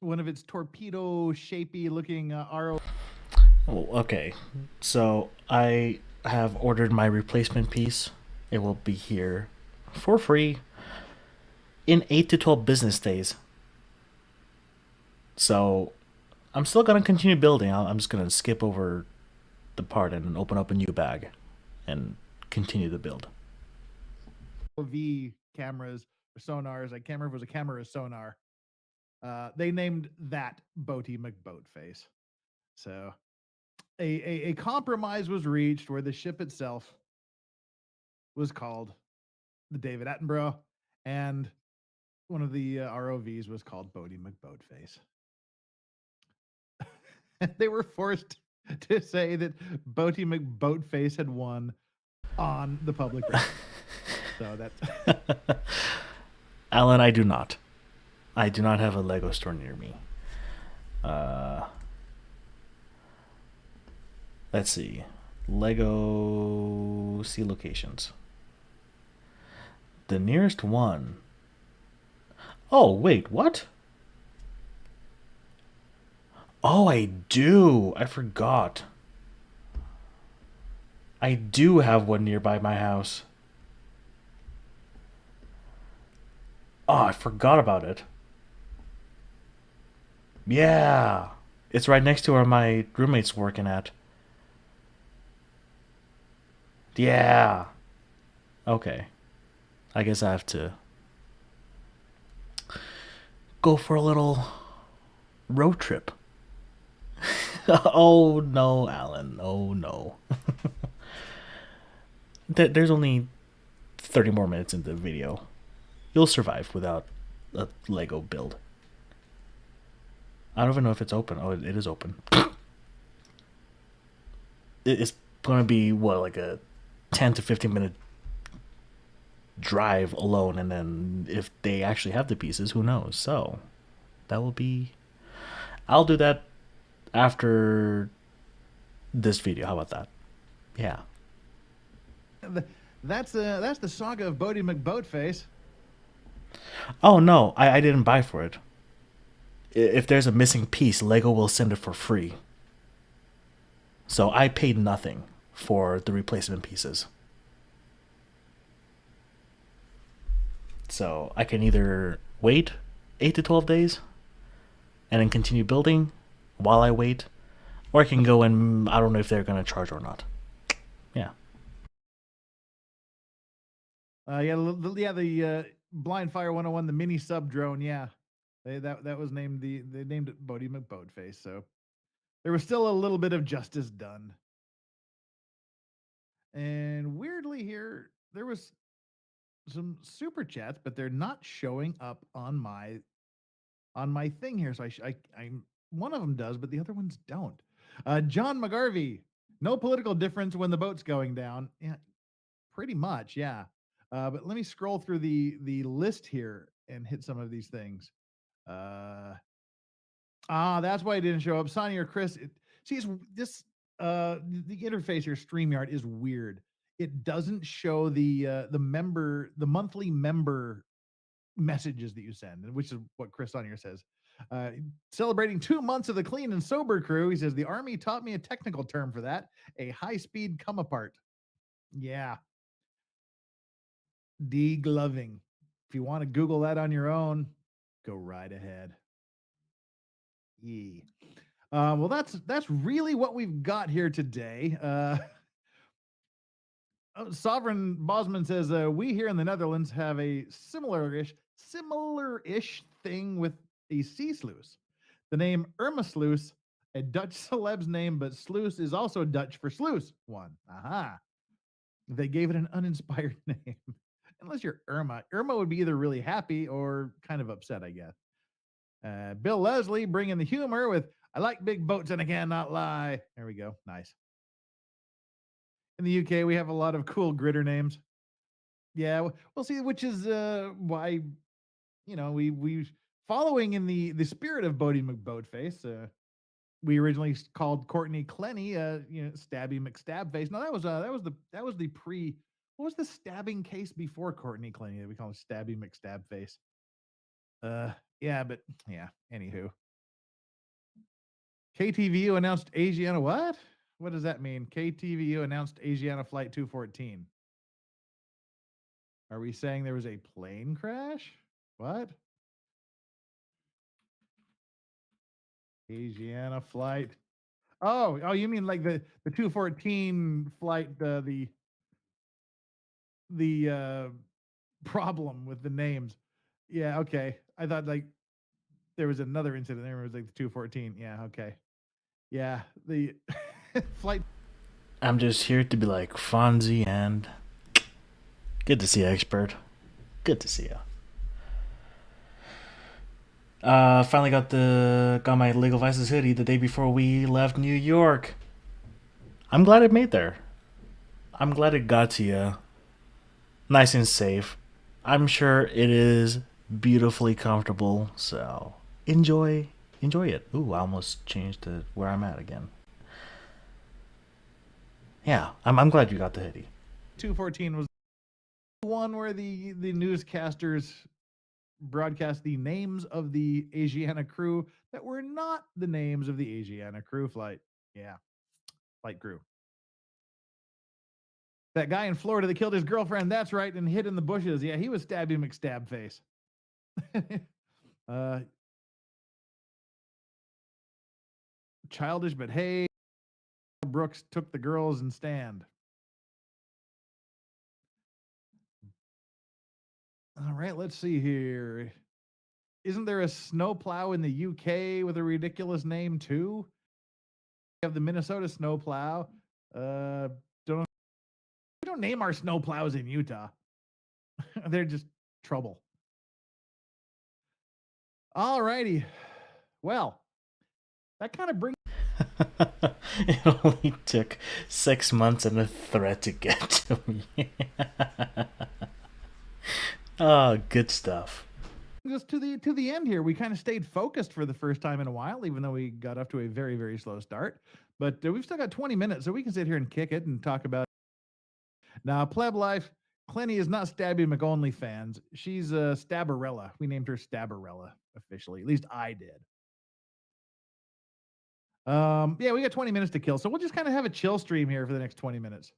one of its torpedo shapy looking RO. Oh, okay, so I have ordered my replacement piece. It will be here for free in 8 to 12 business days. So I'm still going to continue building. I'm just going to skip over the part and then open up a new bag and continue the build. V cameras or sonars. I can't remember if it was a camera or sonar. They named that Boaty McBoatface. So a compromise was reached where the ship itself was called the David Attenborough, and one of the ROVs was called Boaty McBoatface. They were forced to say that Boaty McBoatface had won on the public record. So that's Alan, I do not. I do not have a Lego store near me. Let's see. Lego see locations. The nearest one. Oh, wait, what? Oh, I do. I forgot. I do have one nearby my house. Oh, I forgot about it. Yeah. It's right next to where my roommate's working at. Yeah. Okay. I guess I have to go for a little road trip. Oh no, Alan. Oh no. There's only 30 more minutes in the video. You'll survive without a Lego build. I don't even know if it's open. Oh, it is open. It's gonna be what, like a 10 to 15 minute drive alone, and then if they actually have the pieces, who knows? So that will be. I'll do that after this video. How about that? Yeah. that's the saga of Boaty McBoatface. Oh no, I didn't buy for it. If there's a missing piece, Lego will send it for free. So I paid nothing for the replacement pieces. So I can either wait 8 to 12 days and then continue building while I wait, or I can go and I don't know if they're going to charge or not. Yeah. The Blind Fire 101, the mini sub drone. Yeah, that was named they named it Boaty McBoatface. So there was still a little bit of justice done. And weirdly here, there was some super chats, but they're not showing up on my thing here. So I'm one of them does, but the other ones don't. John McGarvey, no political difference when the boat's going down. Yeah, pretty much. Yeah. But let me scroll through the list here and hit some of these things. That's why it didn't show up. Sonny or Chris, the interface here, StreamYard, is weird. It doesn't show the monthly member messages that you send, which is what Chris on here says. Celebrating 2 months of the clean and sober crew. He says the Army taught me a technical term for that: a high-speed come apart. Yeah, degloving. If you want to Google that on your own, go right ahead. Yeah. Well, that's really what we've got here today. Sovereign Bosman says we here in the Netherlands have a similar-ish thing with a sea sluice. The name Irma Sluice, a Dutch celeb's name, but sluice is also Dutch for sluice. One. Aha. They gave it an uninspired name. Unless you're Irma. Irma would be either really happy or kind of upset, I guess. Bill Leslie bringing the humor with, I like big boats and I cannot lie. There we go. Nice. In the UK, we have a lot of cool gritter names. Yeah, we'll see, which is why, we following in the spirit of Boaty McBoatface. We originally called Courtney Clenny, Stabby McStabface. No, that was the pre. What was the stabbing case before Courtney Clenny that we call him Stabby McStabface? Yeah, but yeah. Anywho, KTVU announced Asiana. What? What does that mean? KTVU announced Asiana Flight 214. Are we saying there was a plane crash? What? Asiana Flight. Oh, you mean like the 214 flight, the problem with the names. Yeah, okay. I thought like there was another incident there. It was like the 214. Yeah, okay. Yeah, the flight. I'm just here to be like Fonzie, and good to see you, expert. Good to see you. Finally got my Legal Vices hoodie the day before we left New York. I'm glad it made there. I'm glad it got to you. Nice and safe. I'm sure it is beautifully comfortable, so enjoy it. Ooh, I almost changed to where I'm at again. Yeah, I'm glad you got the hoodie. 214 was the one where the newscasters broadcast the names of the Asiana crew that were not the names of the Asiana crew flight. Yeah, flight crew. That guy in Florida that killed his girlfriend, that's right, and hid in the bushes. Yeah, he was Stabby McStabface. Childish, but hey, Brooks took the girls and stand. All right, let's see here. Isn't there a snowplow in the UK with a ridiculous name too? We have the Minnesota snowplow. We don't name our snowplows in Utah. They're just trouble. All righty. Well, that kind of brings. It only took 6 months and a threat to get to me. Oh, good stuff. Just to the end here. We kind of stayed focused for the first time in a while, even though we got off to a very, very slow start. But we've still got 20 minutes, so we can sit here and kick it and talk about. Now, Pleb Life, Clenny is not Stabby McOnly fans. She's Stabberella. We named her Stabberella officially. At least I did. Yeah, we got 20 minutes to kill, so we'll just kind of have a chill stream here for the next 20 minutes.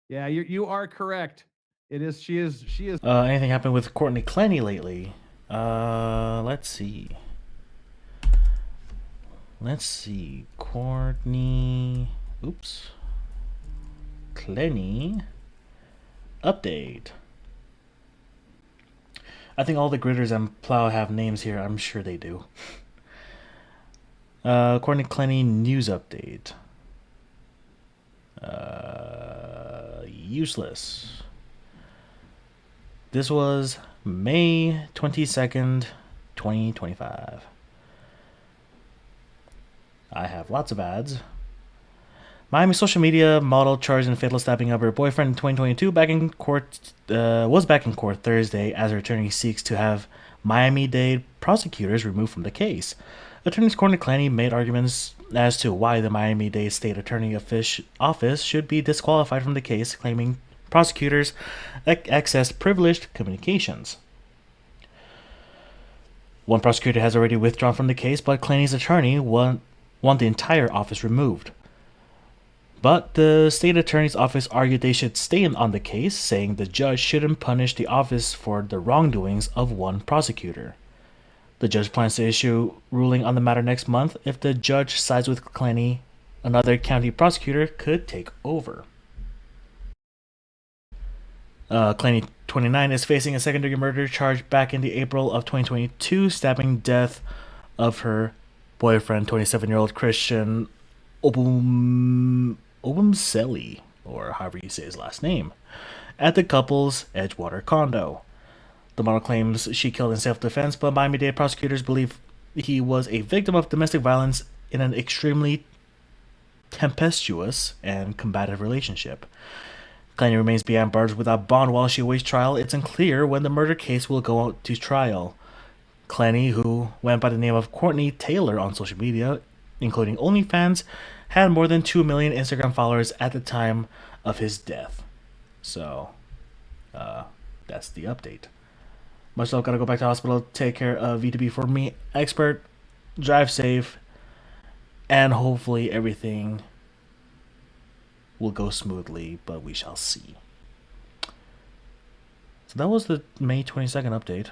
Yeah, you are correct. It is. She is. Anything happened with Courtney Clenny lately? Let's see. Courtney. Oops. Clenny. Update. I think all the gritters and plow have names here. I'm sure they do. Courtney Clenny news update. Useless. This was May 22nd, 2025. I have lots of ads. Miami social media model charged in fatal stabbing of her boyfriend in 2022 was back in court Thursday as her attorney seeks to have Miami-Dade prosecutors removed from the case. Attorneys Courtney Clenny made arguments as to why the Miami-Dade State Attorney Office should be disqualified from the case, claiming prosecutors accessed privileged communications. One prosecutor has already withdrawn from the case, but Clenny's attorney want the entire office removed. But the state attorney's office argued they should stay on the case, saying the judge shouldn't punish the office for the wrongdoings of one prosecutor. The judge plans to issue ruling on the matter next month. If the judge sides with Clenny, another county prosecutor could take over. Clenny, 29, is facing a second-degree murder charge back in the April of 2022, stabbing death of her boyfriend, 27-year-old Christian Obumseli, or however you say his last name, at the couple's Edgewater condo. The model claims she killed in self-defense, but Miami-Dade prosecutors believe he was a victim of domestic violence in an extremely tempestuous and combative relationship. Clenny remains behind bars without bond while she awaits trial. It's unclear when the murder case will go out to trial. Clenny, who went by the name of Courtney Taylor on social media, including OnlyFans, had more than 2 million Instagram followers at the time of his death. So, that's the update. Much love, gotta go back to hospital, take care of V2B for me, expert, drive safe, and hopefully everything will go smoothly, but we shall see. So that was the May 22nd update.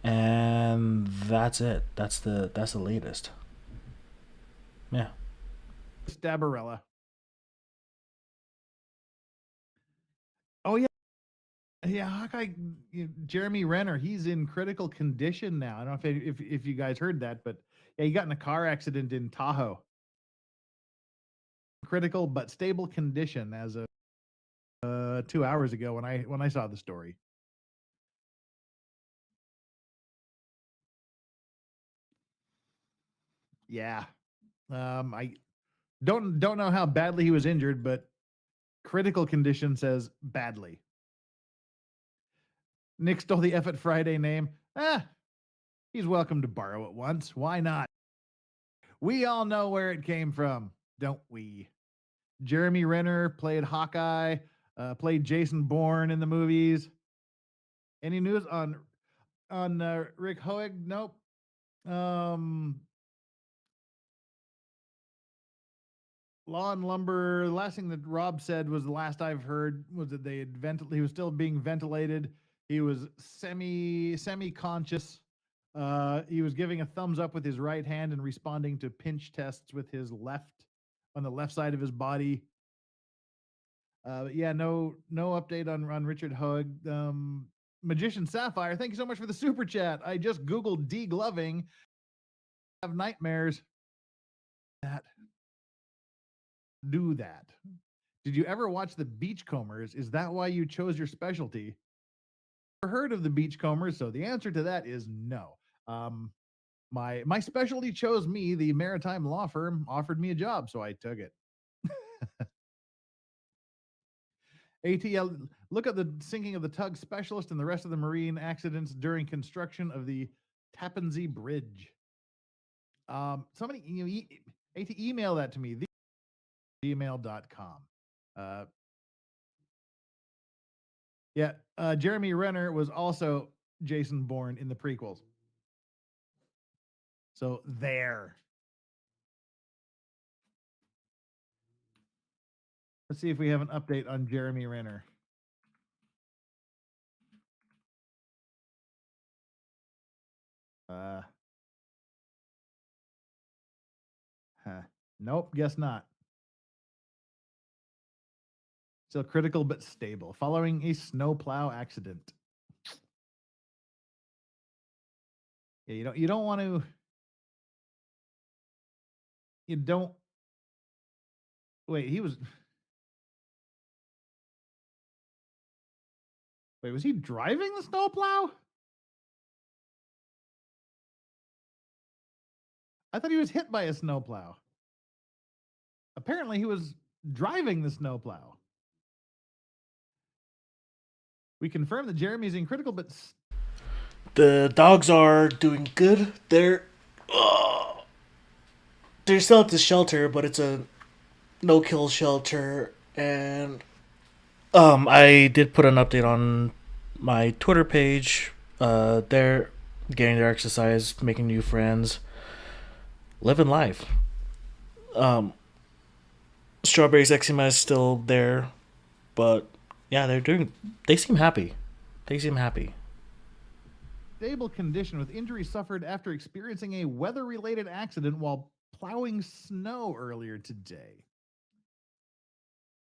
And that's it. That's the latest. Yeah. Stabarella. Oh yeah, yeah. Hawkeye, Jeremy Renner. He's in critical condition now. I don't know if you guys heard that, but yeah, he got in a car accident in Tahoe. Critical but stable condition as of 2 hours ago when I saw the story. Yeah. I don't know how badly he was injured, but critical condition says badly. Nick stole the F at Friday name. He's welcome to borrow it once. Why not? We all know where it came from, don't we? Jeremy Renner played Hawkeye, played Jason Bourne in the movies. Any news on Rick Hoeg? Nope. Law and Lumber. The last thing that Rob said was the last I've heard was that they had he was still being ventilated. He was semi conscious. He was giving a thumbs up with his right hand and responding to pinch tests with his left on the left side of his body. Yeah, no update on Richard Hoeg. Magician Sapphire, thank you so much for the super chat. I just Googled degloving. Have nightmares. Do that. Did you ever watch the Beachcombers? Is that why you chose your specialty? Never heard of the Beachcombers, so the answer to that is no. My specialty chose me. The maritime law firm offered me a job, so I took it. ATL, look at the sinking of the tug specialist and the rest of the marine accidents during construction of the Tappan Zee Bridge. Somebody, email that to me, gmail.com. Yeah, Jeremy Renner was also Jason Bourne in the prequels. So there. Let's see if we have an update on Jeremy Renner. Nope, guess not. Still critical but stable, following a snowplow accident. Yeah, you don't want to. You don't. Wait, he was. Wait, was he driving the snowplow? I thought he was hit by a snowplow. Apparently, he was driving the snowplow. We confirmed that Jeremy's in critical, but the dogs are doing good. They're still at the shelter, but it's a no-kill shelter, and I did put an update on my Twitter page. They're getting their exercise, making new friends, living life. Strawberry's eczema is still there, but yeah, they seem happy. Stable condition with injuries suffered after experiencing a weather-related accident while plowing snow earlier today.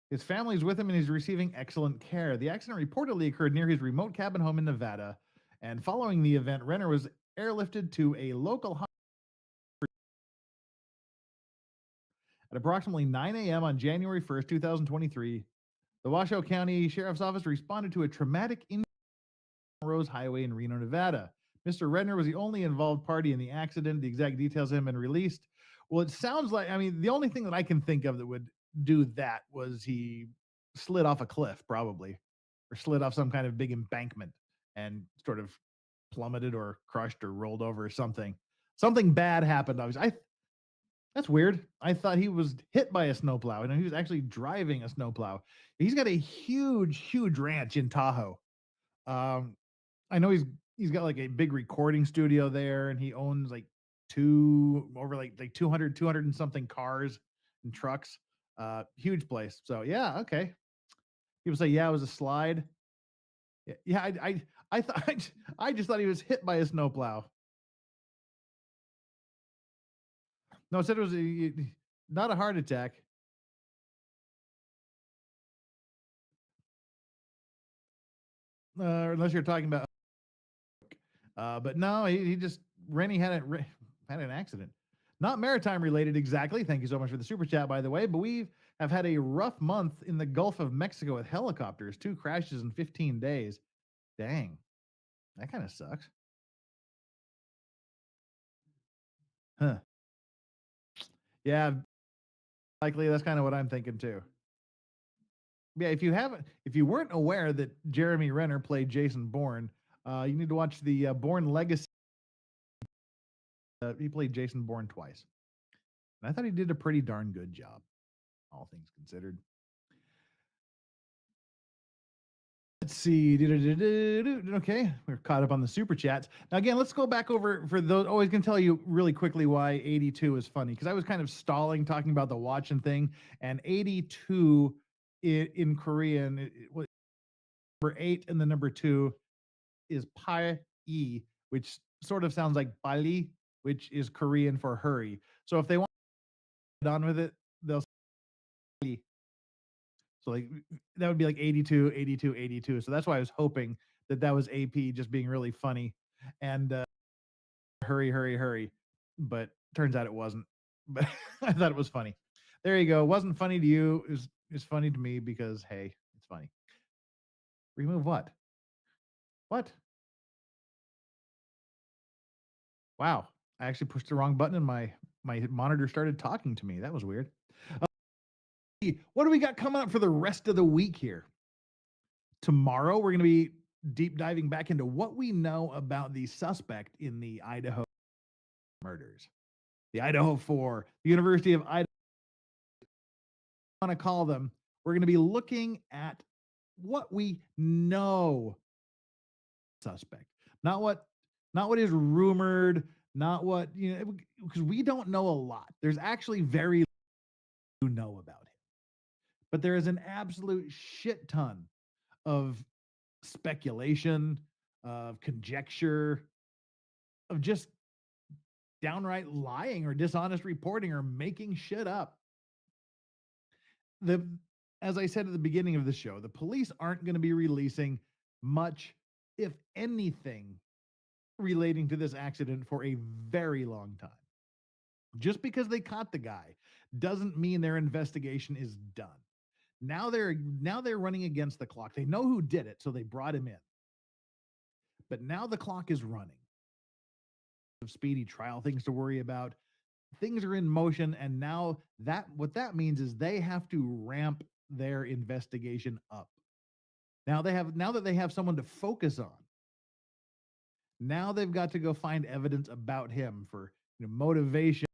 His family's with him and he's receiving excellent care. The accident reportedly occurred near his remote cabin home in Nevada, and following the event, Renner was airlifted to a local hospital at approximately 9 a.m. on January 1st, 2023. The Washoe County Sheriff's Office responded to a traumatic injury on Rose Highway in Reno, Nevada. Mr. Renner was the only involved party in the accident. The exact details haven't been released. Well, it sounds like, the only thing that I can think of that would do that was he slid off a cliff, probably, or slid off some kind of big embankment and sort of plummeted or crushed or rolled over or something. Something bad happened, obviously. That's weird. I thought he was hit by a snowplow, and he was actually driving a snowplow. He's got a huge ranch in Tahoe. I know he's got like a big recording studio there, and he owns like 200 and something cars and trucks. Huge place. So yeah, okay. People say, yeah, it was a slide. Yeah, I thought I just thought he was hit by a snowplow. No, it said it was Not a heart attack. Unless you're talking about. But no, he just Rennie had an accident. Not maritime related exactly. Thank you so much for the super chat, by the way. But we have had a rough month in the Gulf of Mexico with helicopters. 2 crashes in 15 days. Dang, that kind of sucks. Huh. Yeah, likely that's kind of what I'm thinking too. Yeah, if you weren't aware that Jeremy Renner played Jason Bourne, you need to watch the Bourne Legacy. He played Jason Bourne twice. And I thought he did a pretty darn good job, all things considered. Let's see. Okay, we're caught up on the super chats. Now, again, let's go back over for those. Always can tell you really quickly why 82 is funny, because I was kind of stalling talking about the watching thing, and 82 in Korean, number 8 and the number 2 is pai e, which sort of sounds like bali, which is Korean for hurry. So if they want to get on with it, they'll say so like that would be like 82, 82, 82. So that's why I was hoping that was AP just being really funny and hurry, hurry, hurry. But turns out it wasn't. But I thought it was funny. There you go. It wasn't funny to you. It's funny to me because hey, it's funny. Remove what? What? Wow. I actually pushed the wrong button and my monitor started talking to me. That was weird. What do we got coming up for the rest of the week here? Tomorrow, we're going to be deep diving back into what we know about the suspect in the Idaho murders. The Idaho 4, the University of Idaho, I want to call them. We're going to be looking at what we know suspect, not what is rumored, not what, because we don't know a lot. There's actually very little to know about him. But there is an absolute shit ton of speculation, of conjecture, of just downright lying or dishonest reporting or making shit up. As I said at the beginning of the show, the police aren't going to be releasing much, if anything, relating to this accident for a very long time. Just because they caught the guy doesn't mean their investigation is done. Now they're running against the clock. They know who did it, so they brought him in. But now the clock is running. Speedy trial things to worry about. Things are in motion, and now what that means is they have to ramp their investigation up. Now that they have someone to focus on. Now they've got to go find evidence about him for motivation.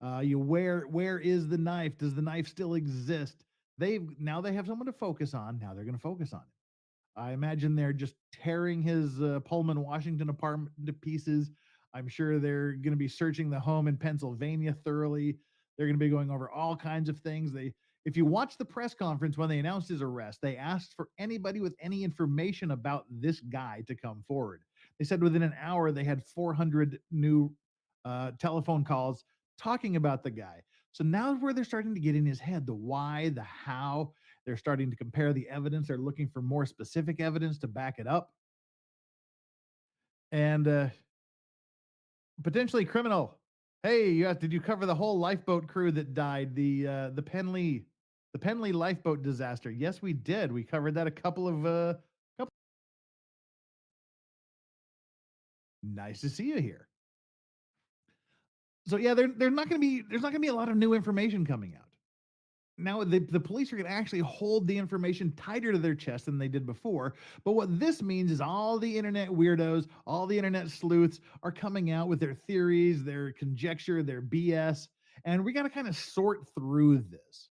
Where is the knife? Does the knife still exist? They have someone to focus on. Now they're going to focus on it. I imagine they're just tearing his Pullman, Washington apartment to pieces. I'm sure they're going to be searching the home in Pennsylvania thoroughly. They're going to be going over all kinds of things. If you watch the press conference when they announced his arrest, they asked for anybody with any information about this guy to come forward. They said within an hour they had 400 new telephone calls talking about the guy. So now is where they're starting to get in his head, the why, the how. They're starting to compare the evidence. They're looking for more specific evidence to back it up. And potentially criminal. Hey, did you cover the whole lifeboat crew that died? The Penley lifeboat disaster. Yes, we did. We covered that a couple of Nice to see you here. So yeah, there's not going to be a lot of new information coming out. Now, the police are going to actually hold the information tighter to their chest than they did before. But what this means is all the internet weirdos, all the internet sleuths are coming out with their theories, their conjecture, their BS. And we got to kind of sort through this.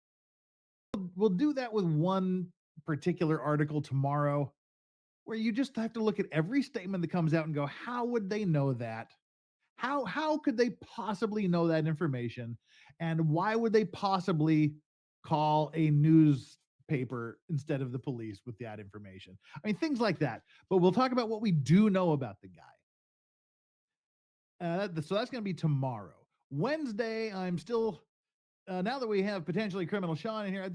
We'll do that with one particular article tomorrow, where you just have to look at every statement that comes out and go, how would they know that? How could they possibly know that information? And why would they possibly call a newspaper instead of the police with that information? I mean, things like that. But we'll talk about what we do know about the guy. So that's going to be tomorrow. Wednesday, I'm still now that we have potentially criminal Sean in here,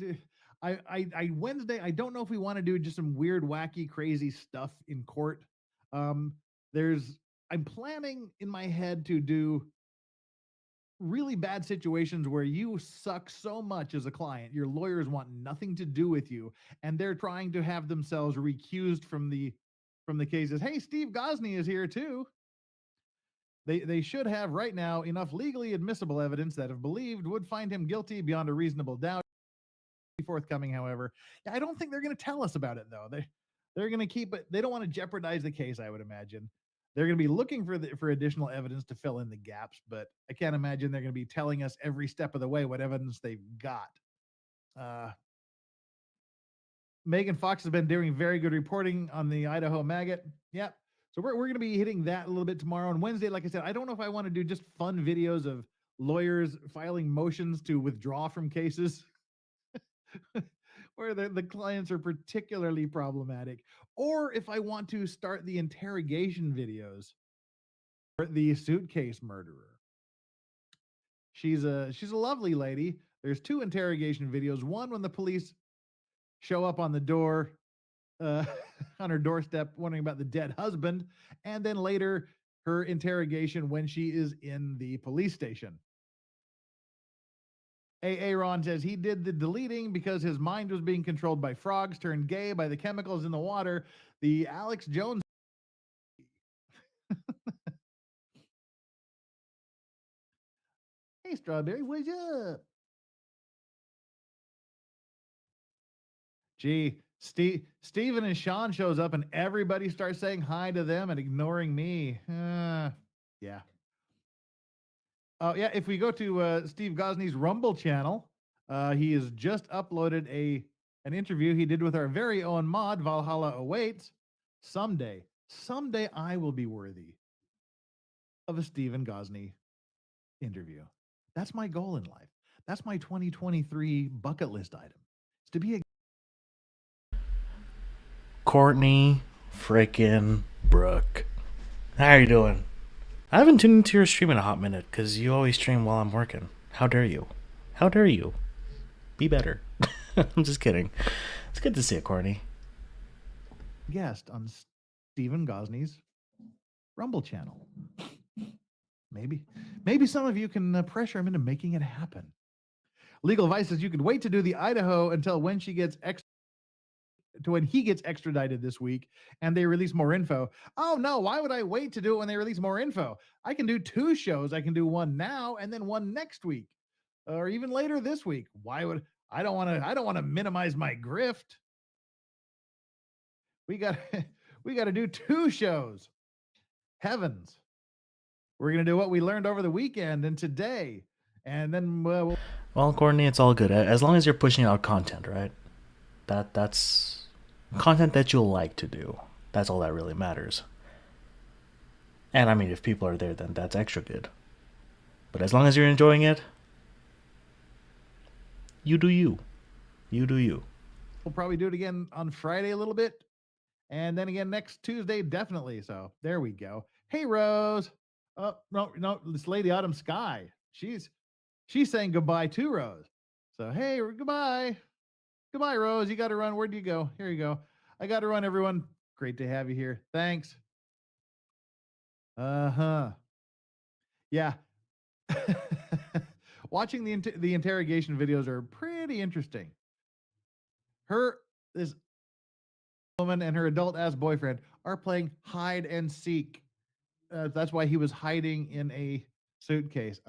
I Wednesday, I don't know if we want to do just some weird, wacky, crazy stuff in court. There's, I'm planning in my head to do really bad situations where you suck so much as a client, your lawyers want nothing to do with you, and they're trying to have themselves recused from the cases. Hey, Steve Gosney is here too. They should have right now enough legally admissible evidence that, if believed, would find him guilty beyond a reasonable doubt. Forthcoming, however, I don't think they're going to tell us about it though. They're going to keep it. They don't want to jeopardize the case, I would imagine. They're going to be looking for additional evidence to fill in the gaps, but I can't imagine they're going to be telling us every step of the way what evidence they've got. Megan Fox has been doing very good reporting on the Idaho maggot. Yep. So we're going to be hitting that a little bit tomorrow. On Wednesday, like I said, I don't know if I want to do just fun videos of lawyers filing motions to withdraw from cases where the clients are particularly problematic, or if I want to start the interrogation videos for the suitcase murderer. She's a lovely lady. There's 2 interrogation videos. One when the police show up on the door, on her doorstep, wondering about the dead husband, and then later her interrogation when she is in the police station. Aaron says he did the deleting because his mind was being controlled by frogs, turned gay by the chemicals in the water. The Alex Jones. Hey, Strawberry, what's up? Gee, Steven and Sean shows up and everybody starts saying hi to them and ignoring me. Yeah. Oh, yeah. If we go to Steve Gosney's Rumble channel, he has just uploaded an interview he did with our very own mod, Valhalla Awaits. Someday I will be worthy of a Stephen Gosney interview. That's my goal in life. That's my 2023 bucket list item. It's to be a Courtney frickin' Brooke. How are you doing? I haven't tuned into your stream in a hot minute because you always stream while I'm working. How dare you? How dare you? Be better. I'm just kidding. It's good to see you, Courtney. Guest on Stephen Gosney's Rumble channel. Maybe some of you can pressure him into making it happen. Legal advice says you could wait to do the Idaho until when he gets extradited this week and they release more info. Oh no, why would I wait to do it when they release more info? I can do 2 shows. I can do one now and then one next week, or even later this week. Why would I don't want to minimize my grift. We got to do 2 shows. Heavens. We're going to do what we learned over the weekend and today. And then well, Courtney, it's all good as long as you're pushing out content, right? That's content that you'll like to do. That's all that really matters. And I mean, if people are there, then that's extra good. But as long as you're enjoying it, you do you. You do you. We'll probably do it again on Friday a little bit. And then again next Tuesday, definitely. So there we go. Hey, Rose. Oh, no, this Lady Autumn Sky. She's saying goodbye to Rose. So, hey, goodbye. Goodbye, Rose. You got to run. Where'd you go? Here you go. I got to run, everyone. Great to have you here. Thanks. Uh-huh. Yeah. Watching the interrogation videos are pretty interesting. This woman and her adult-ass boyfriend are playing hide and seek. That's why he was hiding in a suitcase.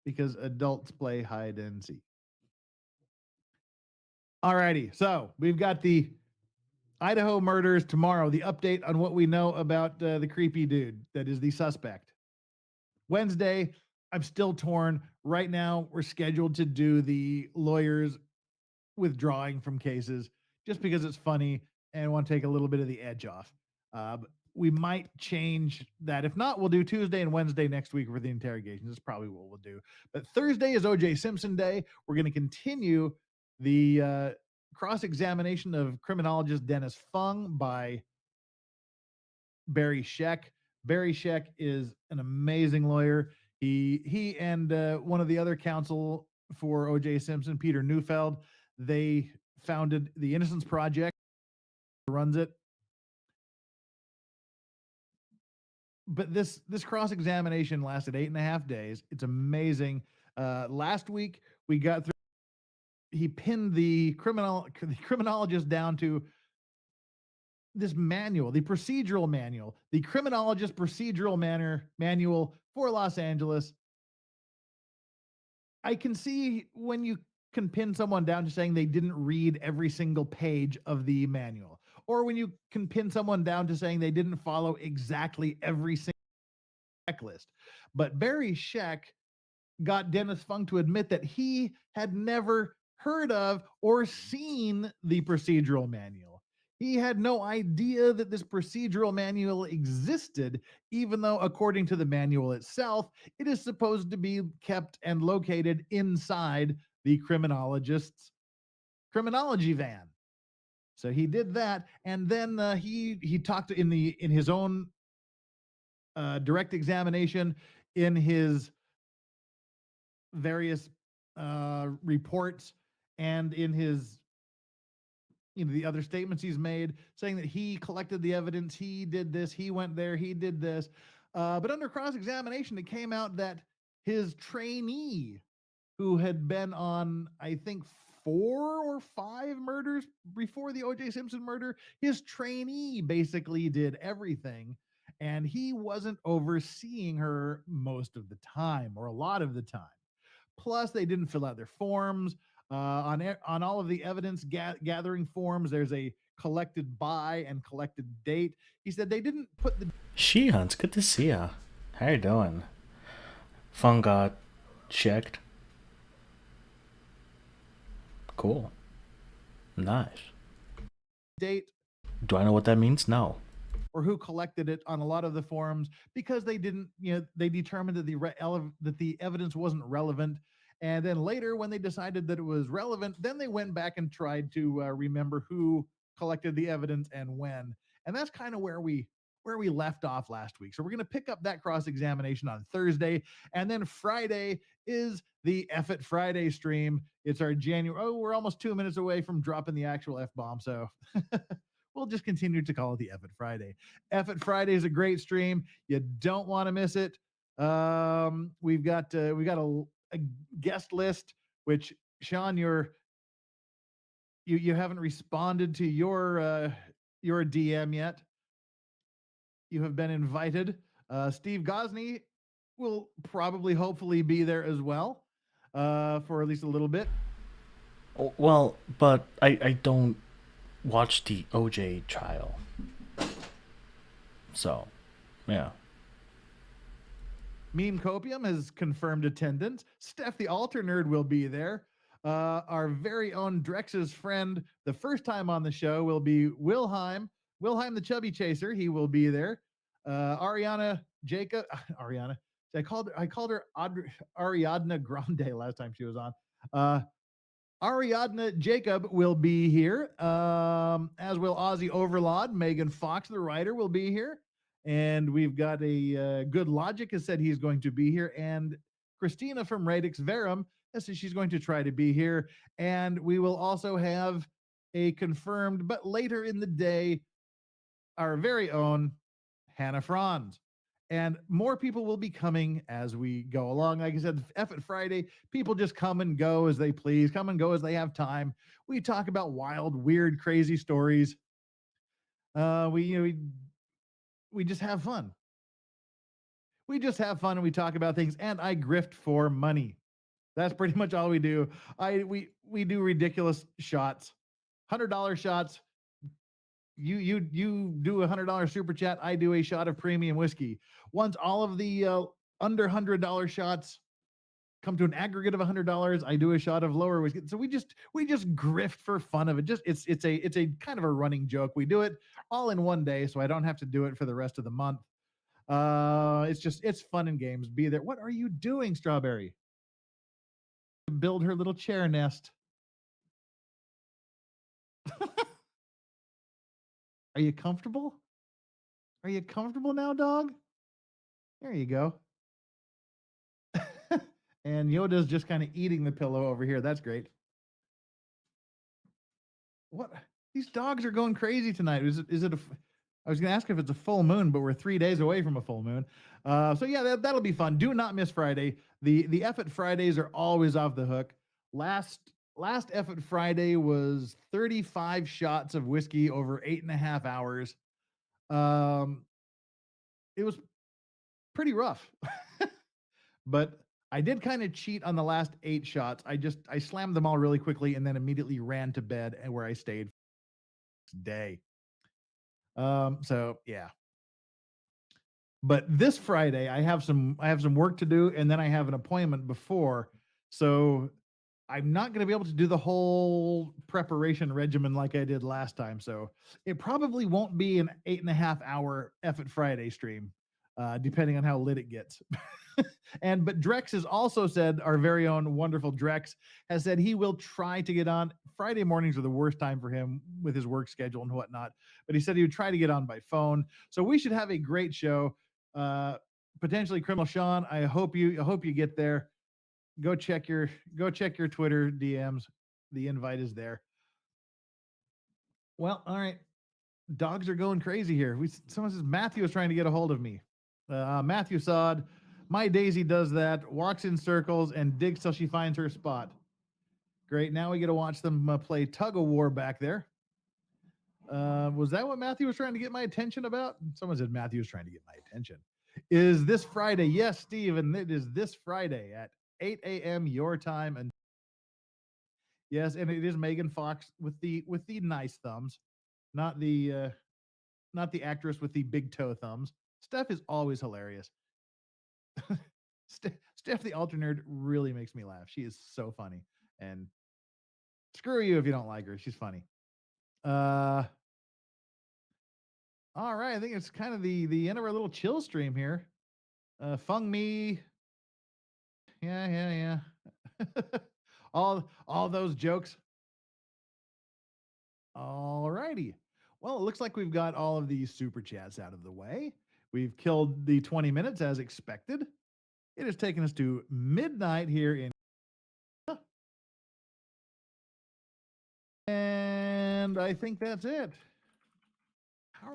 Because adults play hide and seek. Alrighty, so we've got the Idaho murders tomorrow, the update on what we know about the creepy dude that is the suspect. Wednesday, I'm still torn. Right now, we're scheduled to do the lawyers withdrawing from cases just because it's funny and want to take a little bit of the edge off. We might change that. If not, we'll do Tuesday and Wednesday next week for the interrogations. That's probably what we'll do. But Thursday is O.J. Simpson Day. We're going to continue the cross-examination of criminologist Dennis Fung by Barry Scheck. Barry Scheck is an amazing lawyer. He and one of the other counsel for O.J. Simpson, Peter Neufeld. They founded the Innocence Project, runs it. But this cross examination lasted 8.5 days. It's amazing. Last week we got through. He pinned the criminologist down to this manual, the procedural manual, the criminologist procedural manual for Los Angeles. I can see when you can pin someone down to saying they didn't read every single page of the manual, or when you can pin someone down to saying they didn't follow exactly every single checklist. But Barry Scheck got Dennis Funk to admit that he had never heard of or seen the procedural manual. He had no idea that this procedural manual existed, even though, according to the manual itself, it is supposed to be kept and located inside the criminologist's criminology van. So he did that, and then he talked in his own direct examination, in his various reports, and in his the other statements he's made, saying that he collected the evidence, he did this, he went there, he did this. But under cross-examination, it came out that his trainee, who had been on, I think, 4 or 5 murders before the O.J. Simpson murder, his trainee basically did everything, and he wasn't overseeing her most of the time, or a lot of the time. Plus, they didn't fill out their forms. On all of the evidence gathering forms, there's a collected by and collected date. He said they didn't put the She Hunts, good to see ya. How you doing? Fun got checked. Cool. Nice. date Do I know what that means? No. or who collected it on a lot of the forums, because they didn't, they determined that the evidence wasn't relevant. And then later, when they decided that it was relevant, then they went back and tried to remember who collected the evidence and when. And that's kind of where we left off last week. So we're going to pick up that cross examination on Thursday, and then Friday is the F It Friday stream. It's our January. Oh, we're almost 2 minutes away from dropping the actual F bomb, so we'll just continue to call it the F It Friday. F It Friday is a great stream. You don't want to miss it. We've got a guest list, which Sean, you haven't responded to your DM yet. You have been invited. Steve Gosney will probably, hopefully, be there as well for at least a little bit. Well, but I don't watch the OJ trial. So, yeah. Meme Copium has confirmed attendance. Steph the Alter Nerd will be there. Our very own Drex's friend, the first time on the show, will be Wilhelm the Chubby Chaser. He will be there. Ariana Jacob. Ariana. I called her Ariadna Grande last time she was on. Ariadna Jacob will be here, as will Aussie Overlord. Megan Fox, the writer, will be here. And we've got a Good Logic has said he's going to be here. And Christina from Radix Verum has said she's going to try to be here. And we will also have a confirmed, but later in the day, our very own Hannah Franz. And more people will be coming as we go along. Like I said, F It Friday, people just come and go as they please, come and go as they have time. We talk about wild, weird, crazy stories. We just have fun. We just have fun and we talk about things. And I grift for money. That's pretty much all we do. We do ridiculous shots, $100 shots. You do $100 super chat. I do a shot of premium whiskey. Once all of the under $100 shots come to an aggregate of $100, I do a shot of lower whiskey. So we just grift for fun of it. Just it's a kind of a running joke. We do it all in one day, so I don't have to do it for the rest of the month. It's fun and games. Be there. What are you doing, Strawberry? Build her little chair nest. Are you comfortable? Are you comfortable now, dog? There you go. And Yoda's just kind of eating the pillow over here. That's great. What? These dogs are going crazy tonight. Is it I was going to ask if it's a full moon, but we're 3 days away from a full moon. So yeah, that'll be fun. Do not miss Friday. The Effort Fridays are always off the hook. Last Effort Friday was 35 shots of whiskey over 8.5 hours. It was pretty rough, but I did kind of cheat on the last 8 shots. I slammed them all really quickly and then immediately ran to bed, and where I stayed day. So yeah. But this Friday I have some work to do, and then I have an appointment before. So I'm not going to be able to do the whole preparation regimen like I did last time. So it probably won't be an 8.5 hour Effort Friday stream, depending on how lit it gets. But Drex has also said, our very own wonderful Drex has said he will try to get on. Friday mornings are the worst time for him with his work schedule and whatnot, but he said he would try to get on by phone. So we should have a great show. Potentially Criminal Sean, I hope you get there. Go check your Twitter DMs. The invite is there. Well, all right. Dogs are going crazy here. Someone says Matthew is trying to get a hold of me. Matthew Sod, my Daisy does that, walks in circles and digs till she finds her spot. Great. Now we get to watch them play tug of war back there. Was that what Matthew was trying to get my attention about? Someone said Matthew was trying to get my attention. Is this Friday? Yes, Steve, and it is this Friday at 8 a.m. your time. And yes, and it is Megan Fox with the nice thumbs, not the actress with the big toe thumbs. Steph is always hilarious. Steph the Ultra Nerd really makes me laugh. She is so funny. And screw you if you don't like her. She's funny. All right, I think it's kind of the end of our little chill stream here. Fung me. Yeah. all those jokes. All righty. Well, it looks like we've got all of these super chats out of the way. We've killed the 20 minutes as expected. It has taken us to midnight here in. And I think that's it. I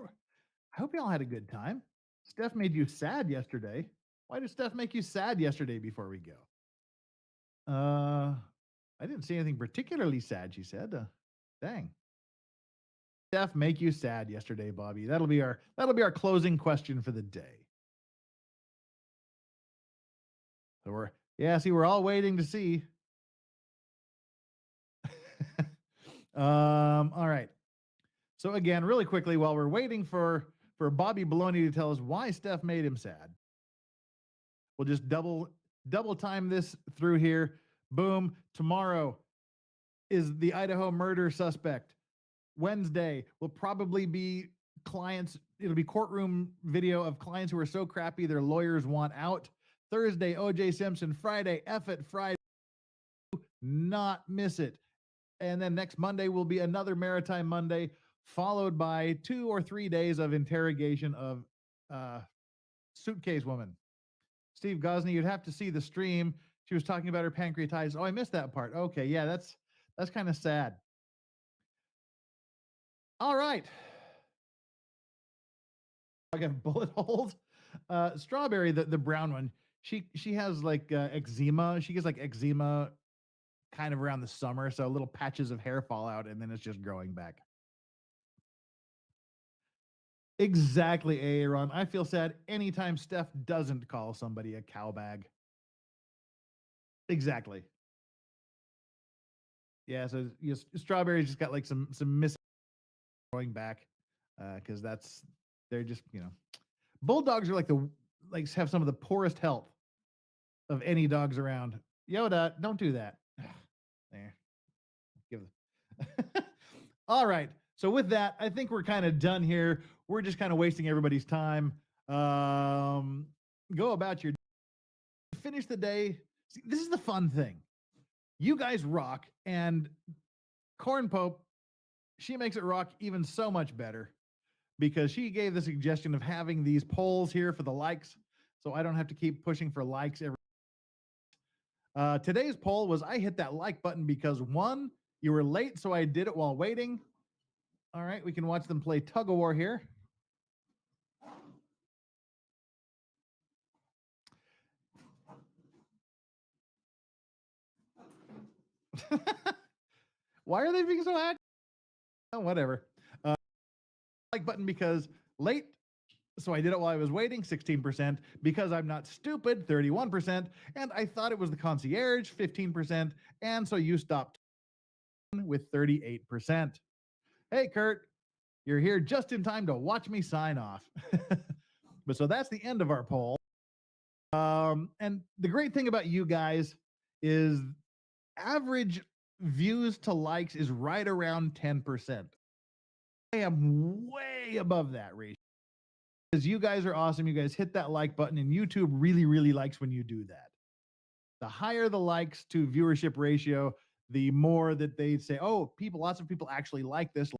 hope y'all had a good time. Steph made you sad yesterday. Why did Steph make you sad yesterday before we go? I didn't see anything particularly sad, she said. Dang. Steph make you sad yesterday, Bobby? That'll be our closing question for the day. So we're all waiting to see. All right. So again, really quickly, while we're waiting for Bobby Baloney to tell us why Steph made him sad, we'll just double time this through here. Boom. Tomorrow is the Idaho murder suspect. Wednesday will probably be clients. It'll be courtroom video of clients who are so crappy their lawyers want out. Thursday, O.J. Simpson. Friday, Effort Friday. Not miss it. And then next Monday will be another Maritime Monday, followed by 2 or 3 days of interrogation of Suitcase Woman. Steve Gosney, you'd have to see the stream. She was talking about her pancreatitis. Oh, I missed that part. Okay, yeah, that's kind of sad. All right. I got bullet holes. Strawberry, the brown one, she has like eczema. She gets like eczema kind of around the summer, so little patches of hair fall out and then it's just growing back. Exactly, Aaron. I feel sad anytime Steph doesn't call somebody a cow bag. Exactly. Yeah, so Strawberry's just got like some missing growing back, because they're just bulldogs are like have some of the poorest health of any dogs around. Yoda, don't do that. There, give it. All right. So with that, I think we're kind of done here. We're just kind of wasting everybody's time. Go about your finish the day. See, this is the fun thing. You guys rock, and Corn Pope, she makes it rock even so much better because she gave the suggestion of having these polls here for the likes, so I don't have to keep pushing for likes every. Today's poll was I hit that like button because one, you were late, so I did it while waiting. All right, we can watch them play tug of war here. Why are they being so active? Oh, whatever. Like button because late, so I did it while I was waiting, 16%. Because I'm not stupid, 31%. And I thought it was the concierge, 15%. And so you stopped with 38%. Hey, Kurt, you're here just in time to watch me sign off. But so that's the end of our poll. And the great thing about you guys is average views to likes is right around 10%. I am way above that ratio. Because you guys are awesome. You guys hit that like button, and YouTube really, really likes when you do that. The higher the likes to viewership ratio, the more that they say, oh, lots of people actually like this.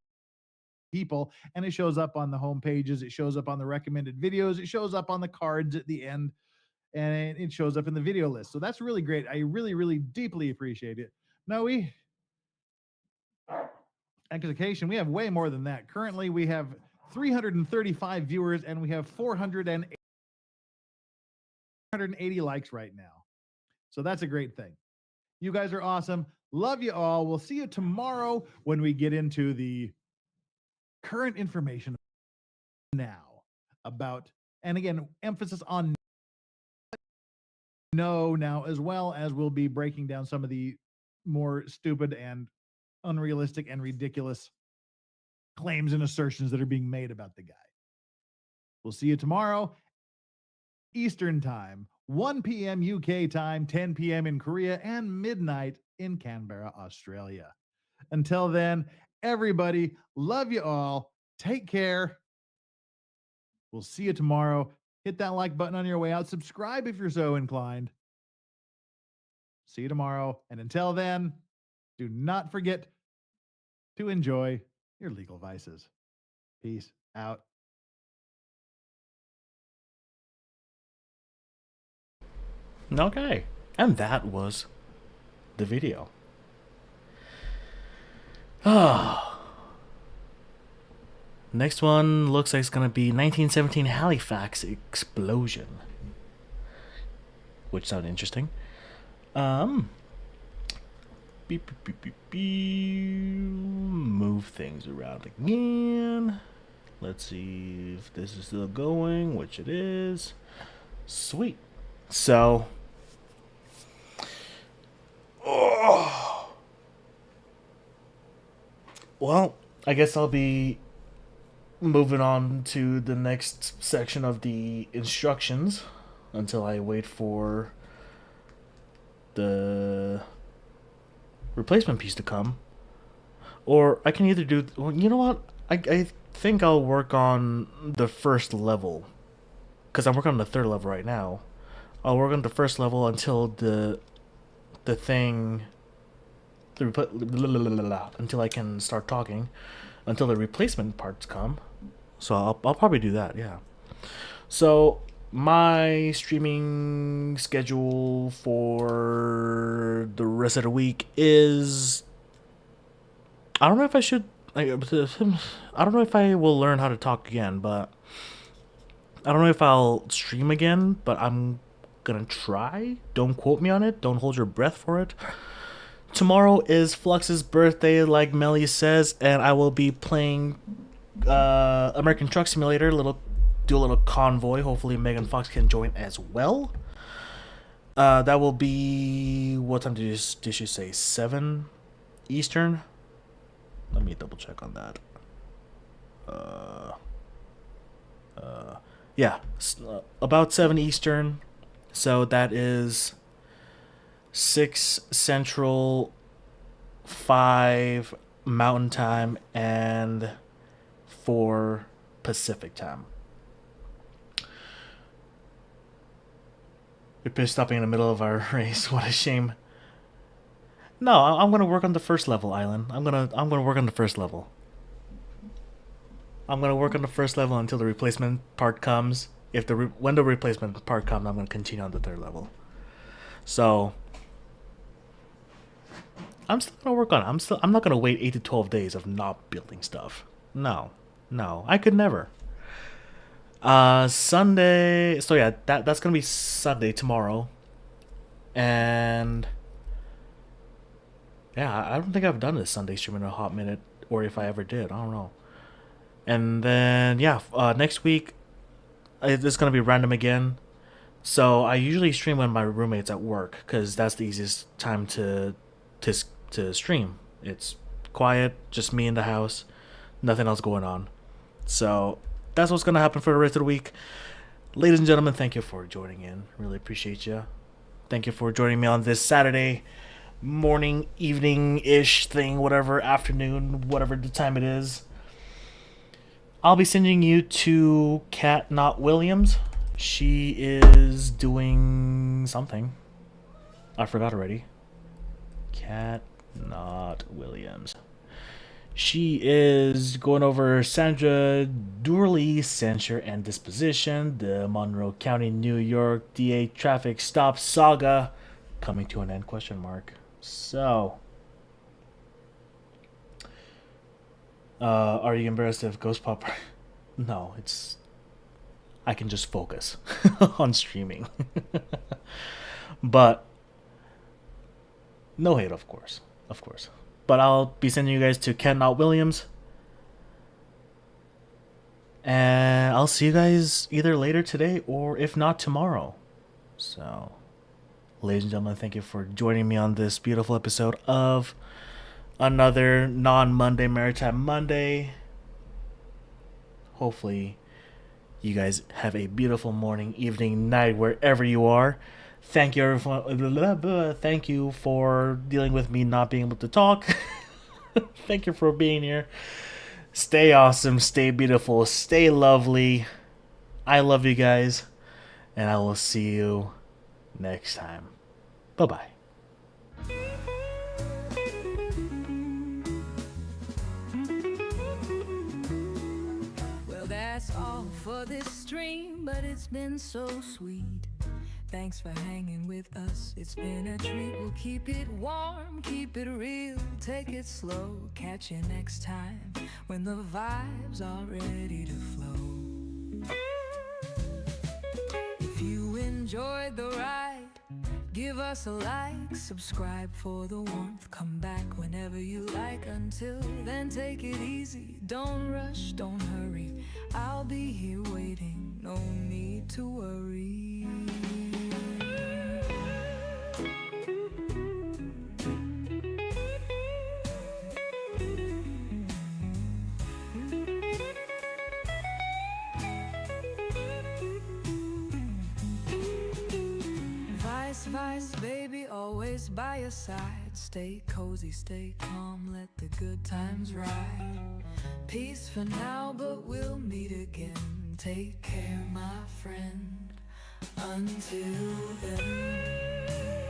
People, and it shows up on the home pages, it shows up on the recommended videos, it shows up on the cards at the end, and it shows up in the video list. So that's really great. I really, really deeply appreciate it. Now Execution, we have way more than that. Currently, we have 335 viewers, and we have 480 likes right now. So that's a great thing. You guys are awesome. Love you all. We'll see you tomorrow when we get into the current information now about, and again, emphasis on no now, as well as we'll be breaking down some of the more stupid and unrealistic and ridiculous claims and assertions that are being made about the guy. We'll see you tomorrow, Eastern Time, 1 p.m. UK time, 10 p.m. in Korea, and midnight in Canberra, Australia. Until then, everybody, love you all. Take care. We'll see you tomorrow. Hit that like button on your way out. Subscribe if you're so inclined. See you tomorrow. And until then, do not forget to enjoy your legal vices. Peace out. Okay. And that was the video. Next one looks like it's going to be 1917 Halifax explosion. Which sounds interesting. Beep, beep, beep, beep, beep. Move things around again. Let's see if this is still going, which it is. Sweet. So, well, I guess I'll be moving on to the next section of the instructions until I wait for the replacement piece to come. Or I can either do, well, you know what? I think I'll work on the first level, because I'm working on the third level right now. I'll work on the first level until until I can start talking, until the replacement parts come. So I'll probably do that, yeah. So my streaming schedule for the rest of the week is, I don't know if I should, I don't know if I will learn how to talk again, but I don't know if I'll stream again, but I'm gonna try. Don't quote me on it. Don't hold your breath for it. Tomorrow is Flux's birthday, like Melly says, and I will be playing American Truck Simulator. Do a little convoy. Hopefully Megan Fox can join as well. That will be, what time did she say? 7 Eastern. Let me double check on that. Yeah, about 7 Eastern. So that is 6 Central, 5 Mountain Time, and 4 Pacific Time. We're pissed stopping in the middle of our race. What a shame. No, I'm gonna work on the first level, Island. I'm gonna work on the first level. I'm gonna work on the first level until the replacement part comes. When the replacement part comes, I'm gonna continue on the third level. So, I'm still gonna work on it. I'm not gonna wait 8 to 12 days of not building stuff. No. No. I could never. Sunday, so yeah, that's gonna be Sunday tomorrow. And yeah, I don't think I've done this Sunday stream in a hot minute, or if I ever did, I don't know. And then yeah, next week it's gonna be random again. So I usually stream when my roommate's at work because that's the easiest time to stream. It's quiet, just me in the house, nothing else going on. So that's what's gonna happen for the rest of the week. Ladies and gentlemen, thank you for joining in. Really appreciate you. Thank you for joining me on this Saturday morning, evening-ish thing, whatever, afternoon, whatever the time it is. I'll be sending you to Kat Not Williams. She is doing something. I forgot already. Kat Not Williams. She is going over Sandra Dourley's censure and disposition, the Monroe County, New York DA traffic stop saga coming to an end, question mark. So, are you embarrassed if Ghost Pop? No, it's, I can just focus on streaming. But no hate, of course. Of course. But I'll be sending you guys to Ken Not Williams. And I'll see you guys either later today or if not tomorrow. So, ladies and gentlemen, thank you for joining me on this beautiful episode of another non-Monday Maritime Monday. Hopefully, you guys have a beautiful morning, evening, night, wherever you are. Thank you, everyone. Thank you for dealing with me not being able to talk. Thank you for being here. Stay awesome, stay beautiful, stay lovely. I love you guys, and I will see you next time. Bye-bye. Well, that's all for this stream, but it's been so sweet. Thanks for hanging with us. It's been a treat. We'll keep it warm, keep it real, take it slow. Catch you next time when the vibes are ready to flow. If you enjoyed the ride, give us a like, subscribe for the warmth. Come back whenever you like. Until then, take it easy. Don't rush, don't hurry. I'll be here waiting. No need to worry. Vice, baby, always by your side. Stay cozy, stay calm, let the good times ride. Peace for now, but we'll meet again. Take care, my friend. Until then.